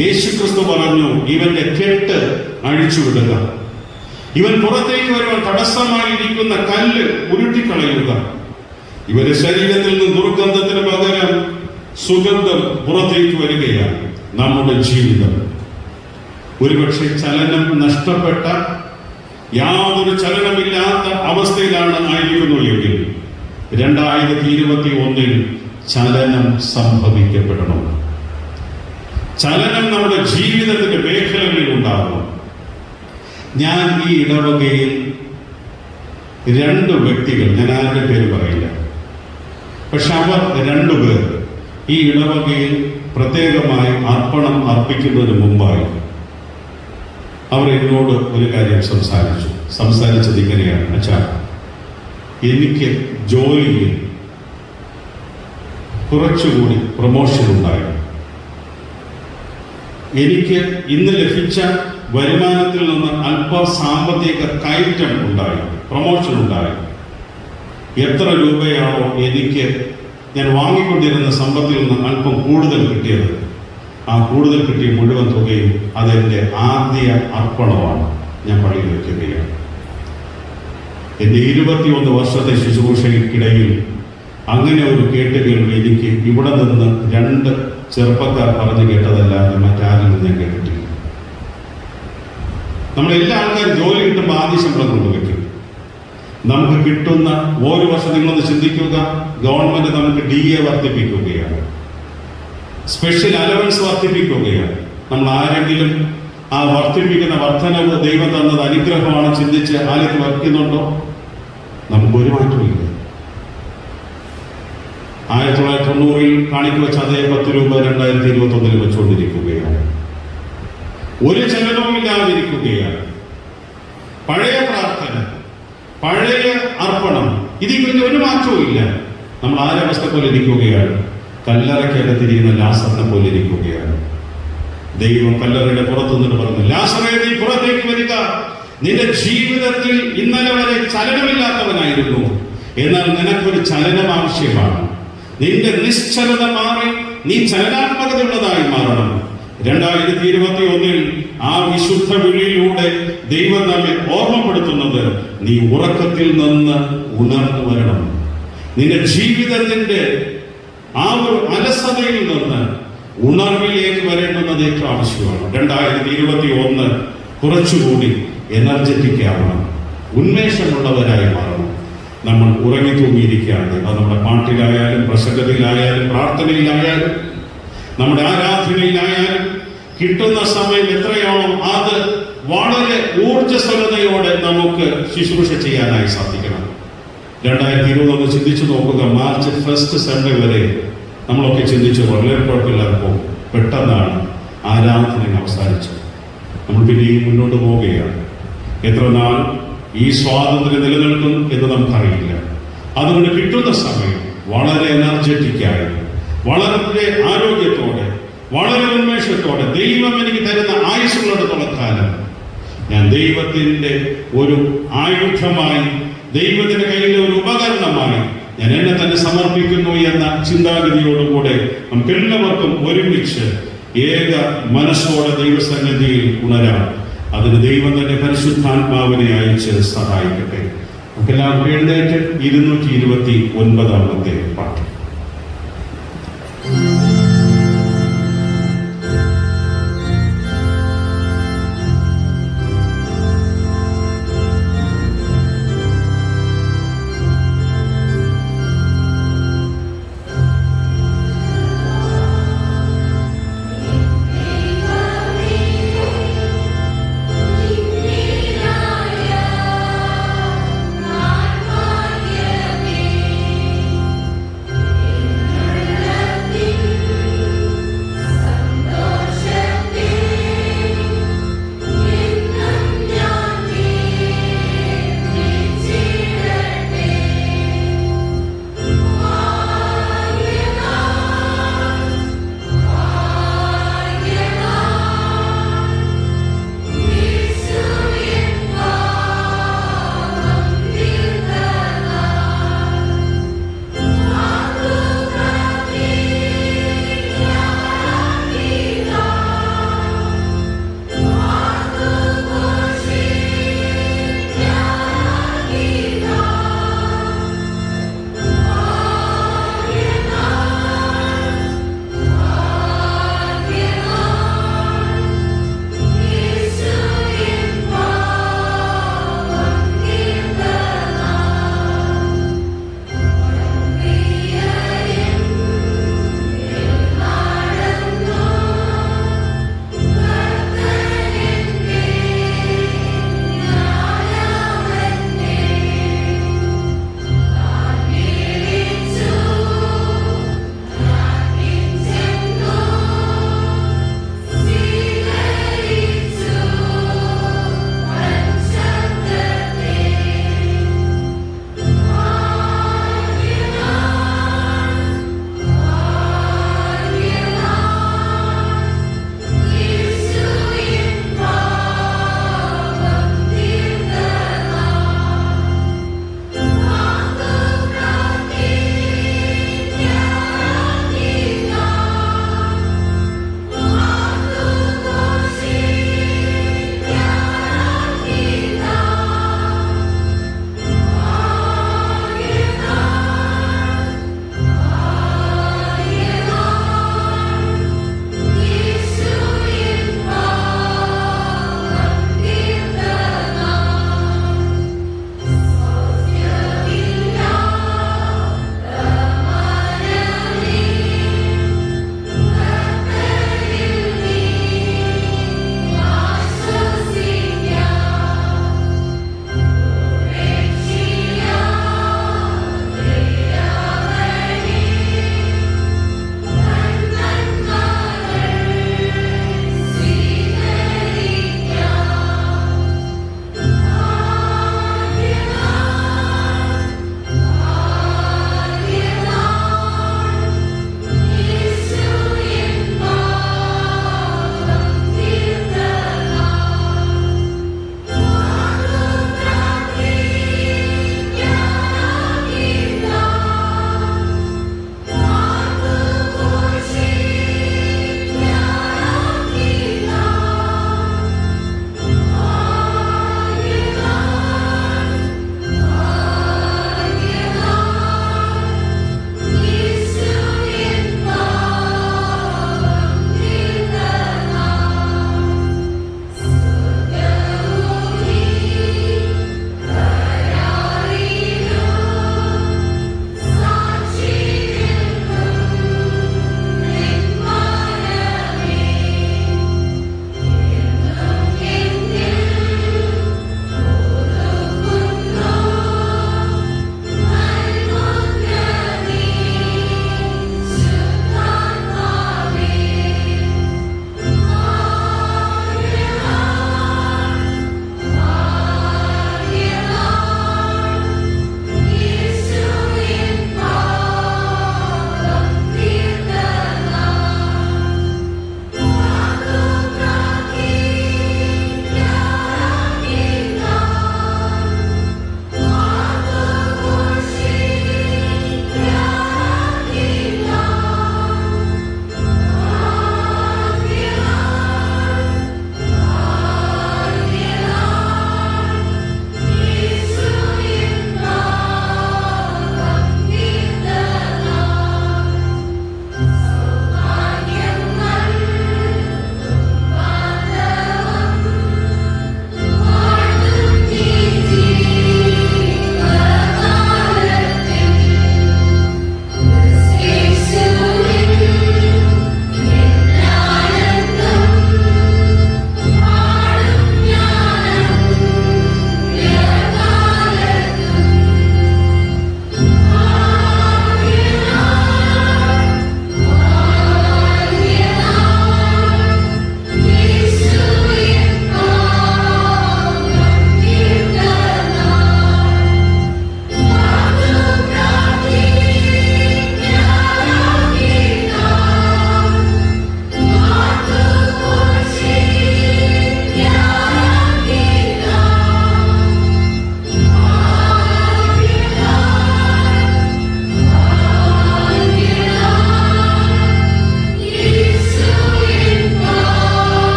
യേശുക്രിസ്തു പറഞ്ഞു, ഇവന്റെ കെട്ട് അഴിച്ചുവിടുക, ഇവൻ പുറത്തേക്ക് വരുവാൻ തടസ്സമായിരിക്കുന്ന കല്ല് ഉരുട്ടിക്കളയുക. ഇവന്റെ ശരീരത്തിൽ നിന്ന് ദുർഗന്ധത്തിന് പകരം സുഗന്ധം പുറത്തേക്ക് വരികയാണ്. നമ്മുടെ ജീവിതം ഒരുപക്ഷെ ചലനം നഷ്ടപ്പെട്ട, യാതൊരു ചലനമില്ലാത്ത അവസ്ഥയിലാണ് ആയിരിക്കുന്നു എങ്കിൽ 2021 ചലനം സംഭവിക്കപ്പെടണം. ചലനം നമ്മുടെ ജീവിതത്തിന്റെ മേഖലകളിൽ ഉണ്ടാകണം. ഞാൻ ഈ ഇടവകയിൽ 2 വ്യക്തികൾ, ഞാൻ ആരുടെ പേര് പറയില്ല, പക്ഷെ അവർ 2 പേർ ഈ ഇടവകയിൽ പ്രത്യേകമായി അർപ്പണം അർപ്പിക്കുന്നതിന് മുമ്പായി അവർ എന്നോട് ഒരു കാര്യം സംസാരിച്ചത് ഇങ്ങനെയാണ്, അച്ഛാ, എനിക്ക് ജോലിയിൽ കുറച്ചുകൂടി പ്രൊമോഷൻ ഉണ്ടായി, എനിക്ക് ഇന്ന് ലഭിച്ച വരുമാനത്തിൽ നിന്ന് അല്പ സാമ്പത്തിക കയറ്റം ഉണ്ടായി, പ്രൊമോഷൻ ഉണ്ടായി. എത്ര രൂപയാണോ എനിക്ക് ഞാൻ വാങ്ങിക്കൊണ്ടിരുന്ന സമ്പത്തിൽ നിന്ന് അല്പം കൂടുതൽ കിട്ടിയത്, ആ കൂടുതൽ കിട്ടിയ മുഴുവൻ തുകയും അതെന്റെ ആദ്യ അർപ്പണമാണ്. ഞാൻ പള്ളിയിൽ വയ്ക്കുകയാണ്. എന്റെ 21 വർഷത്തെ ശുശ്രൂഷയ്ക്കിടയിൽ അങ്ങനെ ഒരു കേട്ടുകേൾവി എനിക്ക് ഇവിടെ നിന്ന് 2 ചെറുപ്പക്കാർ പറഞ്ഞു കേട്ടതല്ലാതെ മറ്റാരിൽ നിന്ന് ഞാൻ കേട്ടിട്ടില്ല. നമ്മളെല്ലാ ആൾക്കാരും ജോലി കിട്ടുമ്പോൾ ആദ്യ ശമ്പളം കൊണ്ടുവയ്ക്കും. നമുക്ക് കിട്ടുന്ന ഓരോ വർഷം നിങ്ങളൊന്ന് ചിന്തിക്കുക, ഗവൺമെന്റ് നമുക്ക് DA വർദ്ധിപ്പിക്കുകയാണ്, സ്പെഷ്യൽ അലവൻസ് വർദ്ധിപ്പിക്കുകയാണ്. നമ്മൾ ആരെങ്കിലും ആ വർദ്ധിപ്പിക്കുന്ന വർധനവ് ദൈവം തന്നത് അനുഗ്രഹമാണ് ചിന്തിച്ച് ആലയത്തിൽ വർദ്ധിക്കുന്നുണ്ടോ? നമുക്കൊരു മാറ്റമില്ല. 1990 കാണിക്ക് വെച്ച അതേ 10 രൂപ 2021 വെച്ചുകൊണ്ടിരിക്കുകയാണ്. ഒരു ചലനവും ഇല്ലാതിരിക്കുകയാണ്. പഴയ പ്രാർത്ഥന, പഴയ അർപ്പണം, ഇതിൽ ഒരു മാറ്റവും ഇല്ല. നമ്മൾ ആരവസ്ഥ പോലെ ഇരിക്കുകയാണ്? കല്ലറയ്ക്കകത്തിരിക്കുന്ന ലാസറിനെ പോലെ ഇരിക്കുകയാണ്. ദൈവം കല്ലറയുടെ പുറത്തു നിന്ന് പറഞ്ഞു, ലാസറേ, നീ പുറത്തേക്ക് വരിക. നിന്റെ ജീവിതത്തിൽ ഇന്നലെ വരെ ചലനമില്ലാത്തവനായിരുന്നു, എന്നാൽ നിനക്കൊരു ചലനം ആവശ്യമാണ്. നിന്റെ നിശ്ചലത മാറി നീ ചലനാത്മകതയുള്ളതായി മാറണം. 2021 ആ വിശുദ്ധ വിളിയിലൂടെ ദൈവം നമ്മെ ഓർമ്മപ്പെടുത്തുന്നത്, നീ ഉറക്കത്തിൽ നിന്ന് ഉണർന്നു വരണം. നിന്റെ ജീവിതത്തിന്റെ ആ ഒരു അലസതയിൽ നിന്ന് ഉണർവിലേക്ക് വരേണ്ടുന്നത് ഏറ്റവും ആവശ്യമാണ്. 2021 കുറച്ചുകൂടി എനർജറ്റിക് ആവണം, ഉന്മേഷമുള്ളവരായി മാറണം. നമ്മൾ ഉറങ്ങി തൂങ്ങിയിരിക്കുകയാണ്. അത് നമ്മുടെ പാട്ടിലായാലും പ്രസംഗത്തിലായാലും പ്രാർത്ഥനയിലായാലും നമ്മുടെ ആരാധനയിലായാലും കിട്ടുന്ന സമയം എത്രയാണോ അത് വളരെ ഊർജ്ജസ്വലതയോടെ നമുക്ക് ശുശ്രൂഷ ചെയ്യാനായി സാധിക്കണം. 2021 ചിന്തിച്ചു നോക്കുക. മാർച്ച് 1 സൺഡേ വരെ നമ്മളൊക്കെ ചിന്തിച്ചു വളരെ കുഴപ്പമില്ലാതെ പെട്ടെന്നാണ് ആരാധന അവസാനിച്ചത്. നമ്മൾ പിന്നെയും മുന്നോട്ട് പോവുകയാണ്. എത്ര നാൾ ഈ സ്വാതന്ത്ര്യം നിലനിൽക്കും എന്ന് നമുക്കറിയില്ല. അതുകൊണ്ട് കിട്ടുന്ന സമയം വളരെ എനർജറ്റിക്കായി, വളരെ ആരോഗ്യത്തോടെ, വളരെ ഉന്മേഷത്തോടെ, ദൈവം എനിക്ക് തരുന്ന ആയുസ്സുള്ളിടത്തോളം കാലം ഞാൻ ദൈവത്തിന്റെ ഒരു ആയുധമായി, ദൈവത്തിന്റെ കയ്യിലെ ഒരു ഉപകരണമായി ഞാൻ എന്നെ തന്നെ സമർപ്പിക്കുന്നു എന്ന ചിന്താഗതിയോടുകൂടെ നമുക്ക് എല്ലാവർക്കും ഒരുമിച്ച് ഏക മനസ്സോടെ ദൈവസന്നിധിയിൽ ഉണരാം. അതിന് ദൈവം തന്നെ പരിശുദ്ധാത്മാവിനെ അയച്ച് സഹായിക്കട്ടെ. നമുക്കെല്ലാവർക്കും എഴുന്നേറ്റ് 229 പാട്ട്. Thank you.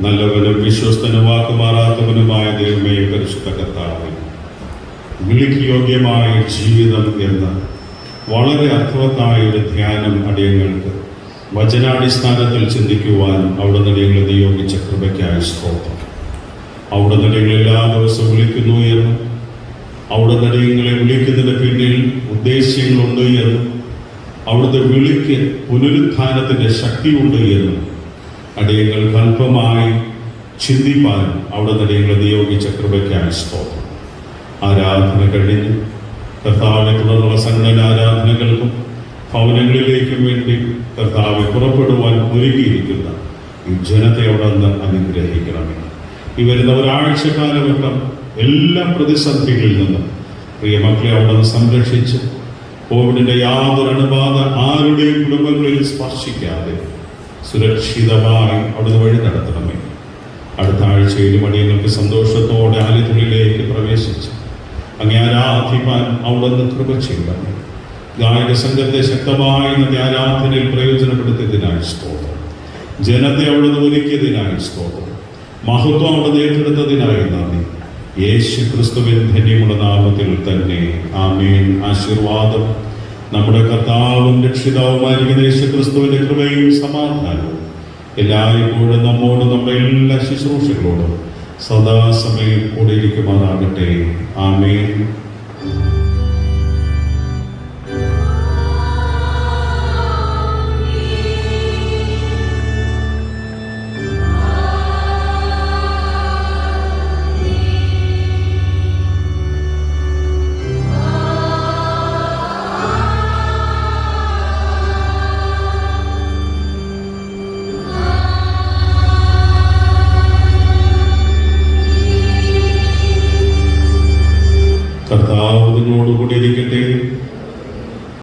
നല്ലവനും വിശ്വസ്തനും വാക്കുമാറാത്തവനുമായ ദൈവമേ, പരിശുദ്ധ കർത്താവേ, വിളിക്ക് യോഗ്യമായ ജീവിതം എന്ന വളരെ അർത്ഥവത്തായ ഒരു ധ്യാനം അടിയങ്ങൾക്ക് വചനാടിസ്ഥാനത്തിൽ ചിന്തിക്കുവാൻ അവിടുന്ന് ഞങ്ങളെ നിയോഗിച്ച കൃപയ്ക്കായി സ്തോത്രം. അവിടുന്ന് ഞങ്ങൾ എല്ലാ ദിവസവും വിളിക്കുന്നു എന്നും അവിടുന്ന് ഞങ്ങളെ വിളിക്കുന്നതിന് പിന്നിൽ ഉദ്ദേശ്യങ്ങളുണ്ട് എന്നും അവിടുത്തെ വിളിക്ക് പുനരുത്ഥാനത്തിൻ്റെ ശക്തിയുണ്ട് എന്നും അടിയങ്ങൾക്ക് അല്പമായി ചിന്തിപ്പാൻ അവിടുന്ന് ഞങ്ങളെ നിയോഗിച്ച കൃപയ്ക്കായി സ്തോത്രം. ആരാധന കഴിഞ്ഞ് കർത്താവിനെ തുടർന്നുള്ള സംഘടന ആരാധനകൾക്കും ഭവനങ്ങളിലേക്കും വേണ്ടി കർത്താവെ പുറപ്പെടുവാൻ ഒരുക്കിയിരിക്കുന്ന ഈ ജനത്തെ അവിടുന്ന് അനുഗ്രഹിക്കണമേ. ഈ വരുന്ന ഒരാഴ്ചക്കാലഘട്ടം എല്ലാ പ്രതിസന്ധികളിൽ നിന്നും പ്രിയ മക്കളെ അവിടുന്ന് സംരക്ഷിച്ച് കോവിഡിൻ്റെ യാതൊരു അണുബാധ ആരുടെയും കുടുംബങ്ങളിൽ സ്പർശിക്കാതെ സുരക്ഷിതമായി അവിടുന്ന് വഴി നടത്തണമേ. അടുത്ത ആഴ്ചയിലും അടിയങ്ങൾക്ക് സന്തോഷത്തോടെ ആലയത്തിലേക്ക് പ്രവേശിച്ച് അങ്ങേ ആരാധിപ്പാൻ അവിടുന്ന് കൃപ ചെയ്യണമേ. ഗായക സംഘത്തെ ശക്തമായി ഇന്നത്തെ ആരാധനയിൽ പ്രയോജനപ്പെടുത്തിയതിനായി സ്തോത്രം. ജനത്തെ അവിടുന്ന് ഒരുക്കിയതിനായി സ്തോത്രം. മഹത്വം അവിടുന്ന് ഏറ്റെടുത്തതിനായി നന്ദി. യേശു ക്രിസ്തുവിൻ ധന്യമുള്ള നാമത്തിൽ തന്നെ ആമേൻ. ആശീർവാദം നമ്മുടെ കർത്താവും രക്ഷിതാവുമായിരിക്കുന്ന യേശു ക്രിസ്തുവിന്റെ കൃപയും സമാധാനവും എല്ലായ്പ്പോഴും നമ്മോടും നമ്മുടെ എല്ലാ ശുശ്രൂഷകളോടും സദാസമയം കൂടിയിരിക്കുമാറാകട്ടെ. ആമേൻ.